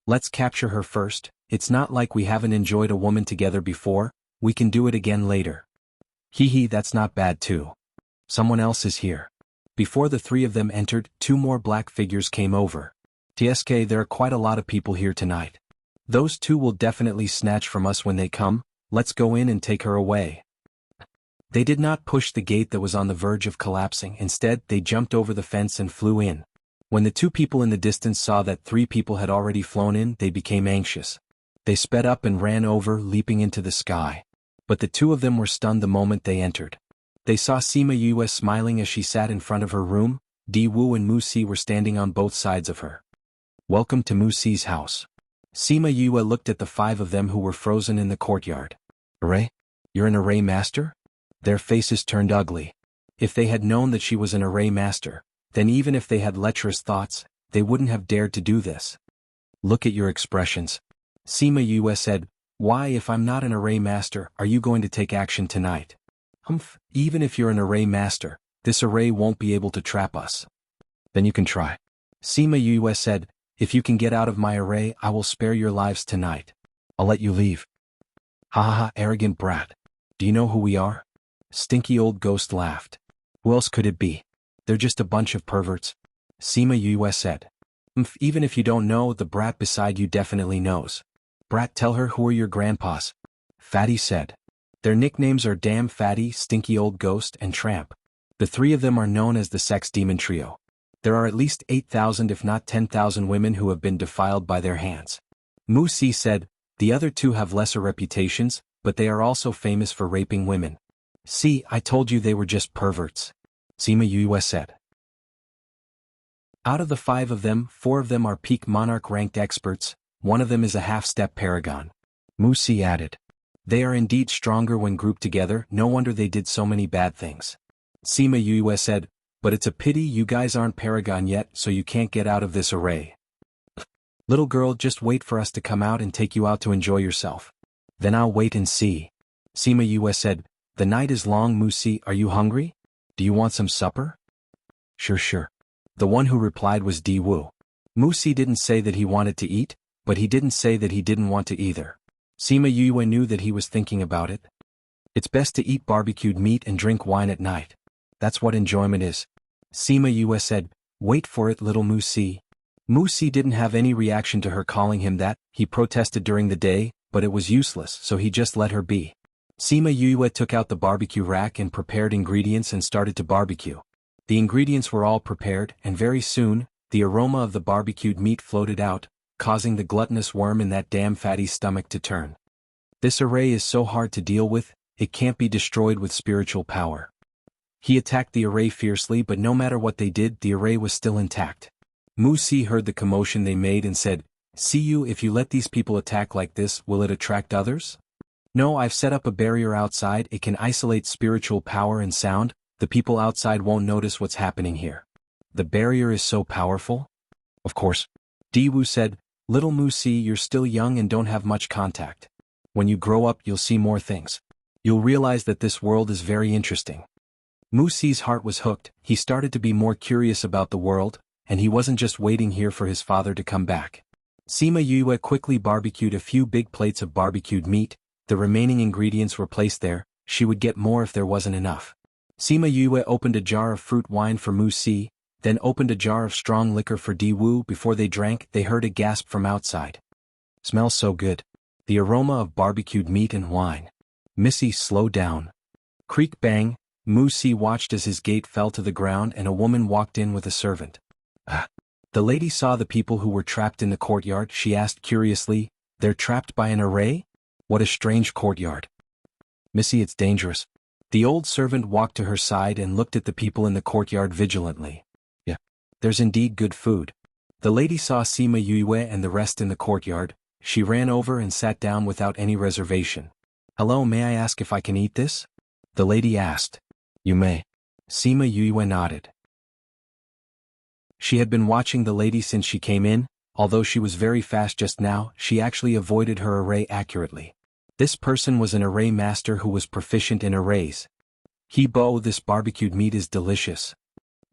Let's capture her first. It's not like we haven't enjoyed a woman together before, we can do it again later. Hee, that's not bad too. Someone else is here. Before the 3 of them entered, 2 more black figures came over. TSK, there are quite a lot of people here tonight. Those 2 will definitely snatch from us when they come, let's go in and take her away. They did not push the gate that was on the verge of collapsing, instead they jumped over the fence and flew in. When the 2 people in the distance saw that 3 people had already flown in, they became anxious. They sped up and ran over, leaping into the sky. But the 2 of them were stunned the moment they entered. They saw Sima Yue smiling as she sat in front of her room. Di Wu and Mu Si were standing on both sides of her. Welcome to Mu Si's house. Sima Yue looked at the 5 of them who were frozen in the courtyard. Array? You're an array master? Their faces turned ugly. If they had known that she was an array master, then even if they had lecherous thoughts, they wouldn't have dared to do this. Look at your expressions. Sima Yue said, why, if I'm not an array master, are you going to take action tonight? Even if you're an array master, this array won't be able to trap us. Then you can try. Sima Yue said, if you can get out of my array, I will spare your lives tonight. I'll let you leave. Ha ha ha, arrogant brat. Do you know who we are? Stinky old ghost laughed. Who else could it be? They're just a bunch of perverts. Sima Yue said. Even if you don't know, the brat beside you definitely knows. Brat, tell her who are your grandpas. Fatty said. Their nicknames are Damn Fatty, Stinky Old Ghost, and Tramp. The 3 of them are known as the Sex Demon Trio. There are at least 8,000 if not 10,000 women who have been defiled by their hands. Mu Si said, the other 2 have lesser reputations, but they are also famous for raping women. See, I told you they were just perverts. Sima Yue said. Out of the 5 of them, 4 of them are peak monarch-ranked experts, 1 of them is a half-step paragon. Musi added. They are indeed stronger when grouped together, no wonder they did so many bad things. Sima Yue said, but it's a pity you guys aren't paragon yet, so you can't get out of this array. Little girl, just wait for us to come out and take you out to enjoy yourself. Then I'll wait and see. Sima Yue said, the night is long. Musi, are you hungry? Do you want some supper? Sure. The one who replied was Di Wu. Musi didn't say that he wanted to eat, but he didn't say that he didn't want to either. Sima Yue knew that he was thinking about it. It's best to eat barbecued meat and drink wine at night. That's what enjoyment is. Sima Yue said, wait for it, little Musi. Musi didn't have any reaction to her calling him that. He protested during the day, but it was useless, so he just let her be. Sima Yue took out the barbecue rack and prepared ingredients and started to barbecue. The ingredients were all prepared, and very soon, the aroma of the barbecued meat floated out, causing the gluttonous worm in that damn fatty's stomach to turn. This array is so hard to deal with, it can't be destroyed with spiritual power. He attacked the array fiercely, but no matter what they did, the array was still intact. Musi heard the commotion they made and said, see you, if you let these people attack like this, will it attract others? No, I've set up a barrier outside, it can isolate spiritual power and sound, the people outside won't notice what's happening here. The barrier is so powerful? Of course. Di Wu said, little Musi, you're still young and don't have much contact. When you grow up, you'll see more things. You'll realize that this world is very interesting. Musi's heart was hooked, he started to be more curious about the world, and he wasn't just waiting here for his father to come back. Sima Yue quickly barbecued a few big plates of barbecued meat, the remaining ingredients were placed there, she would get more if there wasn't enough. Sima Yue opened a jar of fruit wine for Musi, then opened a jar of strong liquor for Di Wu. Before they drank, they heard a gasp from outside. Smells so good. The aroma of barbecued meat and wine. Missy, slow down. Creak bang, Musi watched as his gate fell to the ground and a woman walked in with a servant. The lady saw the people who were trapped in the courtyard. She asked curiously, they're trapped by an array? What a strange courtyard. Missy, it's dangerous. The old servant walked to her side and looked at the people in the courtyard vigilantly. Yeah, there's indeed good food. The lady saw Sima Yue and the rest in the courtyard. She ran over and sat down without any reservation. Hello, may I ask if I can eat this? The lady asked. You may. Sima Yue nodded. She had been watching the lady since she came in, although she was very fast just now, she actually avoided her array accurately. This person was an array master who was proficient in arrays. He-bo, this barbecued meat is delicious.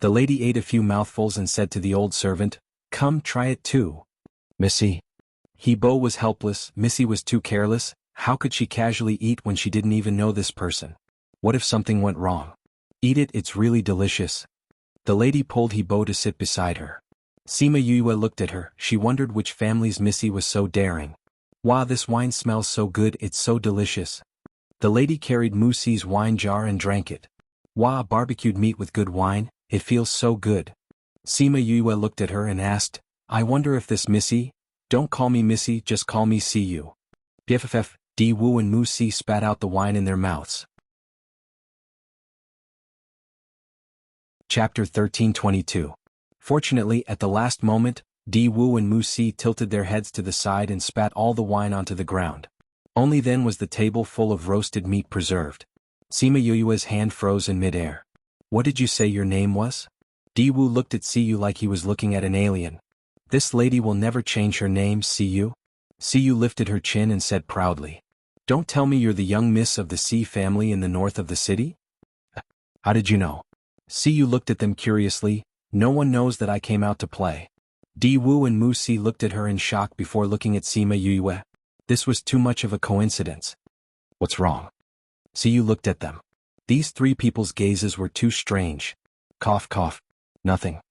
The lady ate a few mouthfuls and said to the old servant, come try it too. Missy. He-bo was helpless, Missy was too careless, how could she casually eat when she didn't even know this person? What if something went wrong? Eat it, it's really delicious. The lady pulled He-bo to sit beside her. Sima Yue looked at her, she wondered which family's Missy was so daring. Wow, this wine smells so good, it's so delicious. The lady carried Musi's wine jar and drank it. Wow, barbecued meat with good wine, it feels so good. Sima Yue looked at her and asked, I wonder if this Missy, don't call me Missy, just call me Siyu. Pff, Di Wu and Musi spat out the wine in their mouths. Chapter 1322. Fortunately, at the last moment, Di Wu and Musi tilted their heads to the side and spat all the wine onto the ground. Only then was the table full of roasted meat preserved. Sima Yue's hand froze in midair. What did you say your name was? Di Wu looked at Siyu like he was looking at an alien. This lady will never change her name, Siyu. Siyu lifted her chin and said proudly. Don't tell me you're the young miss of the Si family in the north of the city? How did you know? Siyu looked at them curiously. No one knows that I came out to play. Di Wu and Musi looked at her in shock before looking at Sima Yue. This was too much of a coincidence. What's wrong? Siyu looked at them. These 3 people's gazes were too strange. Cough cough. Nothing.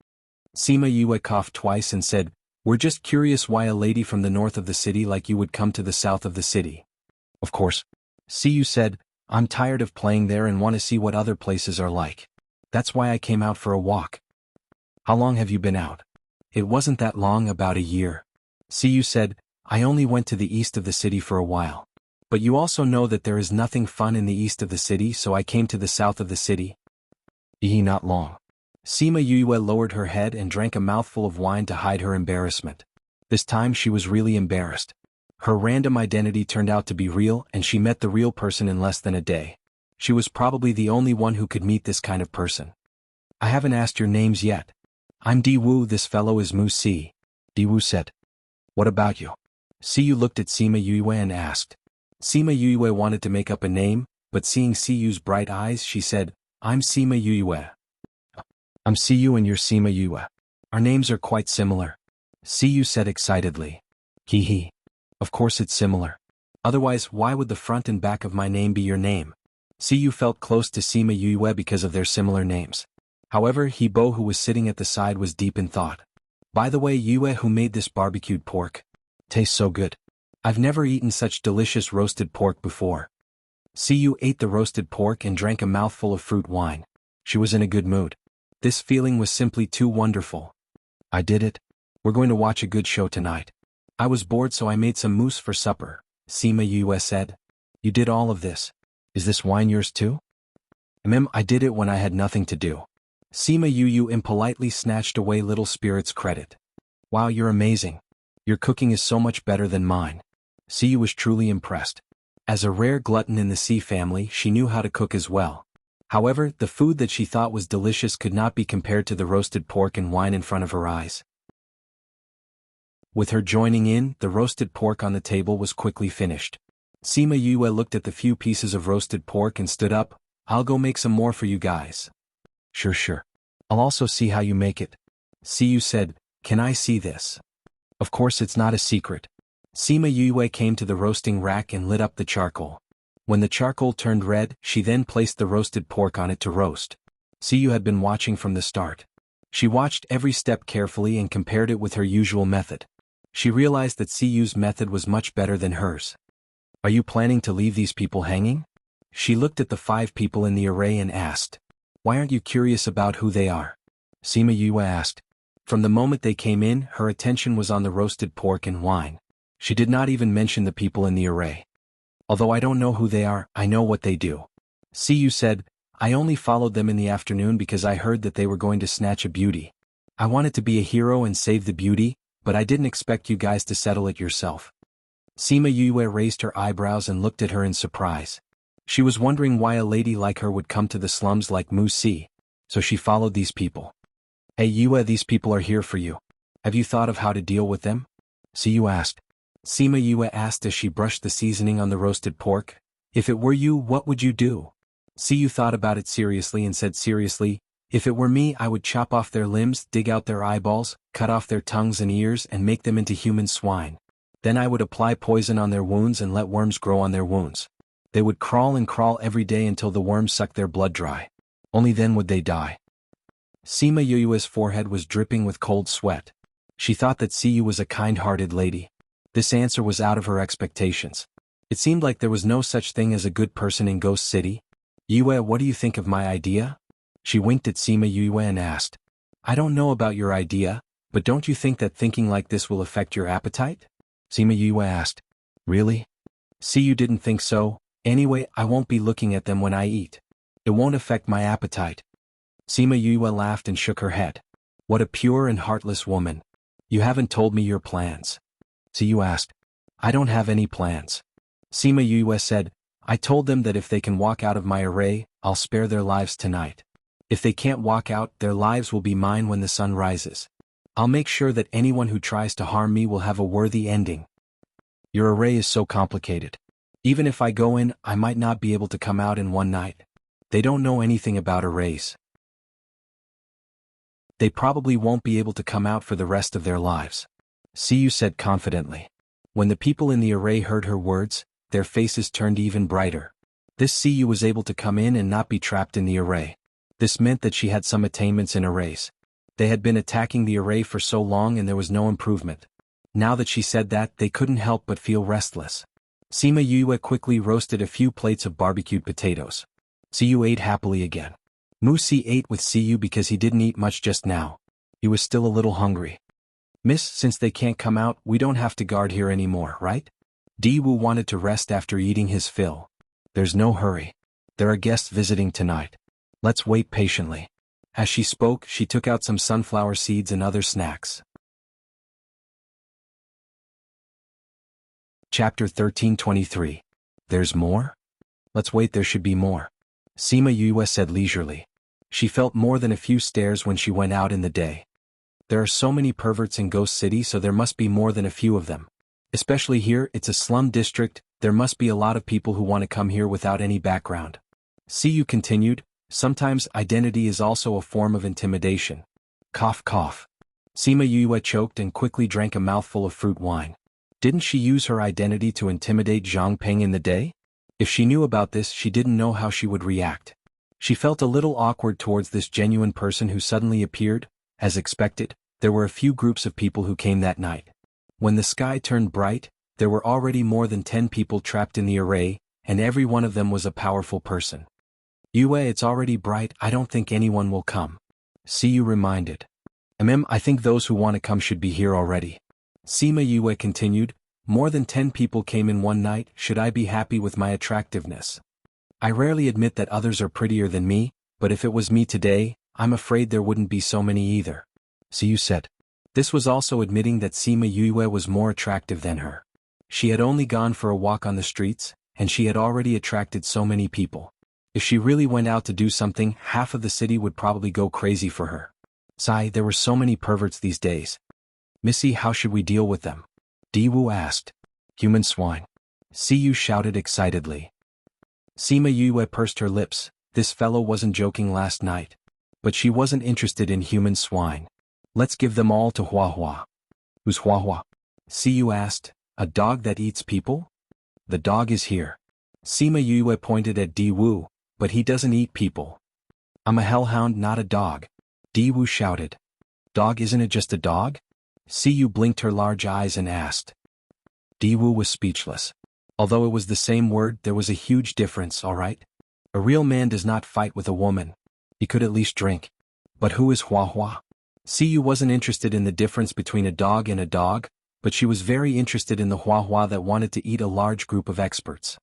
Sima Yue coughed twice and said, we're just curious why a lady from the north of the city like you would come to the south of the city. Of course. Siyu said, I'm tired of playing there and want to see what other places are like. That's why I came out for a walk. How long have you been out? It wasn't that long, about a year. Siyu said, I only went to the east of the city for a while. But you also know that there is nothing fun in the east of the city, so I came to the south of the city. Not long. Sima Yue lowered her head and drank a mouthful of wine to hide her embarrassment. This time she was really embarrassed. Her random identity turned out to be real, and she met the real person in less than a day. She was probably the only one who could meet this kind of person. I haven't asked your names yet. I'm Di Wu, this fellow is Mu Si. Di Wu said. What about you? Siyu looked at Sima Yue and asked. Sima Yue wanted to make up a name, but seeing Siyu's bright eyes she said, I'm Sima Yue. I'm Siyu and you're Sima Yue. Our names are quite similar. Siyu said excitedly. Hee hee. Of course it's similar. Otherwise why would the front and back of my name be your name? Siyu felt close to Sima Yue because of their similar names. However, Hebo, who was sitting at the side, was deep in thought. By the way, Yue, who made this barbecued pork? Tastes so good. I've never eaten such delicious roasted pork before. Siyu ate the roasted pork and drank a mouthful of fruit wine. She was in a good mood. This feeling was simply too wonderful. I did it. We're going to watch a good show tonight. I was bored so I made some mousse for supper, Sima Yue said. You did all of this. Is this wine yours too? I did it when I had nothing to do. Sima Yue impolitely snatched away Little Spirit's credit. Wow, you're amazing. Your cooking is so much better than mine. Siyu was truly impressed. As a rare glutton in the Si family, she knew how to cook as well. However, the food that she thought was delicious could not be compared to the roasted pork and wine in front of her eyes. With her joining in, the roasted pork on the table was quickly finished. Sima Yue looked at the few pieces of roasted pork and stood up. I'll go make some more for you guys. Sure. I'll also see how you make it. Siyu said, can I see this? Of course it's not a secret. Sima Yue came to the roasting rack and lit up the charcoal. When the charcoal turned red, she then placed the roasted pork on it to roast. Siyu had been watching from the start. She watched every step carefully and compared it with her usual method. She realized that Siyu's method was much better than hers. Are you planning to leave these people hanging? She looked at the 5 people in the array and asked. Why aren't you curious about who they are? Sima Yue asked. From the moment they came in, her attention was on the roasted pork and wine. She did not even mention the people in the array. Although I don't know who they are, I know what they do. Siyu said, I only followed them in the afternoon because I heard that they were going to snatch a beauty. I wanted to be a hero and save the beauty, but I didn't expect you guys to settle it yourself. Sima Yue raised her eyebrows and looked at her in surprise. She was wondering why a lady like her would come to the slums like Mu Si, so she followed these people. Hey Yue, these people are here for you. Have you thought of how to deal with them? Siyu asked. Sima Yue asked as she brushed the seasoning on the roasted pork. If it were you, what would you do? Siyu thought about it seriously and said seriously, if it were me, I would chop off their limbs, dig out their eyeballs, cut off their tongues and ears and make them into human swine. Then I would apply poison on their wounds and let worms grow on their wounds. They would crawl and crawl every day until the worms sucked their blood dry. Only then would they die. Sima Yue's forehead was dripping with cold sweat. She thought that Siyu was a kind-hearted lady. This answer was out of her expectations. It seemed like there was no such thing as a good person in Ghost City. Yue, what do you think of my idea? She winked at Sima Yue and asked. I don't know about your idea, but don't you think that thinking like this will affect your appetite? Sima Yue asked. Really? Siyu didn't think so. Anyway, I won't be looking at them when I eat. It won't affect my appetite. Sima Yue laughed and shook her head. What a pure and heartless woman. You haven't told me your plans. Siyu asked. I don't have any plans. Sima Yue said, I told them that if they can walk out of my array, I'll spare their lives tonight. If they can't walk out, their lives will be mine when the sun rises. I'll make sure that anyone who tries to harm me will have a worthy ending. Your array is so complicated. Even if I go in, I might not be able to come out in one night. They don't know anything about arrays. They probably won't be able to come out for the rest of their lives. Siyu said confidently. When the people in the array heard her words, their faces turned even brighter. This Siyu was able to come in and not be trapped in the array. This meant that she had some attainments in arrays. They had been attacking the array for so long and there was no improvement. Now that she said that, they couldn't help but feel restless. Sima Yue quickly roasted a few plates of barbecued potatoes. Siyu ate happily again. Mu Si ate with Siyu because he didn't eat much just now. He was still a little hungry. Miss, since they can't come out, we don't have to guard here anymore, right? Di Wu wanted to rest after eating his fill. There's no hurry. There are guests visiting tonight. Let's wait patiently. As she spoke, she took out some sunflower seeds and other snacks. Chapter 1323. There's more? Let's wait, there should be more. Sima Yue said leisurely. She felt more than a few stares when she went out in the day. There are so many perverts in Ghost City, so there must be more than a few of them. Especially here, it's a slum district, there must be a lot of people who want to come here without any background. Siyu continued, sometimes identity is also a form of intimidation. Cough cough. Sima Yue choked and quickly drank a mouthful of fruit wine. Didn't she use her identity to intimidate Zhang Peng in the day? If she knew about this, she didn't know how she would react. She felt a little awkward towards this genuine person who suddenly appeared. As expected, there were a few groups of people who came that night. When the sky turned bright, there were already more than 10 people trapped in the array, and every one of them was a powerful person. Yue, it's already bright, I don't think anyone will come. Siyu reminded. I think those who want to come should be here already. Sima Yue continued, more than 10 people came in one night, should I be happy with my attractiveness? I rarely admit that others are prettier than me, but if it was me today, I'm afraid there wouldn't be so many either. Siyu said. This was also admitting that Sima Yue was more attractive than her. She had only gone for a walk on the streets, and she had already attracted so many people. If she really went out to do something, half of the city would probably go crazy for her. Sigh, there were so many perverts these days. Missy, how should we deal with them? Diwu asked. Human swine. Siyu shouted excitedly. Sima Yue pursed her lips, this fellow wasn't joking last night. But she wasn't interested in human swine. Let's give them all to Hua Hua. Who's Hua Hua? Siyu asked, a dog that eats people? The dog is here. Sima Yue pointed at Diwu, but he doesn't eat people. I'm a hellhound, not a dog. Diwu shouted. Dog, isn't it just a dog? Siyu blinked her large eyes and asked. Diwu was speechless. Although it was the same word, there was a huge difference, all right? A real man does not fight with a woman. He could at least drink. But who is Hua Hua? Siyu wasn't interested in the difference between a dog and a dog, but she was very interested in the Hua Hua that wanted to eat a large group of experts.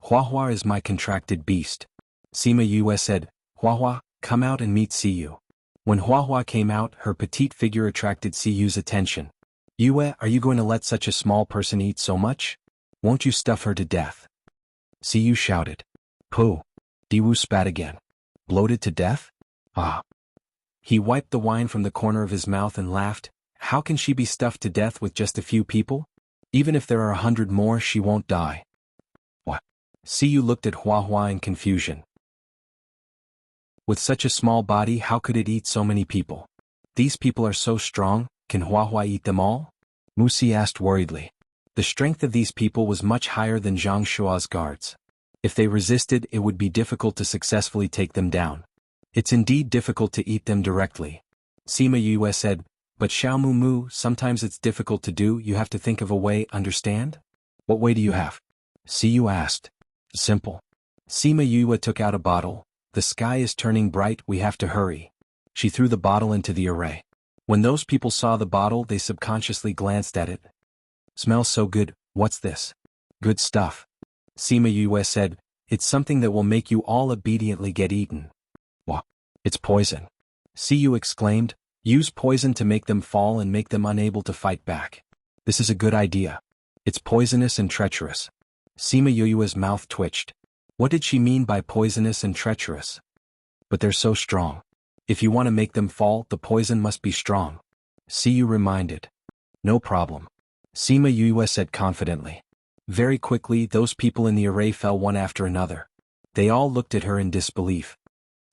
Hua Hua is my contracted beast. Sima Yue said, Hua Hua, come out and meet Siyu. When Hua Hua came out, her petite figure attracted Siyu's attention. Yue, are you going to let such a small person eat so much? Won't you stuff her to death? Siyu shouted. Pooh. Diwu spat again. Bloated to death? Ah. He wiped the wine from the corner of his mouth and laughed. How can she be stuffed to death with just a few people? Even if there are 100 more, she won't die. What? Siyu looked at Hua Hua in confusion. With such a small body, how could it eat so many people? These people are so strong, can Hua Hua eat them all? Musi asked worriedly. The strength of these people was much higher than Zhang Shua's guards. If they resisted, it would be difficult to successfully take them down. It's indeed difficult to eat them directly. Sima Yue said, but Xiao Mu Mu, sometimes it's difficult to do, you have to think of a way, understand? What way do you have? Siyu asked. Simple. Sima Yue took out a bottle. The sky is turning bright, we have to hurry. She threw the bottle into the array. When those people saw the bottle, they subconsciously glanced at it. Smells so good, what's this? Good stuff. Sima Yue said, it's something that will make you all obediently get eaten. What? It's poison. Siyu exclaimed, use poison to make them fall and make them unable to fight back. This is a good idea. It's poisonous and treacherous. Sima Yue's mouth twitched. What did she mean by poisonous and treacherous? But they're so strong. If you want to make them fall, the poison must be strong. Siyu reminded. No problem. Sima Yue said confidently. Very quickly, those people in the array fell one after another. They all looked at her in disbelief.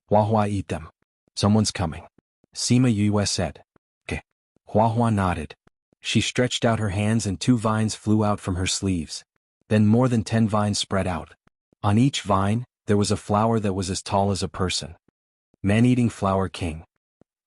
Hua Hua, eat them. Someone's coming. Sima Yue said. Okay. Hua Hua nodded. She stretched out her hands and 2 vines flew out from her sleeves. Then more than 10 vines spread out. On each vine, there was a flower that was as tall as a person. Man-eating flower king.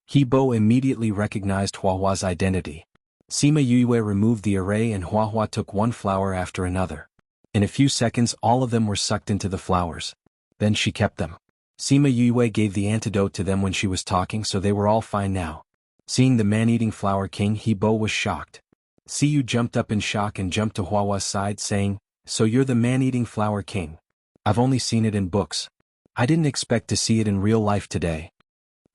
He-Bo immediately recognized Hua Hua's identity. Sima Yue removed the array and Hua Hua took one flower after another. In a few seconds, all of them were sucked into the flowers. Then she kept them. Sima Yue gave the antidote to them when she was talking, so they were all fine now. Seeing the man-eating flower king, He-Bo was shocked. Siyu jumped up in shock and jumped to Hua Hua's side saying, so you're the man-eating flower king. I've only seen it in books. I didn't expect to see it in real life today.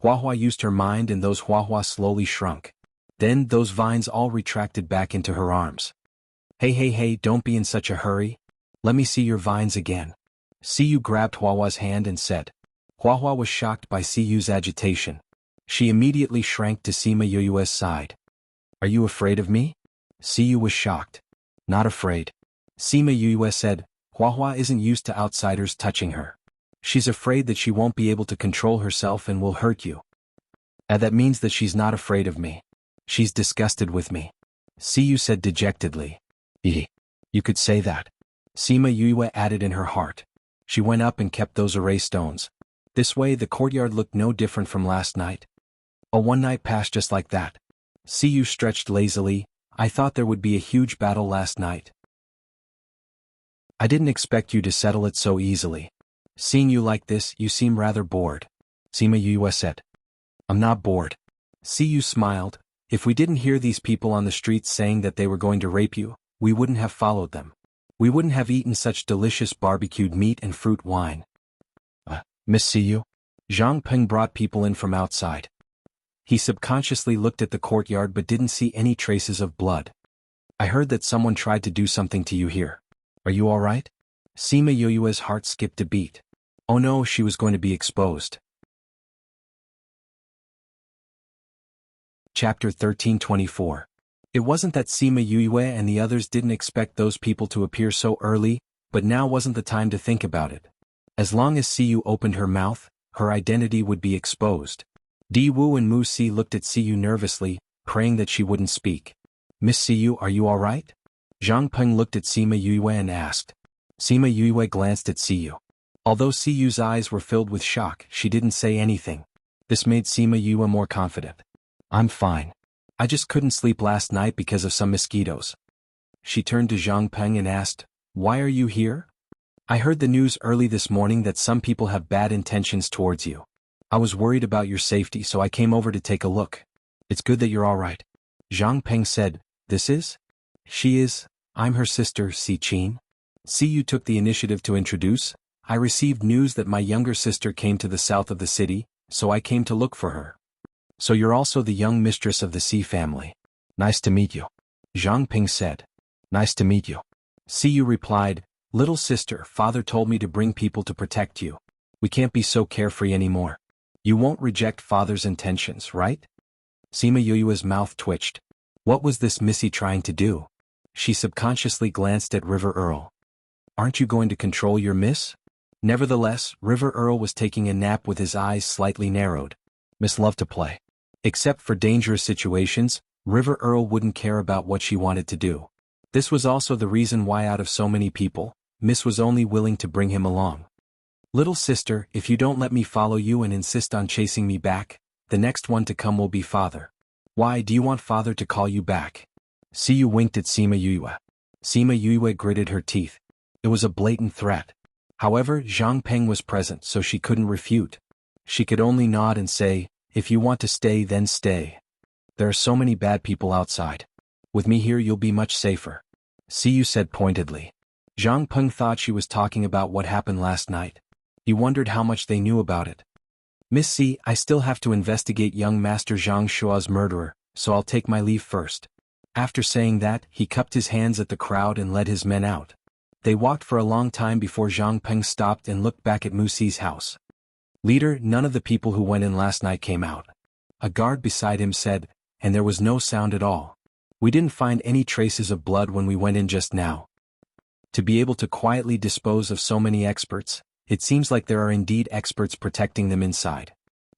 Huahua used her mind and those Huahua slowly shrunk. Then those vines all retracted back into her arms. Hey, don't be in such a hurry. Let me see your vines again. Siyu grabbed Huahua's hand and said. Huahua was shocked by Siyu's agitation. She immediately shrank to Sima Yuyue's side. Are you afraid of me? Siyu was shocked. Not afraid. Sima Yuyue said, Huahua isn't used to outsiders touching her. She's afraid that she won't be able to control herself and will hurt you. And that means that she's not afraid of me. She's disgusted with me. Siyu said dejectedly. You could say that. Sima Yuyue added in her heart. She went up and kept those array stones. This way the courtyard looked no different from last night. Oh, one night passed just like that. Siyu stretched lazily. I thought there would be a huge battle last night. I didn't expect you to settle it so easily. Seeing you like this, you seem rather bored. Sima Yuyue said. I'm not bored. Siyu smiled. If we didn't hear these people on the streets saying that they were going to rape you, we wouldn't have followed them. We wouldn't have eaten such delicious barbecued meat and fruit wine. Miss Siyu? Zhang Peng brought people in from outside. He subconsciously looked at the courtyard but didn't see any traces of blood. I heard that someone tried to do something to you here. Are you all right? Sima Yuyue's heart skipped a beat. Oh no, she was going to be exposed. Chapter 13:24. It wasn't that Sima Yuyue and the others didn't expect those people to appear so early, but now wasn't the time to think about it. As long as Siyu opened her mouth, her identity would be exposed. Di Wu and Mu Si looked at Siyu nervously, praying that she wouldn't speak. Miss Siyu, are you all right? Zhang Peng looked at Sima Yuyue and asked. Sima Yuyue glanced at Siyu. Although Siyu's eyes were filled with shock, she didn't say anything. This made Sima Yuyue more confident. I'm fine. I just couldn't sleep last night because of some mosquitoes. She turned to Zhang Peng and asked, Why are you here? I heard the news early this morning that some people have bad intentions towards you. I was worried about your safety, so I came over to take a look. It's good that you're all right. Zhang Peng said, This is? She is. I'm her sister, Si Qin. Siyu took the initiative to introduce. I received news that my younger sister came to the south of the city, so I came to look for her. So you're also the young mistress of the Si family. Nice to meet you. Zhang Peng said. Nice to meet you. Siyu replied, Little sister, father told me to bring people to protect you. We can't be so carefree anymore. You won't reject father's intentions, right? Sima Yuyue's mouth twitched. What was this Missy trying to do? She subconsciously glanced at River Earl. Aren't you going to control your miss? Nevertheless, River Earl was taking a nap with his eyes slightly narrowed. Miss loved to play. Except for dangerous situations, River Earl wouldn't care about what she wanted to do. This was also the reason why out of so many people, Miss was only willing to bring him along. Little sister, if you don't let me follow you and insist on chasing me back, the next one to come will be father. Why do you want father to call you back? Siyu winked at Sima Yuyue. Sima Yuyue gritted her teeth. It was a blatant threat. However, Zhang Peng was present, so she couldn't refute. She could only nod and say, If you want to stay, then stay. There are so many bad people outside. With me here you'll be much safer. Siyu said pointedly. Zhang Peng thought she was talking about what happened last night. He wondered how much they knew about it. Miss Si, I still have to investigate young Master Zhang Shua's murderer, so I'll take my leave first. After saying that, he cupped his hands at the crowd and led his men out. They walked for a long time before Zhang Peng stopped and looked back at Mu Si's house. Leader, none of the people who went in last night came out. A guard beside him said, and there was no sound at all. We didn't find any traces of blood when we went in just now. To be able to quietly dispose of so many experts, it seems like there are indeed experts protecting them inside.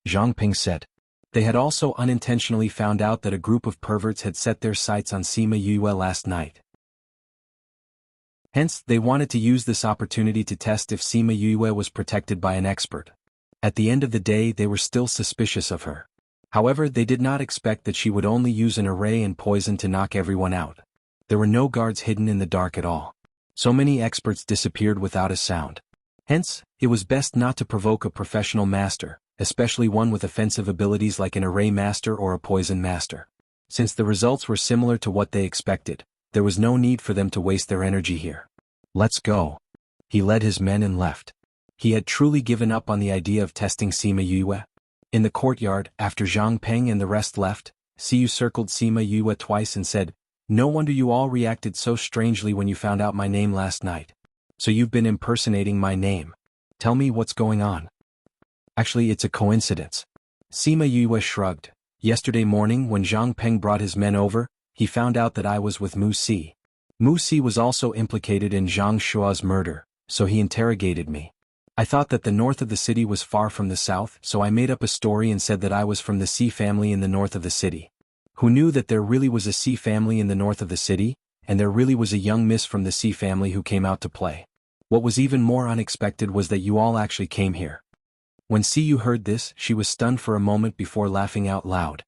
Zhang Peng said. They had also unintentionally found out that a group of perverts had set their sights on Sima Yuyue last night. Hence, they wanted to use this opportunity to test if Sima Yuyue was protected by an expert. At the end of the day, they were still suspicious of her. However, they did not expect that she would only use an array and poison to knock everyone out. There were no guards hidden in the dark at all. So many experts disappeared without a sound. Hence, it was best not to provoke a professional master, especially one with offensive abilities like an array master or a poison master. Since the results were similar to what they expected, there was no need for them to waste their energy here. Let's go. He led his men and left. He had truly given up on the idea of testing Sima Yuyue. In the courtyard, after Zhang Peng and the rest left, Siyu circled Sima Yue twice and said, "No wonder you all reacted so strangely when you found out my name last night. So you've been impersonating my name. Tell me what's going on." "Actually, it's a coincidence." Sima Yue shrugged. "Yesterday morning when Zhang Peng brought his men over, he found out that I was with Mu Si. Mu Si was also implicated in Zhang Shua's murder, so he interrogated me. I thought that the north of the city was far from the south, so I made up a story and said that I was from the Si family in the north of the city. Who knew that there really was a Si family in the north of the city, and there really was a young miss from the Si family who came out to play. What was even more unexpected was that you all actually came here." When Siyu heard this, she was stunned for a moment before laughing out loud.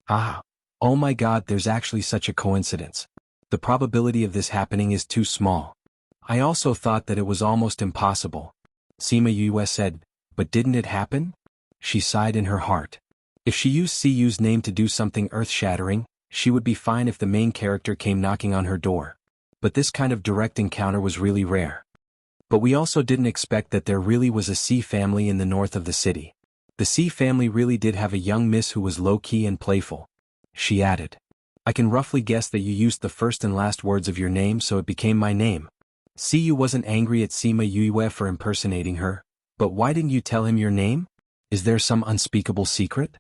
"Ah! Oh my God, there's actually such a coincidence. The probability of this happening is too small. I also thought that it was almost impossible." Sima Yue said, "But didn't it happen?" She sighed in her heart. If she used Siyu's name to do something earth-shattering, she would be fine if the main character came knocking on her door. But this kind of direct encounter was really rare. "But we also didn't expect that there really was a Si family in the north of the city. The Si family really did have a young miss who was low-key and playful," she added. "I can roughly guess that you used the first and last words of your name so it became my name." Siyu wasn't angry at Sima Yue for impersonating her, but why didn't you tell him your name? Is there some unspeakable secret?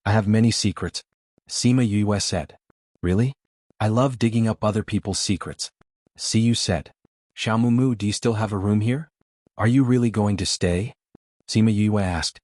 "I have many secrets," Sima Yue said. "Really? I love digging up other people's secrets," Siyu said. "Xiaomumu, do you still have a room here? Are you really going to stay?" Sima Yue asked.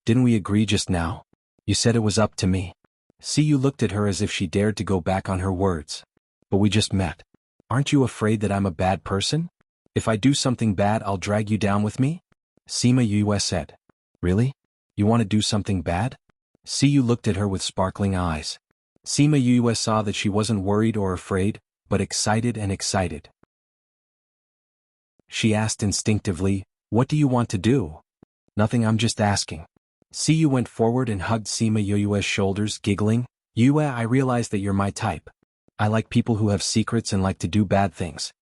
"Didn't we agree just now? You said it was up to me." Siyu looked at her as if she dared to go back on her words. "But we just met. Aren't you afraid that I'm a bad person? If I do something bad, I'll drag you down with me?" Sima Yue said. "Really? You want to do something bad?" Siyu looked at her with sparkling eyes. Sima Yue saw that she wasn't worried or afraid, but excited and excited. She asked instinctively, "What do you want to do?" "Nothing, I'm just asking." Siyu went forward and hugged Sima Yue's shoulders, giggling. "Yue, I realize that you're my type. I like people who have secrets and like to do bad things.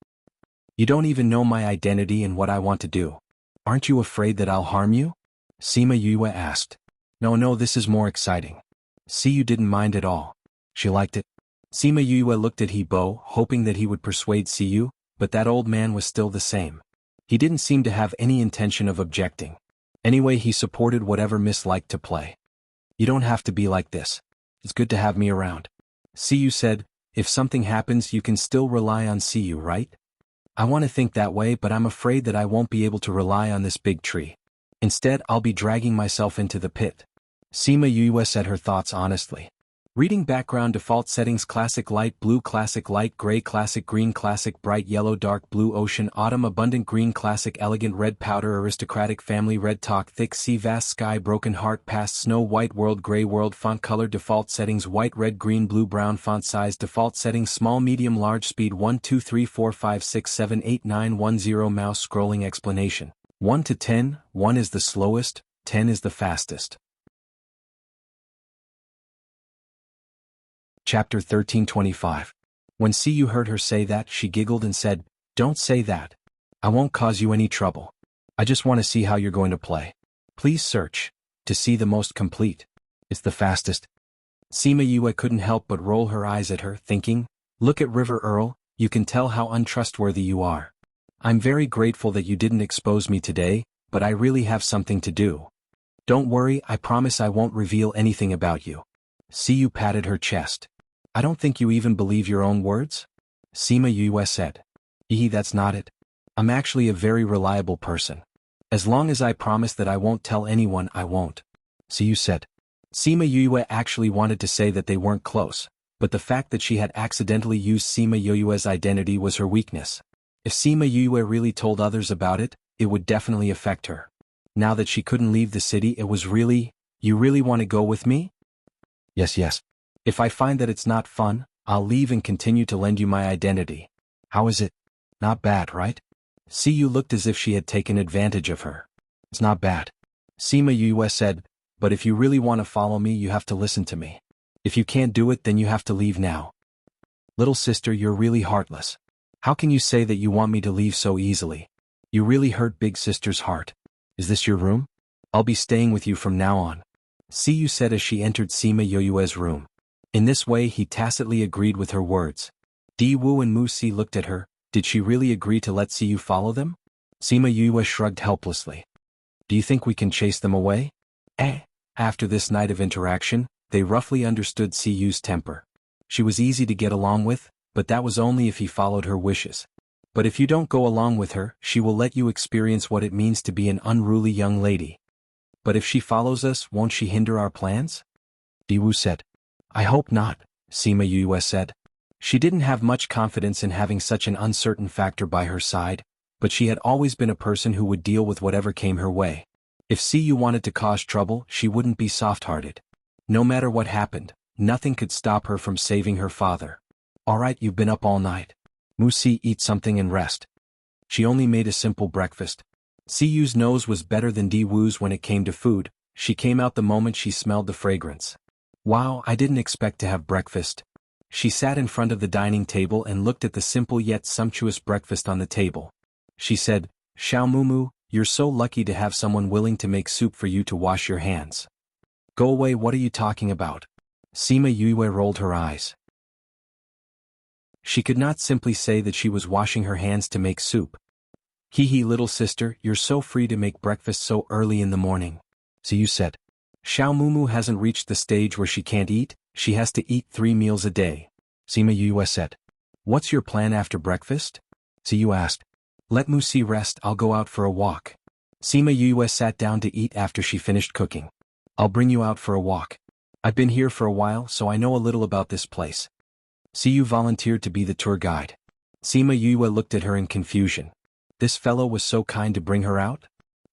You don't even know my identity and what I want to do. Aren't you afraid that I'll harm you?" Sima Yue asked. No, this is more exciting." Siyu didn't mind at all. She liked it. Sima Yue looked at Hebo, hoping that he would persuade Siyu, but that old man was still the same. He didn't seem to have any intention of objecting. Anyway, he supported whatever Miss liked to play. "You don't have to be like this. It's good to have me around." Siyu said, "If something happens, you can still rely on Siyu, right?" "I want to think that way, but I'm afraid that I won't be able to rely on this big tree. Instead, I'll be dragging myself into the pit." Sima Yue said her thoughts honestly. Reading background default settings: classic light blue, classic light gray, classic green, classic bright yellow, dark blue, ocean, autumn, abundant green, classic elegant red, powder, aristocratic family, red, talk, thick sea, vast sky, broken heart, past, snow, white world, gray world, font color default settings: white, red, green, blue, brown, font size default settings: small, medium, large, speed 1 2 3 4 5 6 7 8 9 1 0, mouse scrolling explanation: 1 to 10, 1 is the slowest, 10 is the fastest. Chapter 1325. When Siyu heard her say that, she giggled and said, "Don't say that. I won't cause you any trouble. I just want to see how you're going to play. Please search to see the most complete. It's the fastest." Sima Yue couldn't help but roll her eyes at her, thinking, "Look at River Earl, you can tell how untrustworthy you are. I'm very grateful that you didn't expose me today, but I really have something to do. Don't worry, I promise I won't reveal anything about you." Siyu patted her chest. "I don't think you even believe your own words?" Sima Yue said. That's not it. I'm actually a very reliable person. As long as I promise that I won't tell anyone, I won't," Siyu said. Sima Yue actually wanted to say that they weren't close, but the fact that she had accidentally used Sima Yue's identity was her weakness. If Sima Yue really told others about it, it would definitely affect her. Now that she couldn't leave the city, it was really, "You really want to go with me?" Yes. If I find that it's not fun, I'll leave and continue to lend you my identity. How is it? Not bad, right? Siyu looked as if she had taken advantage of her. It's not bad. Sima Yue said, "But if you really want to follow me, you have to listen to me. If you can't do it, then you have to leave now." Little sister, you're really heartless. How can you say that you want me to leave so easily? You really hurt big sister's heart. Is this your room? I'll be staying with you from now on. Siyu said as she entered Sima Yoyue's room. In this way he tacitly agreed with her words. Di Wu and Mu Si looked at her. Did she really agree to let Siyu follow them? Sima Yoyue shrugged helplessly. Do you think we can chase them away? After this night of interaction, they roughly understood Siyu's temper. She was easy to get along with, but that was only if he followed her wishes. But if you don't go along with her, she will let you experience what it means to be an unruly young lady. But if she follows us, won't she hinder our plans? Di Wu said. I hope not, Sima Yue said. She didn't have much confidence in having such an uncertain factor by her side, but she had always been a person who would deal with whatever came her way. If Siyu wanted to cause trouble, she wouldn't be soft-hearted. No matter what happened, nothing could stop her from saving her father. Alright, you've been up all night. Mu Si, eat something and rest. She only made a simple breakfast. Siyu's nose was better than Di Wu's when it came to food. She came out the moment she smelled the fragrance. Wow, I didn't expect to have breakfast. She sat in front of the dining table and looked at the simple yet sumptuous breakfast on the table. She said, Xiao Mumu, you're so lucky to have someone willing to make soup for you to wash your hands. Go away, what are you talking about? Sima Yue rolled her eyes. She could not simply say that she was washing her hands to make soup. Hee hee, little sister, you're so free to make breakfast so early in the morning. Siyu said. Xiao Mumu hasn't reached the stage where she can't eat, she has to eat 3 meals a day. Sima Yue said. What's your plan after breakfast? Siyu asked. Let Mu Si rest, I'll go out for a walk. Sima Yue sat down to eat after she finished cooking. I'll bring you out for a walk. I've been here for a while, so I know a little about this place. Siyu volunteered to be the tour guide. Sima Yue looked at her in confusion. This fellow was so kind to bring her out?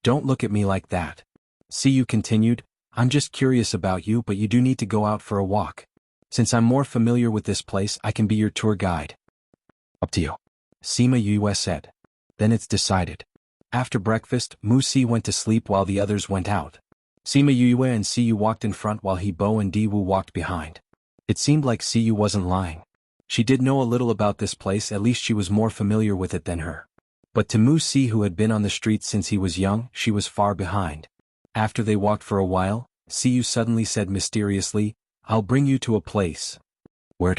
Don't look at me like that. Siyu continued, I'm just curious about you, but you do need to go out for a walk. Since I'm more familiar with this place, I can be your tour guide. Up to you. Sima Yue said. Then it's decided. After breakfast, Mu Si went to sleep while the others went out. Sima Yue and Siyu walked in front while He Bo and Di Wu walked behind. It seemed like Siyu wasn't lying. She did know a little about this place, at least she was more familiar with it than her. But to Mu Si, who had been on the streets since he was young, she was far behind. After they walked for a while, Siyu suddenly said mysteriously, I'll bring you to a place. Where?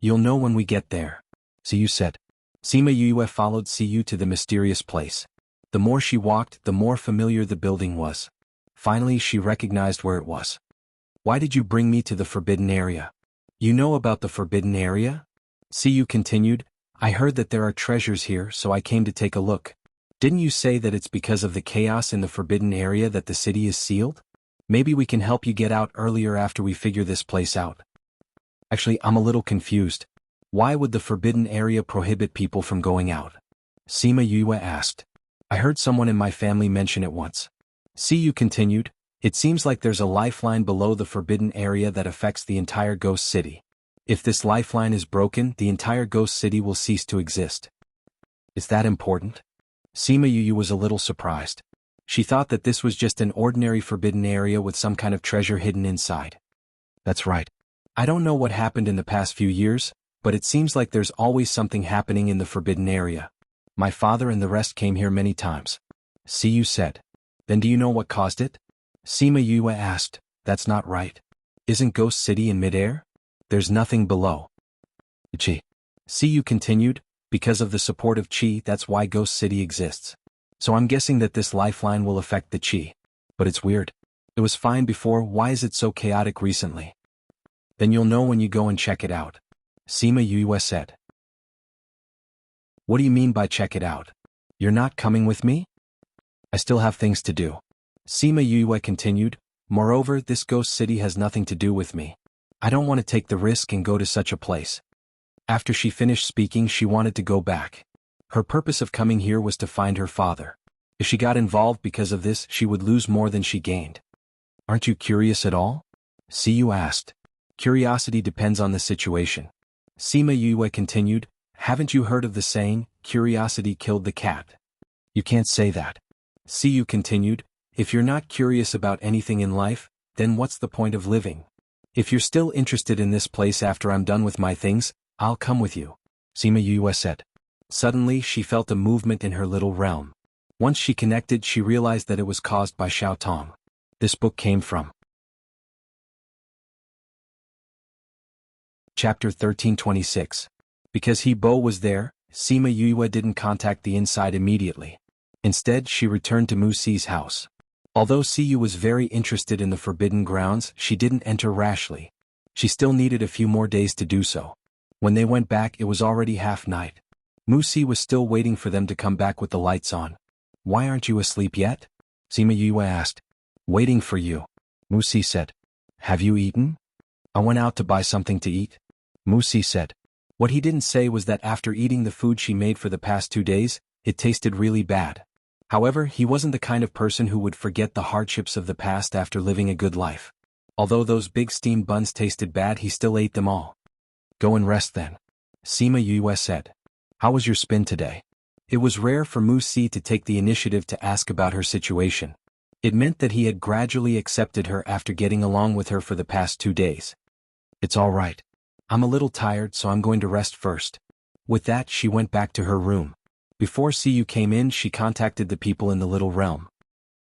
You'll know when we get there. Siyu said. Sima Yue followed Siyu to the mysterious place. The more she walked, the more familiar the building was. Finally she recognized where it was. Why did you bring me to the forbidden area? You know about the forbidden area? Siyu continued, I heard that there are treasures here, so I came to take a look. Didn't you say that it's because of the chaos in the forbidden area that the city is sealed? Maybe we can help you get out earlier after we figure this place out. Actually, I'm a little confused. Why would the forbidden area prohibit people from going out? Sima Yue asked. I heard someone in my family mention it once. Siyu continued, it seems like there's a lifeline below the forbidden area that affects the entire ghost city. If this lifeline is broken, the entire ghost city will cease to exist. Is that important? Sima Yue was a little surprised. She thought that this was just an ordinary forbidden area with some kind of treasure hidden inside. That's right. I don't know what happened in the past few years, but it seems like there's always something happening in the forbidden area. My father and the rest came here many times. Siyu said. Then do you know what caused it? Sima Yue asked. That's not right. Isn't Ghost City in midair? There's nothing below. Qi. Siyu continued, because of the support of Qi, that's why Ghost City exists. So I'm guessing that this lifeline will affect the Qi. But it's weird. It was fine before, why is it so chaotic recently? Then you'll know when you go and check it out. Sima Yue said. What do you mean by check it out? You're not coming with me? I still have things to do. Sima Yue continued, moreover, this ghost city has nothing to do with me. I don't want to take the risk and go to such a place. After she finished speaking, she wanted to go back. Her purpose of coming here was to find her father. If she got involved because of this, she would lose more than she gained. Aren't you curious at all? Siyu asked. Curiosity depends on the situation. Sima Yue continued, haven't you heard of the saying, curiosity killed the cat? You can't say that. Siyu continued, if you're not curious about anything in life, then what's the point of living? If you're still interested in this place after I'm done with my things, I'll come with you. Sima Yue said. Suddenly she felt a movement in her little realm. Once she connected, she realized that it was caused by Xiao Tong. This book came from Chapter 1326. Because Bo was there, Sima Yue didn't contact the inside immediately. Instead, she returned to Mu Si's house. Although Siyu was very interested in the forbidden grounds, she didn't enter rashly. She still needed a few more days to do so. When they went back, it was already half-night. Mu Si was still waiting for them to come back with the lights on. "Why aren't you asleep yet?" Sima Yue asked. "Waiting for you," Mu Si said. "Have you eaten?" "I went out to buy something to eat," Mu Si said. What he didn't say was that after eating the food she made for the past 2 days, it tasted really bad. However, he wasn't the kind of person who would forget the hardships of the past after living a good life. Although those big steamed buns tasted bad, he still ate them all. "Go and rest then," Sima Yue said. "How was your spin today?" It was rare for Mu Si to take the initiative to ask about her situation. It meant that he had gradually accepted her after getting along with her for the past 2 days. "It's all right. I'm a little tired, so I'm going to rest first." With that, she went back to her room. Before Siyu came in, she contacted the people in the little realm.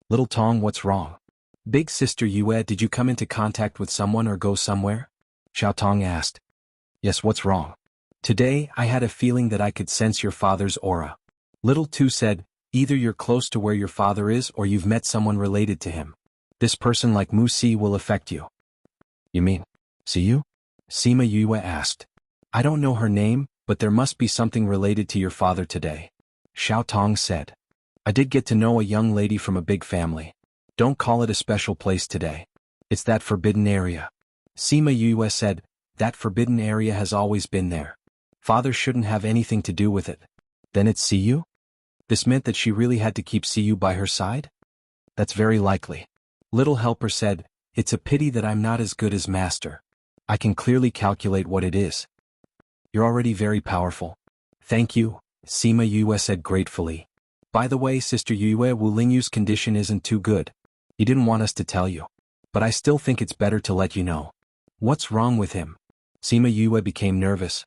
"Little Tong, what's wrong?" "Big Sister Yue, did you come into contact with someone or go somewhere?" Xiao Tong asked. "Yes, what's wrong?" "Today, I had a feeling that I could sense your father's aura." Little Tu said, "Either you're close to where your father is or you've met someone related to him. This person like Mu Si will affect you." "You mean Siyu?" Sima Yue asked. "I don't know her name, but there must be something related to your father today," Xiao Tong said. "I did get to know a young lady from a big family. Don't call it a special place today. It's that forbidden area." Sima Yue said, "That forbidden area has always been there. Father shouldn't have anything to do with it." "Then it's Siyu?" This meant that she really had to keep Siyu by her side? "That's very likely." Little Helper said, "It's a pity that I'm not as good as Master. I can clearly calculate what it is." "You're already very powerful." "Thank you," Sima Yue said gratefully. "By the way, Sister Yue, Wu Lingyu's condition isn't too good. He didn't want us to tell you. But I still think it's better to let you know." "What's wrong with him?" Sima Yue became nervous.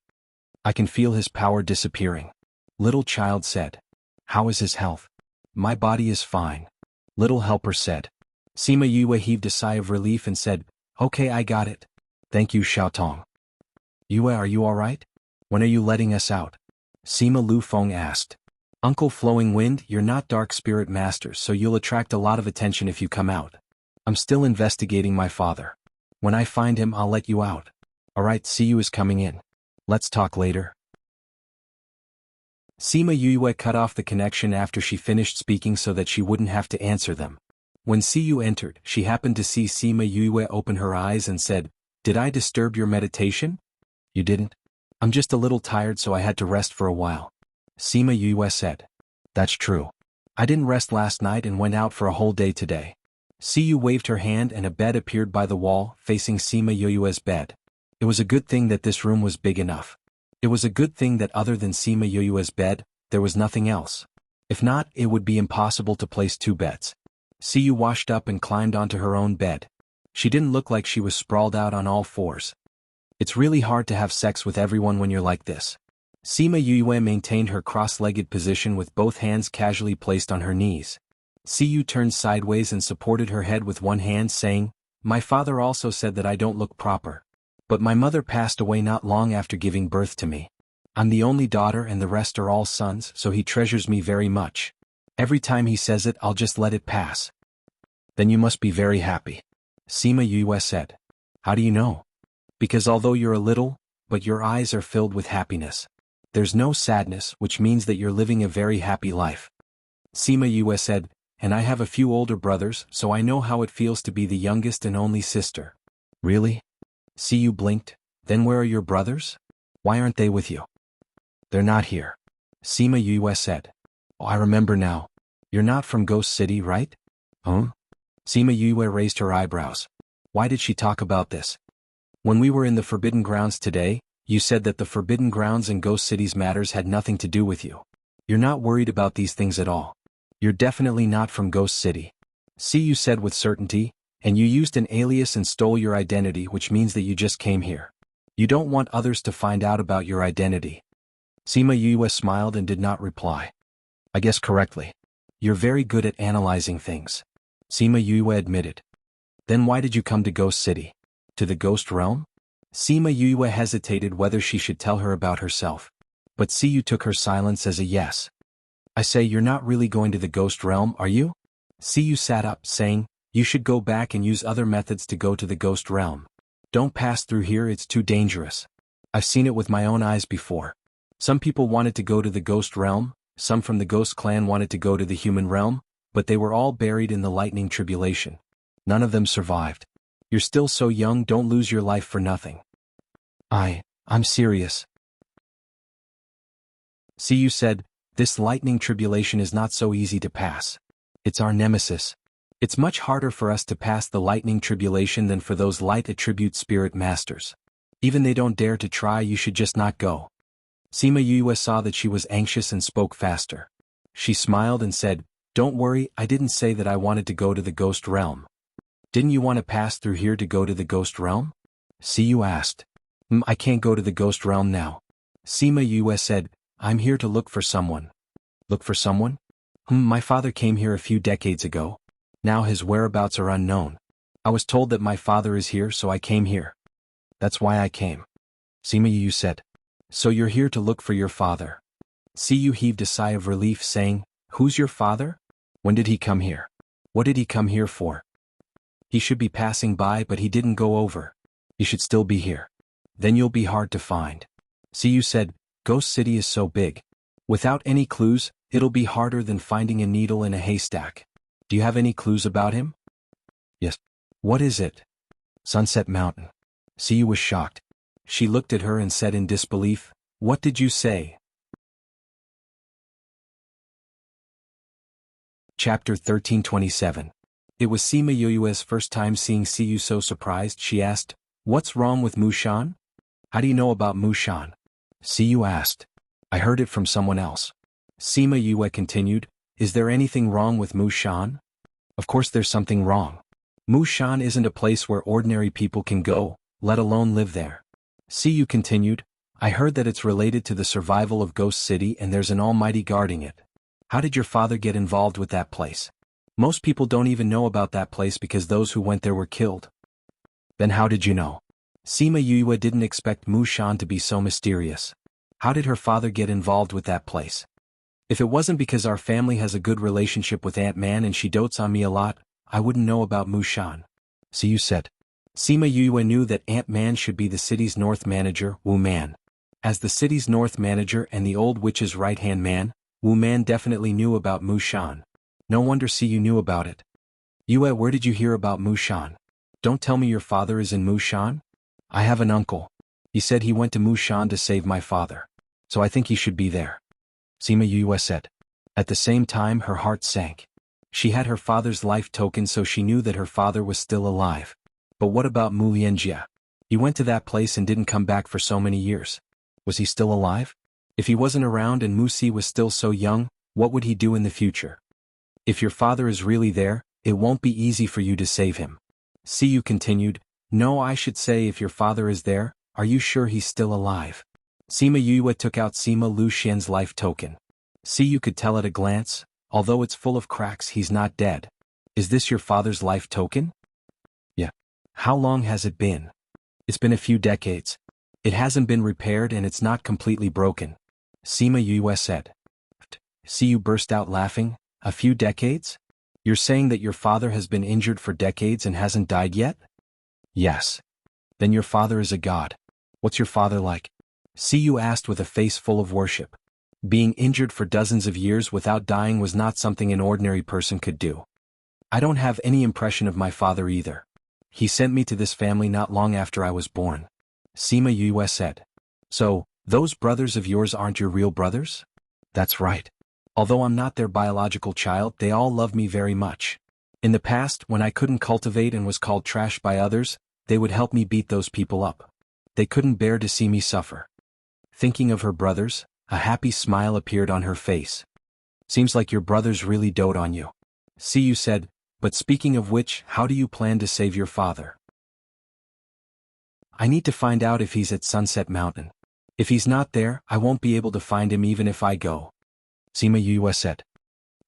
"I can feel his power disappearing," Little Child said. "How is his health?" "My body is fine," Little Helper said. Sima Yue heaved a sigh of relief and said, "Okay, I got it. Thank you, Xiao Tong." "Yue, are you alright? When are you letting us out?" Sima Lu Feng asked. "Uncle Flowing Wind, you're not Dark Spirit Masters, so you'll attract a lot of attention if you come out. I'm still investigating my father. When I find him, I'll let you out." "Alright, Siyu is coming in. Let's talk later." Sima Yue cut off the connection after she finished speaking so that she wouldn't have to answer them. When Siyu entered, she happened to see Sima Yue open her eyes and said, "Did I disturb your meditation?" "You didn't. I'm just a little tired, so I had to rest for a while," Sima Yue said. "That's true. I didn't rest last night and went out for a whole day today." Siyu waved her hand and a bed appeared by the wall, facing Sima Yue's bed. It was a good thing that this room was big enough. It was a good thing that other than Sima Yue's bed, there was nothing else. If not, it would be impossible to place 2 beds. Siyu washed up and climbed onto her own bed. She didn't look like she was sprawled out on all fours. "It's really hard to have sex with everyone when you're like this." Sima Yue maintained her cross-legged position with both hands casually placed on her knees. Siyu turned sideways and supported her head with one hand, saying, "My father also said that I don't look proper. But my mother passed away not long after giving birth to me. I'm the only daughter and the rest are all sons, so he treasures me very much. Every time he says it, I'll just let it pass." "Then you must be very happy," Sima Yue said. "How do you know?" "Because although you're a little, but your eyes are filled with happiness. There's no sadness, which means that you're living a very happy life." Sima Yue said, "And I have a few older brothers, so I know how it feels to be the youngest and only sister." "Really?" Siyu blinked. "Then where are your brothers? Why aren't they with you?" "They're not here," Sima Yue said. "Oh, I remember now. You're not from Ghost City, right?" "Huh?" Sima Yue raised her eyebrows. Why did she talk about this? "When we were in the Forbidden Grounds today, you said that the Forbidden Grounds and Ghost City's matters had nothing to do with you. You're not worried about these things at all. You're definitely not from Ghost City," Siyu said with certainty, "and you used an alias and stole your identity, which means that you just came here. You don't want others to find out about your identity." Sima Yue smiled and did not reply. "I guess correctly. You're very good at analyzing things," Sima Yue admitted. "Then why did you come to Ghost City? To the Ghost Realm?" Sima Yue hesitated whether she should tell her about herself. But Siyu took her silence as a yes. I say, you're not really going to the ghost realm, are you? Siyu sat up, saying, you should go back and use other methods to go to the ghost realm. Don't pass through here, it's too dangerous. I've seen it with my own eyes before. Some people wanted to go to the ghost realm, some from the ghost clan wanted to go to the human realm, but they were all buried in the lightning tribulation. None of them survived. You're still so young, don't lose your life for nothing. I'm serious. Siyu said, this lightning tribulation is not so easy to pass. It's our nemesis. It's much harder for us to pass the lightning tribulation than for those light attribute spirit masters. Even they don't dare to try, you should just not go. Sima Yue saw that she was anxious and spoke faster. She smiled and said, don't worry, I didn't say that I wanted to go to the ghost realm. Didn't you want to pass through here to go to the ghost realm? Siyu asked. I can't go to the ghost realm now. Sima Yue said, I'm here to look for someone. Look for someone? My father came here a few decades ago. Now his whereabouts are unknown. I was told that my father is here, so I came here. That's why I came. Sima Yue said. So you're here to look for your father. Siyu heaved a sigh of relief, saying, who's your father? When did he come here? What did he come here for? He should be passing by, but he didn't go over. He should still be here. Then you'll be hard to find. Siyu said, Ghost City is so big. Without any clues, it'll be harder than finding a needle in a haystack. Do you have any clues about him? Yes. What is it? Sunset Mountain. Siyu was shocked. She looked at her and said in disbelief, what did you say? Chapter 1327. It was Sima Yue's first time seeing Siyu so surprised. She asked, what's wrong with Mushan? How do you know about Mushan? Siyu asked. I heard it from someone else. Sima Yue continued, is there anything wrong with Mushan? Of course there's something wrong. Mushan isn't a place where ordinary people can go, let alone live there. Siyu continued, I heard that it's related to the survival of Ghost City and there's an almighty guarding it. How did your father get involved with that place? Most people don't even know about that place because those who went there were killed. Then how did you know? Sima Yue didn't expect Mushan to be so mysterious. How did her father get involved with that place? If it wasn't because our family has a good relationship with Aunt Man and she dotes on me a lot, I wouldn't know about Mushan. Siyu said. Sima Yue knew that Aunt Man should be the city's north manager, Wu Man. As the city's north manager and the old witch's right-hand man, Wu Man definitely knew about Mushan. No wonder Siyu knew about it. Yue, where did you hear about Mushan? Don't tell me your father is in Mushan? I have an uncle. He said he went to Mushan to save my father. So I think he should be there. Sima Yue said. At the same time her heart sank. She had her father's life token, so she knew that her father was still alive. But what about Mu Lianjie? He went to that place and didn't come back for so many years. Was he still alive? If he wasn't around and Mu Si was still so young, what would he do in the future? If your father is really there, it won't be easy for you to save him. Siyu continued, no, I should say if your father is there, are you sure he's still alive? Sima Yue took out Sima Lu Xian's life token. Siyu could tell at a glance, although it's full of cracks, he's not dead. Is this your father's life token? Yeah. How long has it been? It's been a few decades. It hasn't been repaired and it's not completely broken. Sima Yue said. Siyu burst out laughing. A few decades? You're saying that your father has been injured for decades and hasn't died yet? Yes. Then your father is a god. What's your father like? Siyu asked with a face full of worship. Being injured for dozens of years without dying was not something an ordinary person could do. I don't have any impression of my father either. He sent me to this family not long after I was born. Sima Yue said. So, those brothers of yours aren't your real brothers? That's right. Although I'm not their biological child, they all love me very much. In the past, when I couldn't cultivate and was called trash by others, they would help me beat those people up. They couldn't bear to see me suffer. Thinking of her brothers, a happy smile appeared on her face. Seems like your brothers really dote on you. Siyu said, but speaking of which, how do you plan to save your father? I need to find out if he's at Sunset Mountain. If he's not there, I won't be able to find him even if I go. Sima Yue said.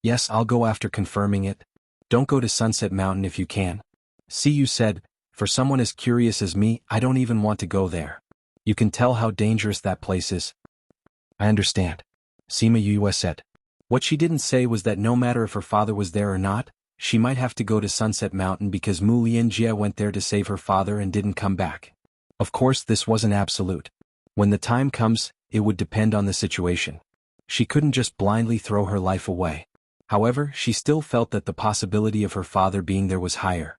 Yes, I'll go after confirming it. Don't go to Sunset Mountain if you can. Siyu said, For someone as curious as me, I don't even want to go there. You can tell how dangerous that place is. I understand, Sima Yue said. What she didn't say was that no matter if her father was there or not, she might have to go to Sunset Mountain because Mu Lianjie went there to save her father and didn't come back. Of course, this wasn't absolute. When the time comes, it would depend on the situation. She couldn't just blindly throw her life away. However, she still felt that the possibility of her father being there was higher.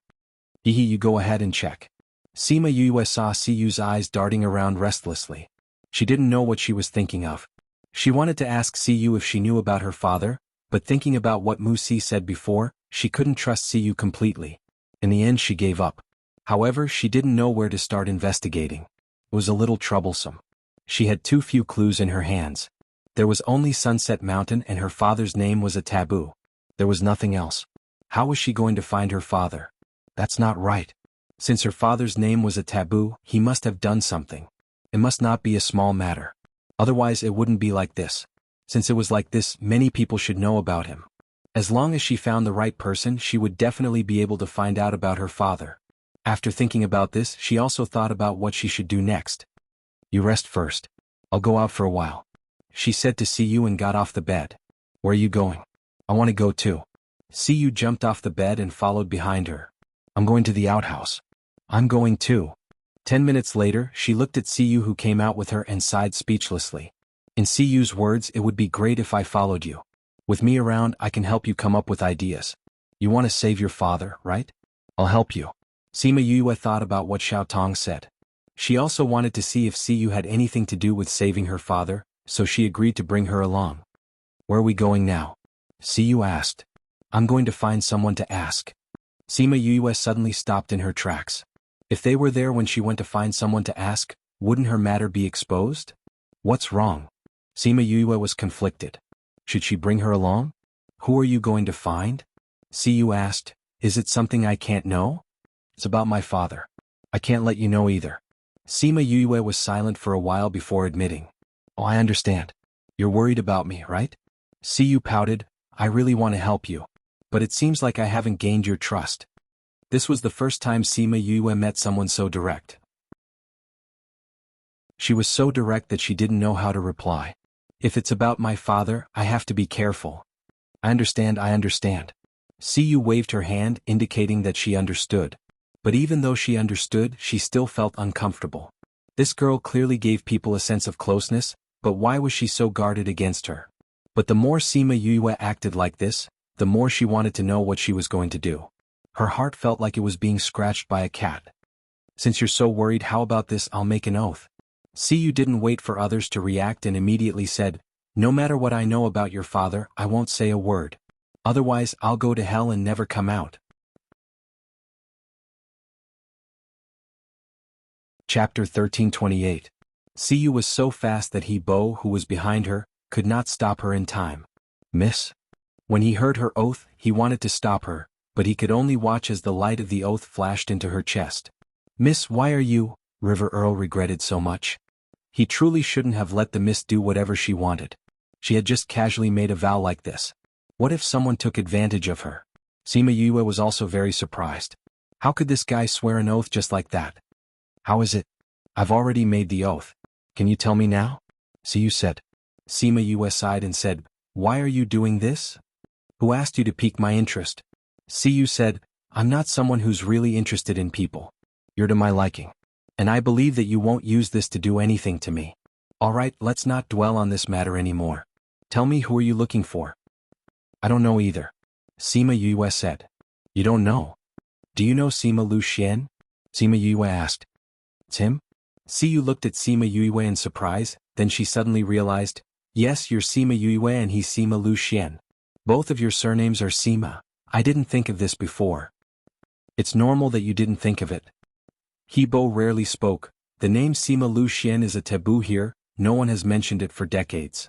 Hehe, you go ahead and check. Sima Yue saw Siyu's eyes darting around restlessly. She didn't know what she was thinking of. She wanted to ask Siyu if she knew about her father, but thinking about what Mu Si said before, she couldn't trust Siyu completely. In the end she gave up. However, she didn't know where to start investigating. It was a little troublesome. She had too few clues in her hands. There was only Sunset Mountain and her father's name was a taboo. There was nothing else. How was she going to find her father? That's not right. Since her father's name was a taboo, he must have done something. It must not be a small matter. Otherwise it wouldn't be like this. Since it was like this, many people should know about him. As long as she found the right person, she would definitely be able to find out about her father. After thinking about this, she also thought about what she should do next. You rest first. I'll go out for a while, she said to Siyu and got off the bed. Where are you going? I want to go too. Siyu jumped off the bed and followed behind her. I'm going to the outhouse. I'm going too. 10 minutes later, she looked at Siyu who came out with her and sighed speechlessly. In Siyu's words, it would be great if I followed you. With me around, I can help you come up with ideas. You want to save your father, right? I'll help you. Sima Yue thought about what Xiao Tong said. She also wanted to see if Siyu had anything to do with saving her father, so she agreed to bring her along. Where are we going now? Siyu asked. I'm going to find someone to ask. Sima Yue suddenly stopped in her tracks. If they were there when she went to find someone to ask, wouldn't her matter be exposed? What's wrong? Sima Yue was conflicted. Should she bring her along? Who are you going to find? Siyu asked. Is it something I can't know? It's about my father. I can't let you know either. Sima Yue was silent for a while before admitting. Oh, I understand. You're worried about me, right? Siyu pouted. I really want to help you. But it seems like I haven't gained your trust. This was the first time Sima Yue met someone so direct. She was so direct that she didn't know how to reply. If it's about my father, I have to be careful. I understand. Siyu waved her hand, indicating that she understood. But even though she understood, she still felt uncomfortable. This girl clearly gave people a sense of closeness, but why was she so guarded against her? But the more Sima Yue acted like this, the more she wanted to know what she was going to do. Her heart felt like it was being scratched by a cat. Since you're so worried, how about this? I'll make an oath. Siyu didn't wait for others to react and immediately said, no matter what I know about your father, I won't say a word. Otherwise, I'll go to hell and never come out. Chapter 1328. Siyu was so fast that He Bo, who was behind her, could not stop her in time. Miss? When he heard her oath, he wanted to stop her, but he could only watch as the light of the oath flashed into her chest. Miss, why are you? River Earl regretted so much. He truly shouldn't have let the miss do whatever she wanted. She had just casually made a vow like this. What if someone took advantage of her? Sima Yue was also very surprised. How could this guy swear an oath just like that? How is it? I've already made the oath. Can you tell me now? Siyu said. Sima Yue sighed and said, why are you doing this? Who asked you to pique my interest? Siyu said, I'm not someone who's really interested in people. You're to my liking. And I believe that you won't use this to do anything to me. Alright, let's not dwell on this matter anymore. Tell me, who are you looking for? I don't know either. Sima Yue said. You don't know? Do you know Sima Lu Xian? Sima Yue asked. It's him? Siyu looked at Sima Yue in surprise, then she suddenly realized, yes, you're Sima Yue and he's Sima Lu Xian. Both of your surnames are Sima. I didn't think of this before. It's normal that you didn't think of it. He Bo rarely spoke. The name Sima Lu Xian is a taboo here, no one has mentioned it for decades.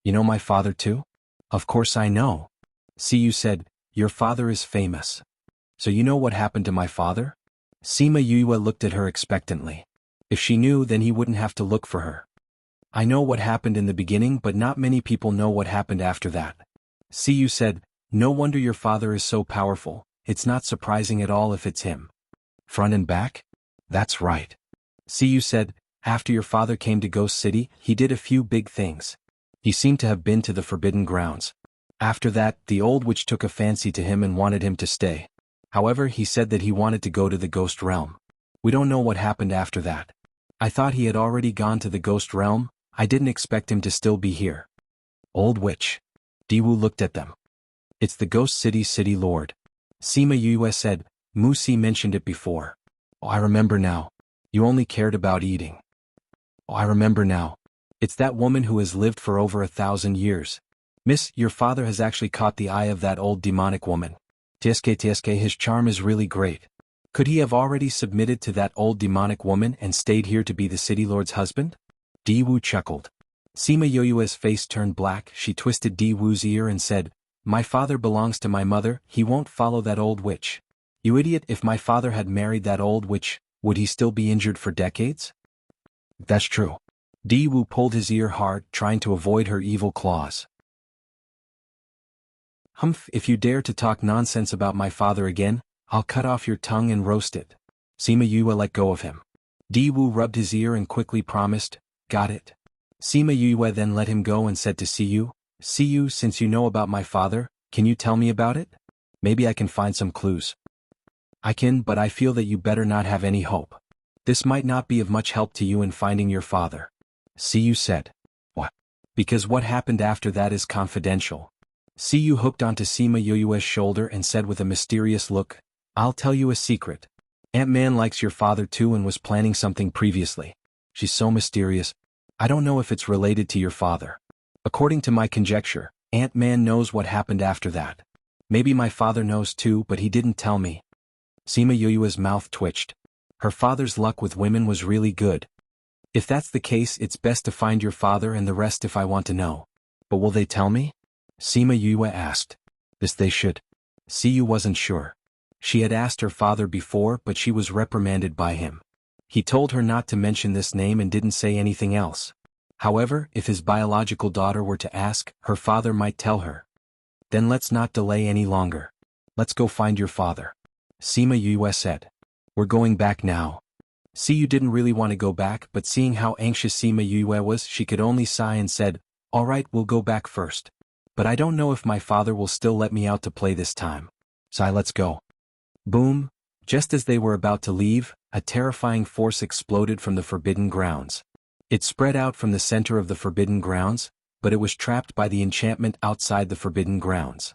You know my father too? Of course I know. Siyu said, your father is famous. So you know what happened to my father? Sima Yue looked at her expectantly. If she knew, then he wouldn't have to look for her. I know what happened in the beginning, but not many people know what happened after that. Siyu said, no wonder your father is so powerful, it's not surprising at all if it's him. Front and back? That's right. Siyu said, after your father came to Ghost City, he did a few big things. He seemed to have been to the Forbidden Grounds. After that, the old witch took a fancy to him and wanted him to stay. However, he said that he wanted to go to the Ghost Realm. We don't know what happened after that. I thought he had already gone to the Ghost Realm. I didn't expect him to still be here. Old witch. Diwu looked at them. It's the Ghost City Lord. Sima Yue said, Musi mentioned it before. Oh, I remember now. You only cared about eating. Oh, I remember now. It's that woman who has lived for over 1,000 years. Miss, your father has actually caught the eye of that old demonic woman. TSK, his charm is really great. Could he have already submitted to that old demonic woman and stayed here to be the city lord's husband? Diwu chuckled. Sima Yue's face turned black. She twisted Diwu's ear and said, My father belongs to my mother, he won't follow that old witch. You idiot, if my father had married that old witch, would he still be injured for decades? That's true. Diwu pulled his ear hard, trying to avoid her evil claws. Humph, if you dare to talk nonsense about my father again, I'll cut off your tongue and roast it. Sima Yue let go of him. Diwu rubbed his ear and quickly promised, Got it. Sima Yue then let him go and said to Siyu, Siyu, since you know about my father, can you tell me about it? Maybe I can find some clues. I can, but I feel that you better not have any hope. This might not be of much help to you in finding your father. Siyu said. What? Because what happened after that is confidential. Siyu hooked onto Sima Yue's shoulder and said with a mysterious look, I'll tell you a secret. Ant-Man likes your father too and was planning something previously. She's so mysterious. I don't know if it's related to your father. According to my conjecture, Ant-Man knows what happened after that. Maybe my father knows too, but he didn't tell me. Sima Yue's mouth twitched. Her father's luck with women was really good. If that's the case, it's best to find your father and the rest if I want to know. But will they tell me? Sima Yue asked. This they should. Siyu wasn't sure. She had asked her father before, but she was reprimanded by him. He told her not to mention this name and didn't say anything else. However, if his biological daughter were to ask, her father might tell her. Then let's not delay any longer. Let's go find your father. Sima Yue said. We're going back now. Siyu didn't really want to go back, but seeing how anxious Sima Yue was, she could only sigh and said, All right, we'll go back first. But I don't know if my father will still let me out to play this time. Sai, let's go. Boom! Just as they were about to leave, a terrifying force exploded from the Forbidden Grounds. It spread out from the center of the Forbidden Grounds, but it was trapped by the enchantment outside the Forbidden Grounds.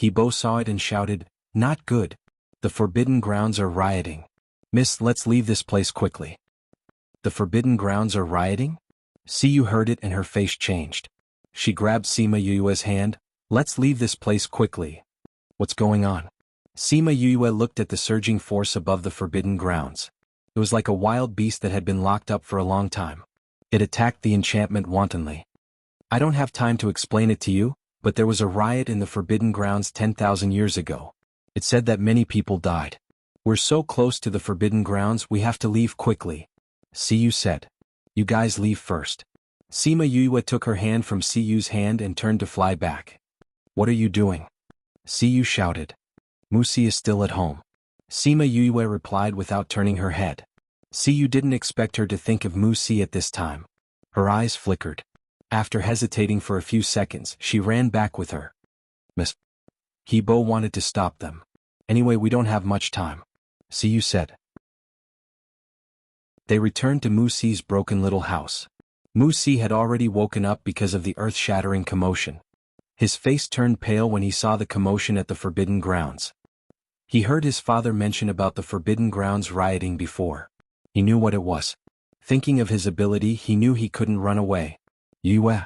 Hebo saw it and shouted, Not good. The Forbidden Grounds are rioting. Miss, let's leave this place quickly. The Forbidden Grounds are rioting? Siyu heard it and her face changed. She grabbed Sima Yue's hand. Let's leave this place quickly. What's going on? Sima Yue looked at the surging force above the Forbidden Grounds. It was like a wild beast that had been locked up for a long time. It attacked the enchantment wantonly. I don't have time to explain it to you, but there was a riot in the Forbidden Grounds 10,000 years ago. It said that many people died. We're so close to the Forbidden Grounds we have to leave quickly. Siyu said. You guys leave first. Sima Yue took her hand from Siyu's hand and turned to fly back. What are you doing? Siyu shouted. Musi is still at home. Sima Yue replied without turning her head. Siyu didn't expect her to think of Musi at this time. Her eyes flickered. After hesitating for a few seconds, she ran back with her. Miss. Hebo wanted to stop them. Anyway, we don't have much time. Siyu said. They returned to Musi's broken little house. Musi had already woken up because of the earth-shattering commotion. His face turned pale when he saw the commotion at the Forbidden Grounds. He heard his father mention about the Forbidden Grounds rioting before. He knew what it was. Thinking of his ability, he knew he couldn't run away. Yue.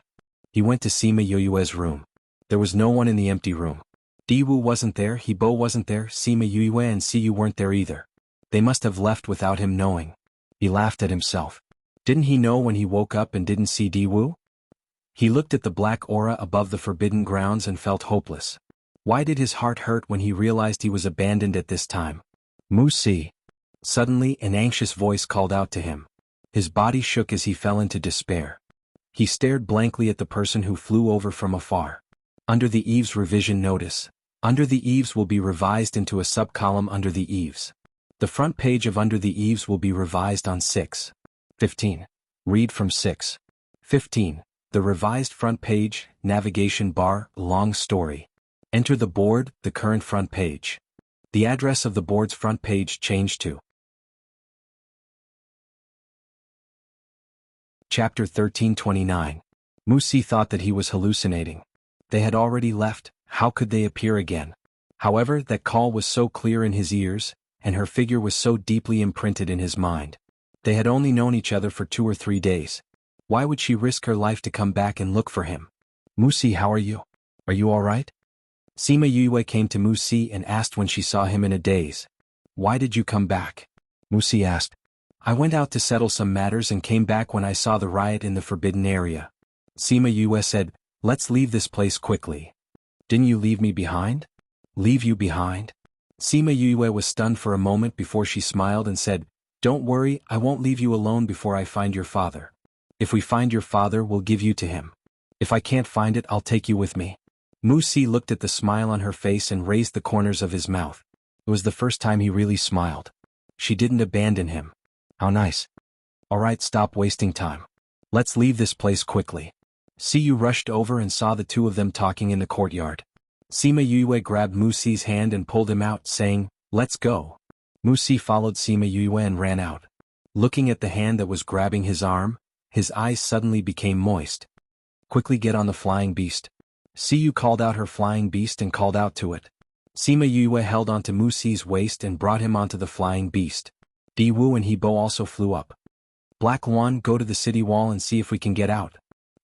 He went to Sima Yue's room. There was no one in the empty room. Diwu wasn't there, Hebo wasn't there, Sima Yue and Siyu weren't there either. They must have left without him knowing. He laughed at himself. Didn't he know when he woke up and didn't see Diwu? He looked at the black aura above the Forbidden Grounds and felt hopeless. Why did his heart hurt when he realized he was abandoned at this time? Musi. Suddenly, an anxious voice called out to him. His body shook as he fell into despair. He stared blankly at the person who flew over from afar. Under the eaves revision notice. Under the eaves will be revised into a subcolumn under the eaves. The front page of Under the Eaves will be revised on 6/15. Read from 6/15. The revised front page, navigation bar, long story. Enter the board, the current front page. The address of the board's front page changed to. Chapter 1329. Musi thought that he was hallucinating. They had already left, how could they appear again? However, that call was so clear in his ears, and her figure was so deeply imprinted in his mind. They had only known each other for 2 or 3 days. Why would she risk her life to come back and look for him? Musi, how are you? Are you all right? Sima Yue came to Musi and asked when she saw him in a daze. Why did you come back? Musi asked. I went out to settle some matters and came back when I saw the riot in the forbidden area. Sima Yue said, let's leave this place quickly. Didn't you leave me behind? Leave you behind? Sima Yue was stunned for a moment before she smiled and said, don't worry, I won't leave you alone before I find your father. If we find your father, we'll give you to him. If I can't find it, I'll take you with me. Musi looked at the smile on her face and raised the corners of his mouth. It was the first time he really smiled. She didn't abandon him. How nice. All right, stop wasting time. Let's leave this place quickly. Siyu rushed over and saw the two of them talking in the courtyard. Sima Yue grabbed Musi's hand and pulled him out, saying, let's go. Musi followed Sima Yue and ran out. Looking at the hand that was grabbing his arm, his eyes suddenly became moist. Quickly get on the flying beast. Siyu called out her flying beast and called out to it. Sima Yue held onto Musi's waist and brought him onto the flying beast. Di Wu and He Bo also flew up. Black Luan, go to the city wall and see if we can get out.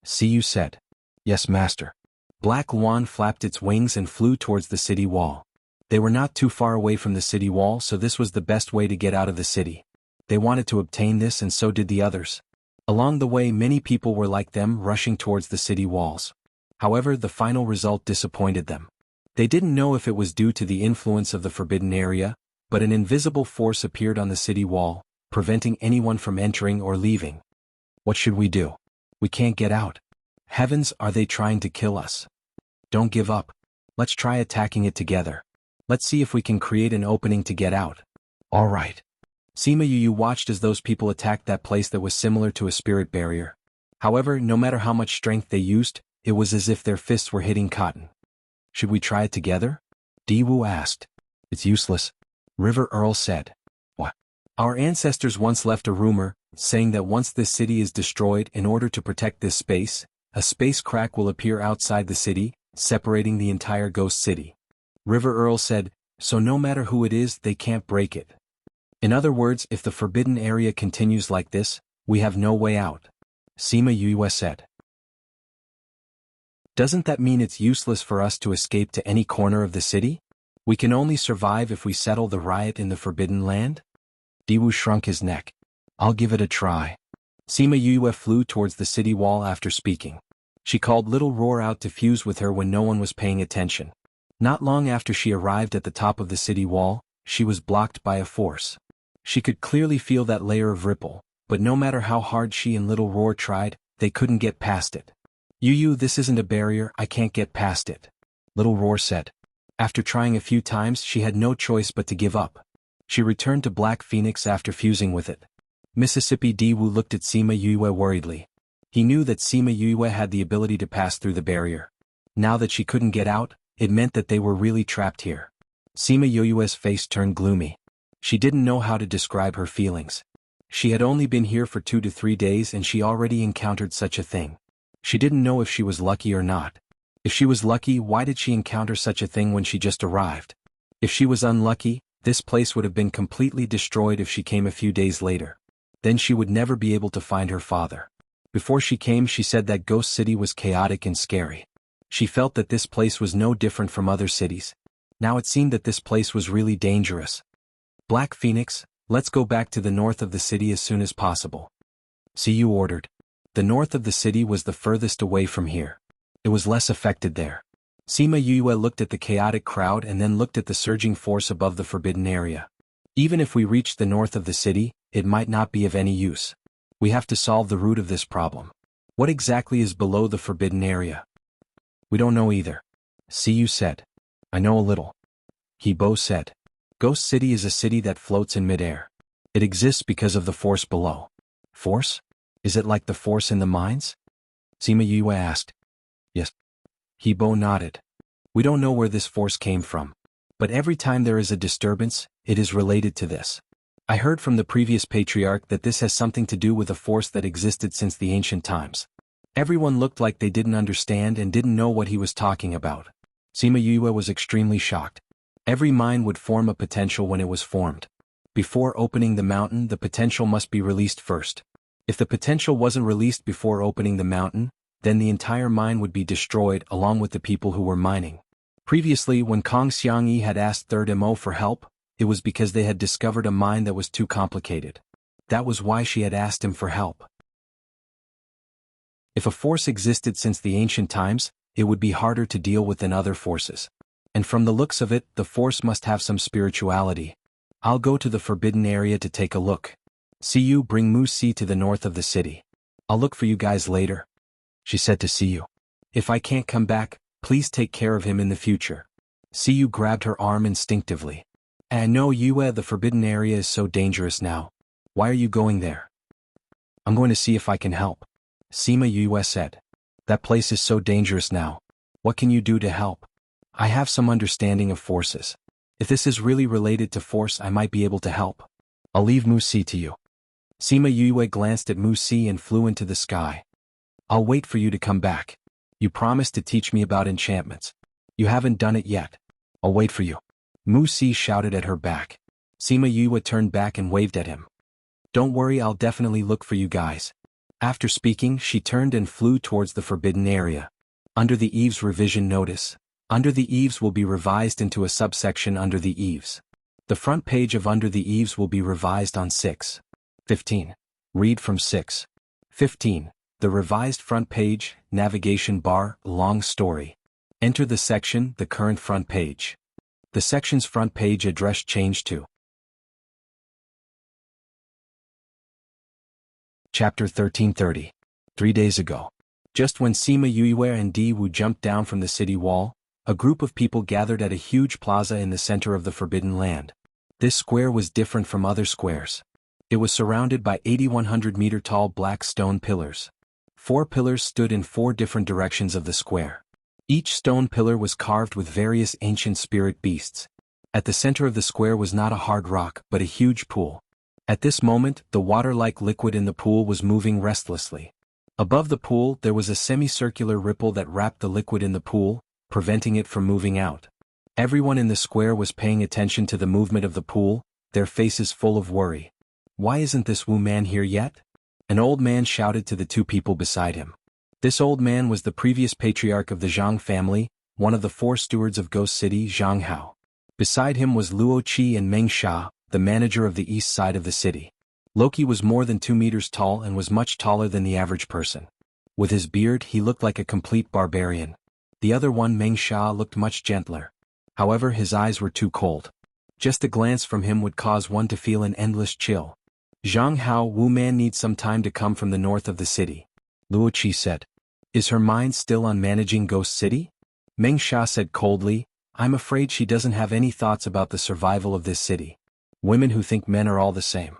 Siyu said. Yes, master. Black Luan flapped its wings and flew towards the city wall. They were not too far away from the city wall, so this was the best way to get out of the city. They wanted to obtain this, and so did the others. Along the way, many people were like them, rushing towards the city walls. However, the final result disappointed them. They didn't know if it was due to the influence of the forbidden area, but an invisible force appeared on the city wall, preventing anyone from entering or leaving. What should we do? We can't get out. Heavens, are they trying to kill us? Don't give up. Let's try attacking it together. Let's see if we can create an opening to get out. All right. Sima Yu watched as those people attacked that place that was similar to a spirit barrier. However, no matter how much strength they used, it was as if their fists were hitting cotton. Should we try it together? Di Wu asked. It's useless. River Earl said. What? Our ancestors once left a rumor, saying that once this city is destroyed, in order to protect this space, a space crack will appear outside the city, separating the entire ghost city. River Earl said, so no matter who it is, they can't break it. In other words, if the forbidden area continues like this, we have no way out. Sima Yue said. Doesn't that mean it's useless for us to escape to any corner of the city? We can only survive if we settle the riot in the Forbidden Land? Diwu shrunk his neck. I'll give it a try. Sima Yue flew towards the city wall after speaking. She called Little Roar out to fuse with her when no one was paying attention. Not long after she arrived at the top of the city wall, she was blocked by a force. She could clearly feel that layer of ripple, but no matter how hard she and Little Roar tried, they couldn't get past it. Yu, this isn't a barrier, I can't get past it. Little Roar said. After trying a few times, she had no choice but to give up. She returned to Black Phoenix after fusing with it. Mississippi Diwu looked at Sima Yue worriedly. He knew that Sima Yue had the ability to pass through the barrier. Now that she couldn't get out, it meant that they were really trapped here. Sima Yue's face turned gloomy. She didn't know how to describe her feelings. She had only been here for 2 to 3 days and she already encountered such a thing. She didn't know if she was lucky or not. If she was lucky, why did she encounter such a thing when she just arrived? If she was unlucky, this place would have been completely destroyed if she came a few days later. Then she would never be able to find her father. Before she came, she said that Ghost City was chaotic and scary. She felt that this place was no different from other cities. Now it seemed that this place was really dangerous. Black Phoenix, let's go back to the north of the city as soon as possible. Siyu ordered. The north of the city was the furthest away from here. It was less affected there. Sima Yue looked at the chaotic crowd and then looked at the surging force above the forbidden area. Even if we reach the north of the city, it might not be of any use. We have to solve the root of this problem. What exactly is below the forbidden area? We don't know either. Siyu said. I know a little. He Bo said. Ghost City is a city that floats in midair. It exists because of the force below. Force? Is it like the force in the mines? Sima Yue asked. Yes. Hebo nodded. We don't know where this force came from. But every time there is a disturbance, it is related to this. I heard from the previous patriarch that this has something to do with a force that existed since the ancient times. Everyone looked like they didn't understand and didn't know what he was talking about. Sima Yue was extremely shocked. Every mine would form a potential when it was formed. Before opening the mountain, the potential must be released first. If the potential wasn't released before opening the mountain, then the entire mine would be destroyed along with the people who were mining. Previously, when Kong Xiangyi had asked Third Mo for help, it was because they had discovered a mine that was too complicated. That was why she had asked him for help. If a force existed since the ancient times, it would be harder to deal with than other forces. And from the looks of it, the force must have some spirituality. I'll go to the forbidden area to take a look. See you bring Mu Si to the north of the city. I'll look for you guys later. She said to See You. If I can't come back, please take care of him in the future. See You grabbed her arm instinctively. I know Yue, the forbidden area is so dangerous now. Why are you going there? I'm going to see if I can help. Sima Yue said. That place is so dangerous now. What can you do to help? I have some understanding of forces. If this is really related to force, I might be able to help. I'll leave Mu Si to you. Sima Yue glanced at Mu Si and flew into the sky. I'll wait for you to come back. You promised to teach me about enchantments. You haven't done it yet. I'll wait for you. Mu Si shouted at her back. Sima Yue turned back and waved at him. Don't worry, I'll definitely look for you guys. After speaking, she turned and flew towards the forbidden area. Under the Eaves revision notice. Under the Eaves will be revised into a subsection Under the Eaves. The front page of Under the Eaves will be revised on 6/15. Read from 6/15. The revised front page, navigation bar, long story. Enter the section, the current front page. The section's front page address changed to Chapter 1330. 3 days ago. Just when Sima Yue and Di Wu jumped down from the city wall, a group of people gathered at a huge plaza in the center of the Forbidden Land. This square was different from other squares. It was surrounded by 8,100-meter-tall black stone pillars. 4 pillars stood in 4 different directions of the square. Each stone pillar was carved with various ancient spirit beasts. At the center of the square was not a hard rock, but a huge pool. At this moment, the water-like liquid in the pool was moving restlessly. Above the pool, there was a semicircular ripple that wrapped the liquid in the pool, preventing it from moving out. Everyone in the square was paying attention to the movement of the pool, their faces full of worry. Why isn't this Wu man here yet? An old man shouted to the 2 people beside him. This old man was the previous patriarch of the Zhang family, one of the 4 stewards of Ghost City, Zhang Hao. Beside him was Luo Qi and Meng Sha, the manager of the east side of the city. Loki was more than 2 meters tall and was much taller than the average person. With his beard, he looked like a complete barbarian. The other one, Meng Sha, looked much gentler. However, his eyes were too cold. Just a glance from him would cause one to feel an endless chill. Zhang Hao, Wu man needs some time to come from the north of the city. Luo Qi said. Is her mind still on managing Ghost City? Meng Sha said coldly, I'm afraid she doesn't have any thoughts about the survival of this city. Women who think men are all the same.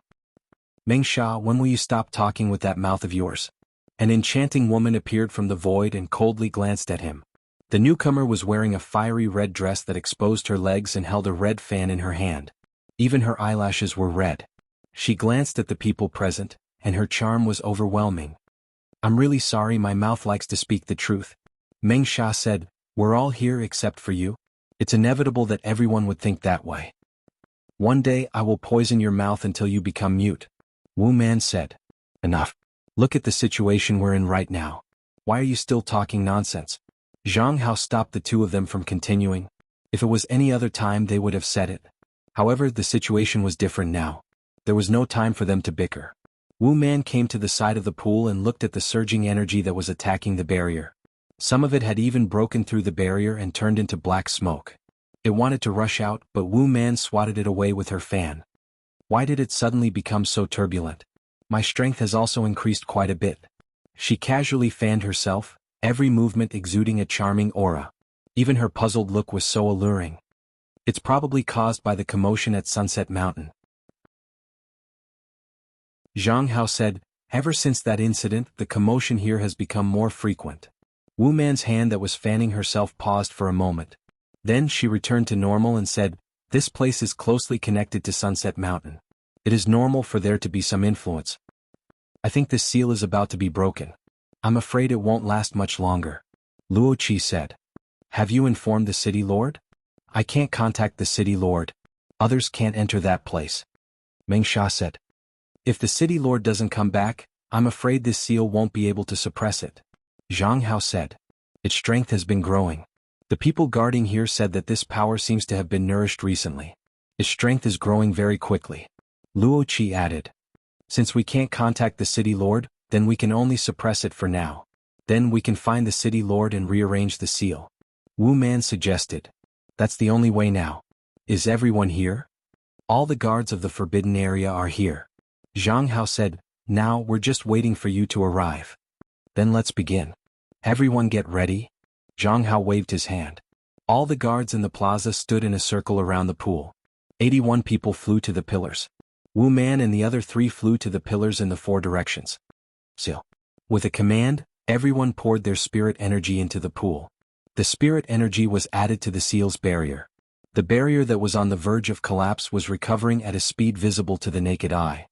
Meng Sha, when will you stop talking with that mouth of yours? An enchanting woman appeared from the void and coldly glanced at him. The newcomer was wearing a fiery red dress that exposed her legs and held a red fan in her hand. Even her eyelashes were red. She glanced at the people present, and her charm was overwhelming. I'm really sorry, my mouth likes to speak the truth. Meng Sha said, we're all here except for you. It's inevitable that everyone would think that way. One day I will poison your mouth until you become mute. Wu man said. Enough. Look at the situation we're in right now. Why are you still talking nonsense? Zhang Hao stopped the 2 of them from continuing. If it was any other time they would have said it. However, the situation was different now. There was no time for them to bicker. Wu man came to the side of the pool and looked at the surging energy that was attacking the barrier. Some of it had even broken through the barrier and turned into black smoke. It wanted to rush out, but Wu man swatted it away with her fan. Why did it suddenly become so turbulent? My strength has also increased quite a bit. She casually fanned herself, every movement exuding a charming aura. Even her puzzled look was so alluring. It's probably caused by the commotion at Sunset Mountain. Zhang Hao said, ever since that incident, the commotion here has become more frequent. Wu Man's hand that was fanning herself paused for a moment. Then she returned to normal and said, this place is closely connected to Sunset Mountain. It is normal for there to be some influence. I think this seal is about to be broken. I'm afraid it won't last much longer. Luo Qi said. Have you informed the city lord? I can't contact the city lord. Others can't enter that place. Meng Sha said. If the city lord doesn't come back, I'm afraid this seal won't be able to suppress it. Zhang Hao said. Its strength has been growing. The people guarding here said that this power seems to have been nourished recently. Its strength is growing very quickly. Luo Qi added. Since we can't contact the city lord, then we can only suppress it for now. Then we can find the city lord and rearrange the seal. Wu Man suggested. That's the only way now. Is everyone here? All the guards of the forbidden area are here. Zhang Hao said, now we're just waiting for you to arrive. Then let's begin. Everyone get ready. Zhang Hao waved his hand. All the guards in the plaza stood in a circle around the pool. 81 people flew to the pillars. Wu Man and the other 3 flew to the pillars in the 4 directions. Seal. With a command, everyone poured their spirit energy into the pool. The spirit energy was added to the seal's barrier. The barrier that was on the verge of collapse was recovering at a speed visible to the naked eye.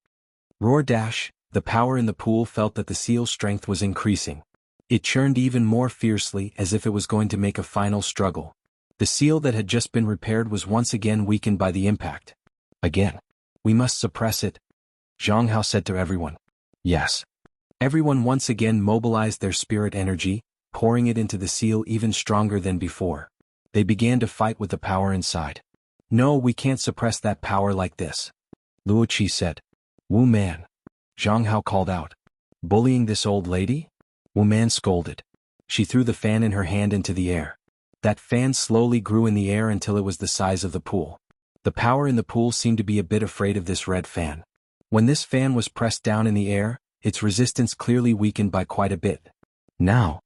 Roar dash, the power in the pool felt that the seal's strength was increasing. It churned even more fiercely as if it was going to make a final struggle. The seal that had just been repaired was once again weakened by the impact. Again. We must suppress it. Zhang Hao said to everyone. Yes. Everyone once again mobilized their spirit energy, pouring it into the seal even stronger than before. They began to fight with the power inside. No, we can't suppress that power like this. Luo Qi said. Wu Man. Zhang Hao called out. Bullying this old lady? Wu Man scolded. She threw the fan in her hand into the air. That fan slowly grew in the air until it was the size of the pool. The power in the pool seemed to be a bit afraid of this red fan. When this fan was pressed down in the air, its resistance clearly weakened by quite a bit. Now!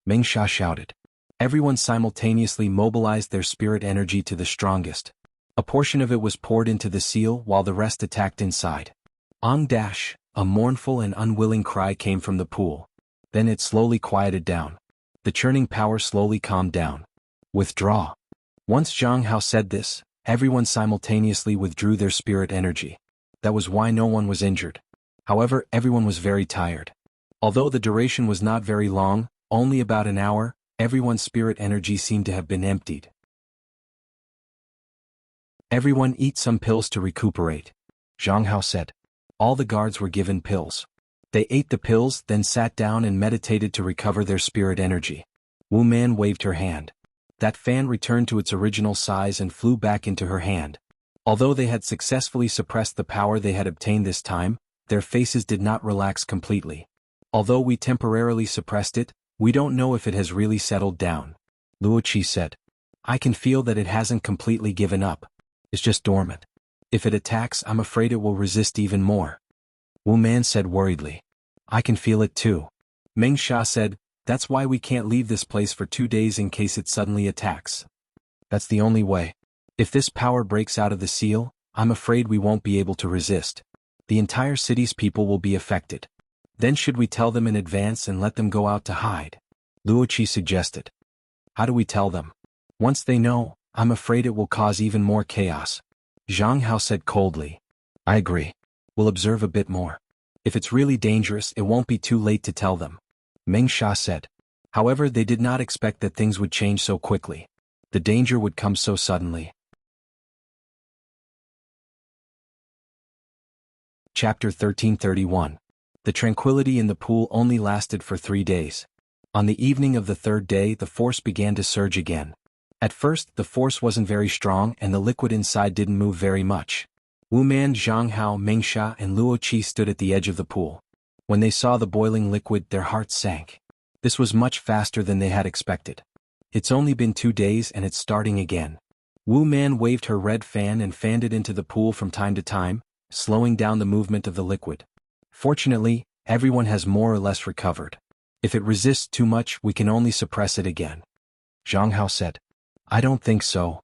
Meng Sha shouted. Everyone simultaneously mobilized their spirit energy to the strongest. A portion of it was poured into the seal while the rest attacked inside. Ong dash, a mournful and unwilling cry came from the pool. Then it slowly quieted down. The churning power slowly calmed down. Withdraw. Once Zhang Hao said this, everyone simultaneously withdrew their spirit energy. That was why no one was injured. However, everyone was very tired. Although the duration was not very long, only about an hour, everyone's spirit energy seemed to have been emptied. Everyone eat some pills to recuperate. Zhang Hao said. All the guards were given pills. They ate the pills, then sat down and meditated to recover their spirit energy. Wu Man waved her hand. That fan returned to its original size and flew back into her hand. Although they had successfully suppressed the power they had obtained this time, their faces did not relax completely. Although we temporarily suppressed it, we don't know if it has really settled down. Luo Qi said. I can feel that it hasn't completely given up. It's just dormant. If it attacks, I'm afraid it will resist even more. Wu Man said worriedly. I can feel it too. Meng Sha said, that's why we can't leave this place for 2 days in case it suddenly attacks. That's the only way. If this power breaks out of the seal, I'm afraid we won't be able to resist. The entire city's people will be affected. Then should we tell them in advance and let them go out to hide? Luo Qi suggested. How do we tell them? Once they know, I'm afraid it will cause even more chaos. Zhang Hao said coldly. I agree. We'll observe a bit more. If it's really dangerous, it won't be too late to tell them. Meng Sha said. However, they did not expect that things would change so quickly. The danger would come so suddenly. Chapter 1331. The tranquility in the pool only lasted for 3 days. On the evening of the 3rd day, the force began to surge again. At first, the force wasn't very strong and the liquid inside didn't move very much. Wu Man, Zhang Hao, Meng Sha, and Luo Qi stood at the edge of the pool. When they saw the boiling liquid, their hearts sank. This was much faster than they had expected. It's only been 2 days and it's starting again. Wu Man waved her red fan and fanned it into the pool from time to time, slowing down the movement of the liquid. Fortunately, everyone has more or less recovered. If it resists too much, we can only suppress it again. Zhang Hao said. I don't think so.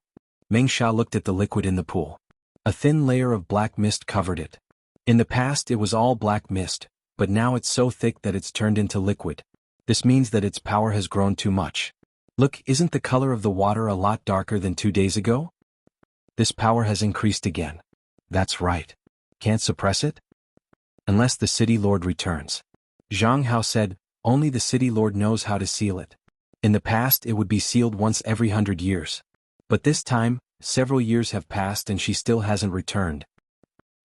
Meng Sha looked at the liquid in the pool. A thin layer of black mist covered it. In the past it was all black mist, but now it's so thick that it's turned into liquid. This means that its power has grown too much. Look, isn't the color of the water a lot darker than 2 days ago? This power has increased again. That's right. Can't suppress it? Unless the city lord returns. Zhang Hao said, only the city lord knows how to seal it. In the past it would be sealed once every 100 years. But this time, several years have passed and she still hasn't returned.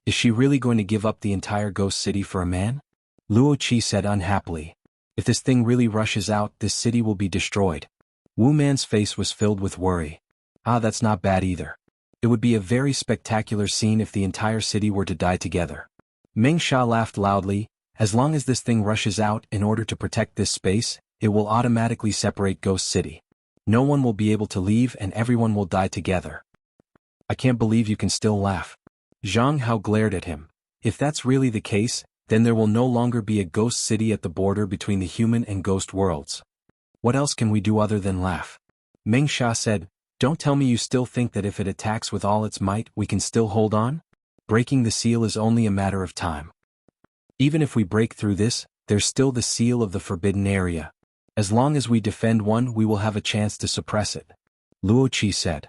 Is she really going to give up the entire ghost city for a man? Luo Qi said unhappily. If this thing really rushes out, this city will be destroyed. Wu Man's face was filled with worry. That's not bad either. It would be a very spectacular scene if the entire city were to die together. Meng Sha laughed loudly. As long as this thing rushes out in order to protect this space, it will automatically separate Ghost City. No one will be able to leave and everyone will die together. I can't believe you can still laugh. Zhang Hao glared at him. If that's really the case, then there will no longer be a ghost city at the border between the human and ghost worlds. What else can we do other than laugh? Meng Sha said, don't tell me you still think that if it attacks with all its might we can still hold on? Breaking the seal is only a matter of time. Even if we break through this, there's still the seal of the forbidden area. As long as we defend one we will have a chance to suppress it. Luo Qi said.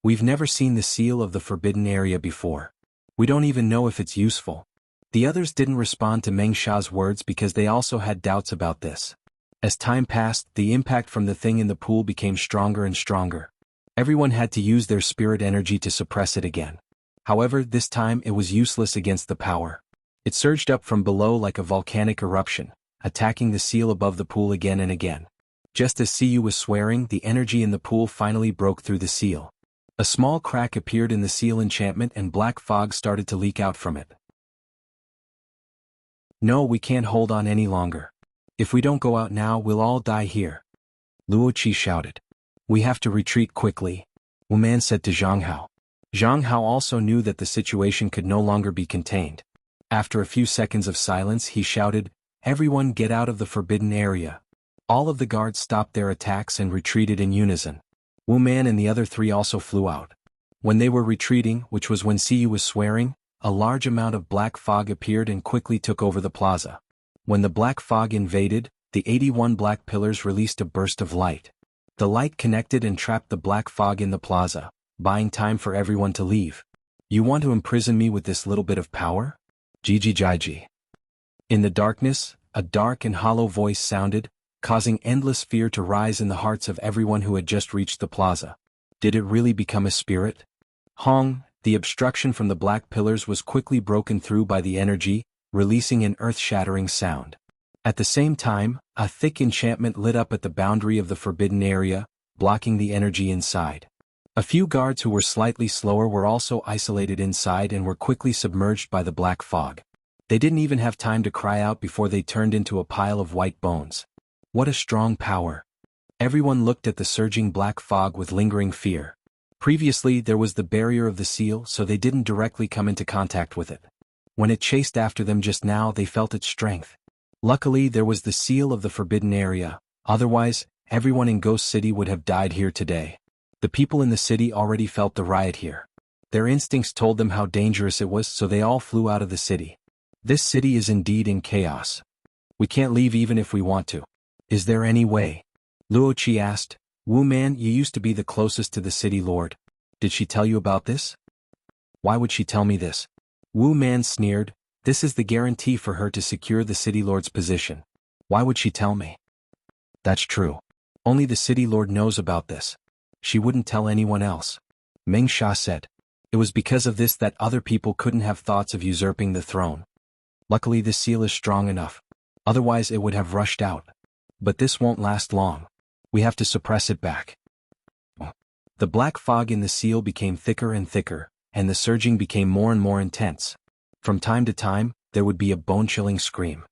We've never seen the seal of the forbidden area before. We don't even know if it's useful. The others didn't respond to Meng Sha's words because they also had doubts about this. As time passed, the impact from the thing in the pool became stronger and stronger. Everyone had to use their spirit energy to suppress it again. However, this time it was useless against the power. It surged up from below like a volcanic eruption, attacking the seal above the pool again and again. Just as Siyu was swearing, the energy in the pool finally broke through the seal. A small crack appeared in the seal enchantment and black fog started to leak out from it. No, we can't hold on any longer. If we don't go out now we'll all die here. Luo Qi shouted. We have to retreat quickly, Wu Man said to Zhang Hao. Zhang Hao also knew that the situation could no longer be contained. After a few seconds of silence he shouted, everyone get out of the forbidden area. All of the guards stopped their attacks and retreated in unison. Wu Man and the other three also flew out. When they were retreating, which was when Siyu was swearing, a large amount of black fog appeared and quickly took over the plaza. When the black fog invaded, the 81 black pillars released a burst of light. The light connected and trapped the black fog in the plaza, buying time for everyone to leave. You want to imprison me with this little bit of power? Jiji. In the darkness, a dark and hollow voice sounded, causing endless fear to rise in the hearts of everyone who had just reached the plaza. Did it really become a spirit? Hong, the obstruction from the black pillars was quickly broken through by the energy, releasing an earth-shattering sound. At the same time, a thick enchantment lit up at the boundary of the forbidden area, blocking the energy inside. A few guards who were slightly slower were also isolated inside and were quickly submerged by the black fog. They didn't even have time to cry out before they turned into a pile of white bones. What a strong power. Everyone looked at the surging black fog with lingering fear. Previously there was the barrier of the seal, so they didn't directly come into contact with it. When it chased after them just now they felt its strength. Luckily there was the seal of the forbidden area, otherwise, everyone in Ghost City would have died here today. The people in the city already felt the riot here. Their instincts told them how dangerous it was, so they all flew out of the city. This city is indeed in chaos. We can't leave even if we want to. Is there any way? Luo Qi asked. Wu Man, you used to be the closest to the city lord. Did she tell you about this? Why would she tell me this? Wu Man sneered. This is the guarantee for her to secure the city lord's position. Why would she tell me? That's true. Only the city lord knows about this. She wouldn't tell anyone else. Meng Sha said. It was because of this that other people couldn't have thoughts of usurping the throne. Luckily this seal is strong enough. Otherwise it would have rushed out. But this won't last long. We have to suppress it back. The black fog in the seal became thicker and thicker, and the surging became more and more intense. From time to time, there would be a bone-chilling scream.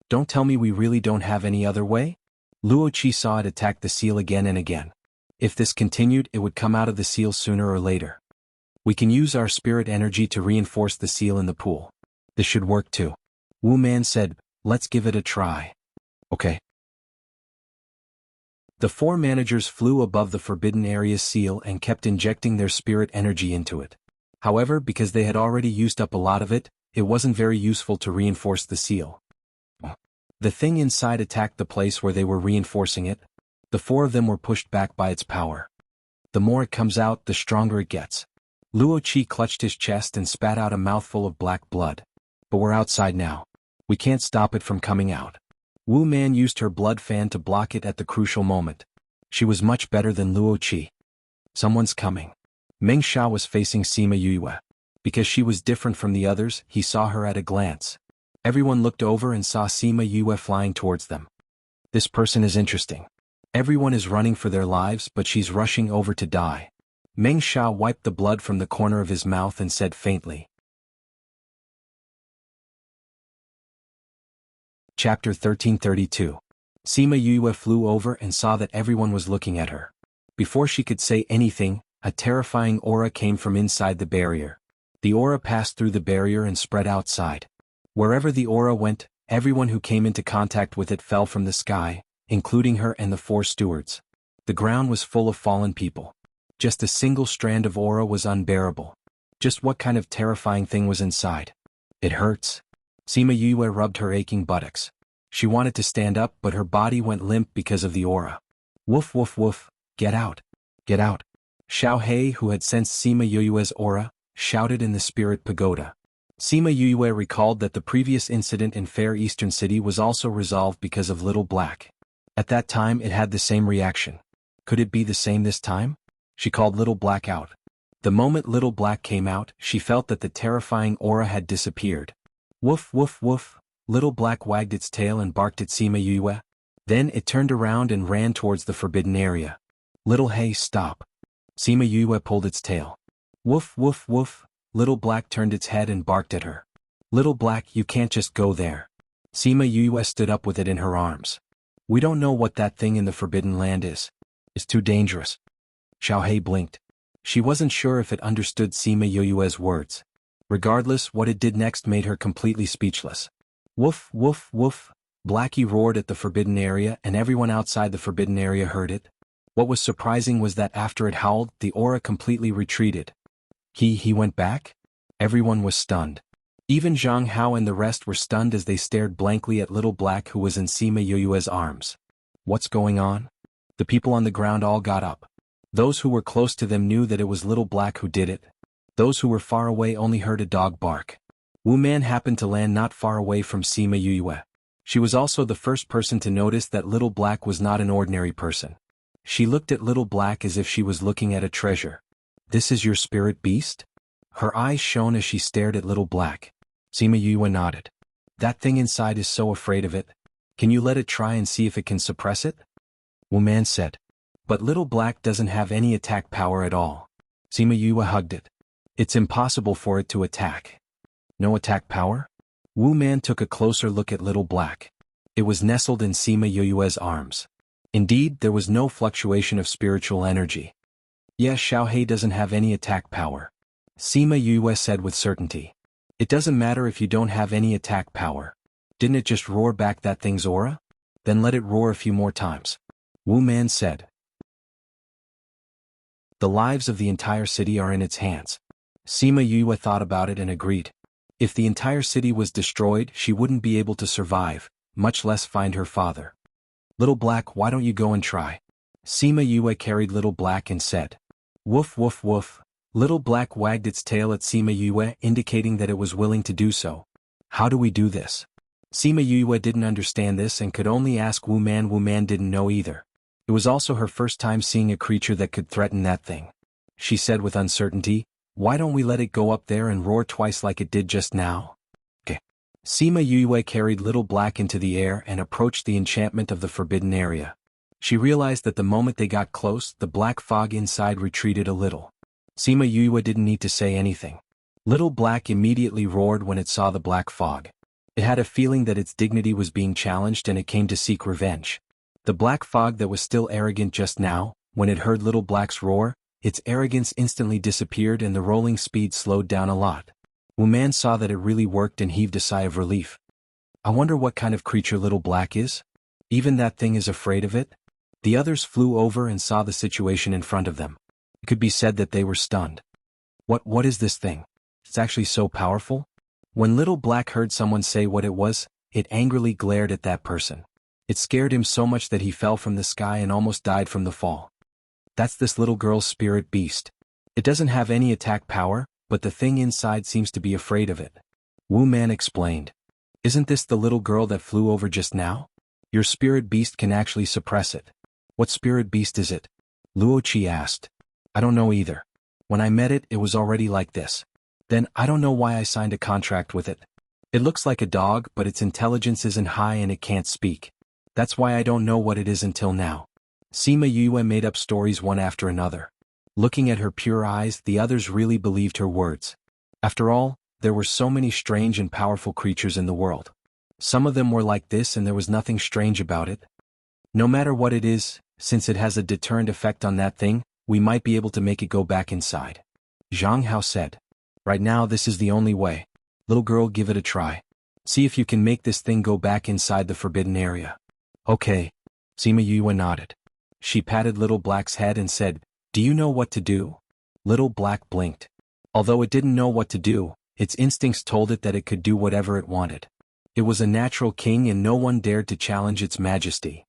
Don't tell me we really don't have any other way? Luo Qi saw it attack the seal again and again. If this continued, it would come out of the seal sooner or later. We can use our spirit energy to reinforce the seal in the pool. This should work too. Wu Man said, let's give it a try. Okay. The 4 managers flew above the forbidden area seal and kept injecting their spirit energy into it. However, because they had already used up a lot of it, it wasn't very useful to reinforce the seal. The thing inside attacked the place where they were reinforcing it. The 4 of them were pushed back by its power. The more it comes out, the stronger it gets. Luo Qi clutched his chest and spat out a mouthful of black blood. But we're outside now. We can't stop it from coming out. Wu Man used her blood fan to block it at the crucial moment. She was much better than Luo Qi. Someone's coming. Meng Sha was facing Sima Yue. Because she was different from the others, he saw her at a glance. Everyone looked over and saw Sima Yue flying towards them. This person is interesting. Everyone is running for their lives, but she's rushing over to die. Meng Sha wiped the blood from the corner of his mouth and said faintly. Chapter 1332. Sima Yue flew over and saw that everyone was looking at her. Before she could say anything, a terrifying aura came from inside the barrier. The aura passed through the barrier and spread outside. Wherever the aura went, everyone who came into contact with it fell from the sky, including her and the 4 stewards. The ground was full of fallen people. Just a single strand of aura was unbearable. Just what kind of terrifying thing was inside? It hurts. Sima Yue rubbed her aching buttocks. She wanted to stand up, but her body went limp because of the aura. Woof woof woof, get out. Get out. Xiao He, who had sensed Sima Yue's aura, shouted in the spirit pagoda. Sima Yue recalled that the previous incident in Fair Eastern City was also resolved because of Little Black. At that time it had the same reaction. Could it be the same this time? She called Little Black out. The moment Little Black came out, she felt that the terrifying aura had disappeared. Woof woof woof, Little Black wagged its tail and barked at Sima Yue. Then it turned around and ran towards the forbidden area. Little Hey, stop. Sima Yue pulled its tail. Woof woof woof, Little Black turned its head and barked at her. Little Black, you can't just go there. Sima Yue stood up with it in her arms. We don't know what that thing in the Forbidden Land is. It's too dangerous. Xiao He blinked. She wasn't sure if it understood Sima Yue's words. Regardless, what it did next made her completely speechless. Woof woof woof, Blackie roared at the forbidden area and everyone outside the forbidden area heard it. What was surprising was that after it howled, the aura completely retreated. He went back? Everyone was stunned. Even Zhang Hao and the rest were stunned as they stared blankly at Little Black, who was in Sima Yue's arms. What's going on? The people on the ground all got up. Those who were close to them knew that it was Little Black who did it. Those who were far away only heard a dog bark. Wu Man happened to land not far away from Sima Yue. She was also the first person to notice that Little Black was not an ordinary person. She looked at Little Black as if she was looking at a treasure. This is your spirit beast? Her eyes shone as she stared at Little Black. Sima Yue nodded. That thing inside is so afraid of it. Can you let it try and see if it can suppress it? Wu Man said. But Little Black doesn't have any attack power at all. Sima Yue hugged it. It's impossible for it to attack. No attack power? Wu Man took a closer look at Little Black. It was nestled in Sima Yue's arms. Indeed, there was no fluctuation of spiritual energy. Yes, Xiao He doesn't have any attack power. Sima Yue said with certainty. It doesn't matter if you don't have any attack power. Didn't it just roar back that thing's aura? Then let it roar a few more times. Wu Man said. The lives of the entire city are in its hands. Sima Yue thought about it and agreed. If the entire city was destroyed, she wouldn't be able to survive, much less find her father. Little Black, why don't you go and try? Sima Yue carried Little Black and said. Woof woof woof. Little Black wagged its tail at Sima Yue, indicating that it was willing to do so. How do we do this? Sima Yue didn't understand this and could only ask Wu Man. Wu Man didn't know either. It was also her first time seeing a creature that could threaten that thing. She said with uncertainty, why don't we let it go up there and roar twice like it did just now? Okay. Sima Yue carried Little Black into the air and approached the enchantment of the forbidden area. She realized that the moment they got close, the black fog inside retreated a little. Sima Yue didn't need to say anything. Little Black immediately roared when it saw the black fog. It had a feeling that its dignity was being challenged and it came to seek revenge. The black fog that was still arrogant just now, when it heard Little Black's roar, its arrogance instantly disappeared and the rolling speed slowed down a lot. Wu Man saw that it really worked and heaved a sigh of relief. I wonder what kind of creature Little Black is? Even that thing is afraid of it? The others flew over and saw the situation in front of them. It could be said that they were stunned. What is this thing? It's actually so powerful? When Little Black heard someone say what it was, it angrily glared at that person. It scared him so much that he fell from the sky and almost died from the fall. That's this little girl's spirit beast. It doesn't have any attack power, but the thing inside seems to be afraid of it. Wu Man explained. Isn't this the little girl that flew over just now? Your spirit beast can actually suppress it. What spirit beast is it? Luo Qi asked. I don't know either. When I met it, it was already like this. Then I don't know why I signed a contract with it. It looks like a dog, but its intelligence isn't high and it can't speak. That's why I don't know what it is until now. Sima Yue made up stories one after another. Looking at her pure eyes, the others really believed her words. After all, there were so many strange and powerful creatures in the world. Some of them were like this and there was nothing strange about it. No matter what it is, since it has a deterrent effect on that thing, we might be able to make it go back inside. Zhang Hao said. Right now this is the only way. Little girl, give it a try. See if you can make this thing go back inside the forbidden area. Okay. Sima Yue nodded. She patted Little Black's head and said, Do you know what to do? Little Black blinked. Although it didn't know what to do, its instincts told it that it could do whatever it wanted. It was a natural king and no one dared to challenge its majesty.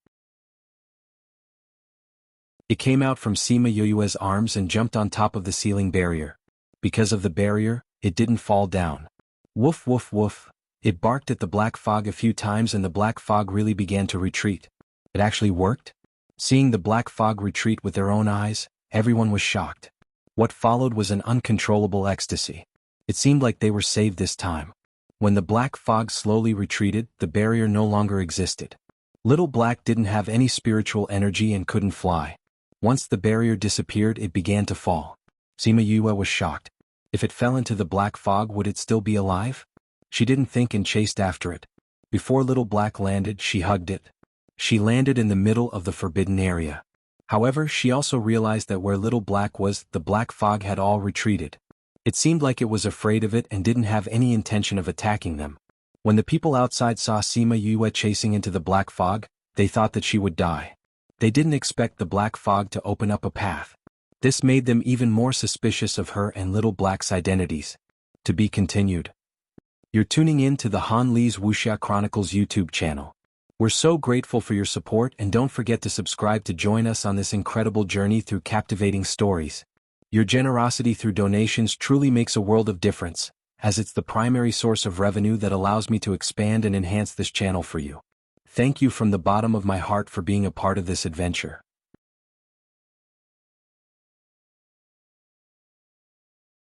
It came out from Sima Yue's arms and jumped on top of the ceiling barrier. Because of the barrier, it didn't fall down. Woof woof woof. It barked at the black fog a few times and the black fog really began to retreat. It actually worked? Seeing the black fog retreat with their own eyes, everyone was shocked. What followed was an uncontrollable ecstasy. It seemed like they were saved this time. When the black fog slowly retreated, the barrier no longer existed. Little Black didn't have any spiritual energy and couldn't fly. Once the barrier disappeared, it began to fall. Sima Yue was shocked. If it fell into the black fog, would it still be alive? She didn't think and chased after it. Before Little Black landed, she hugged it. She landed in the middle of the forbidden area. However, she also realized that where Little Black was, the black fog had all retreated. It seemed like it was afraid of it and didn't have any intention of attacking them. When the people outside saw Sima Yue chasing into the black fog, they thought that she would die. They didn't expect the black fog to open up a path. This made them even more suspicious of her and Little Black's identities. To be continued. You're tuning in to the Han Li's Wuxia Chronicles YouTube channel. We're so grateful for your support and don't forget to subscribe to join us on this incredible journey through captivating stories. Your generosity through donations truly makes a world of difference, as it's the primary source of revenue that allows me to expand and enhance this channel for you. Thank you from the bottom of my heart for being a part of this adventure.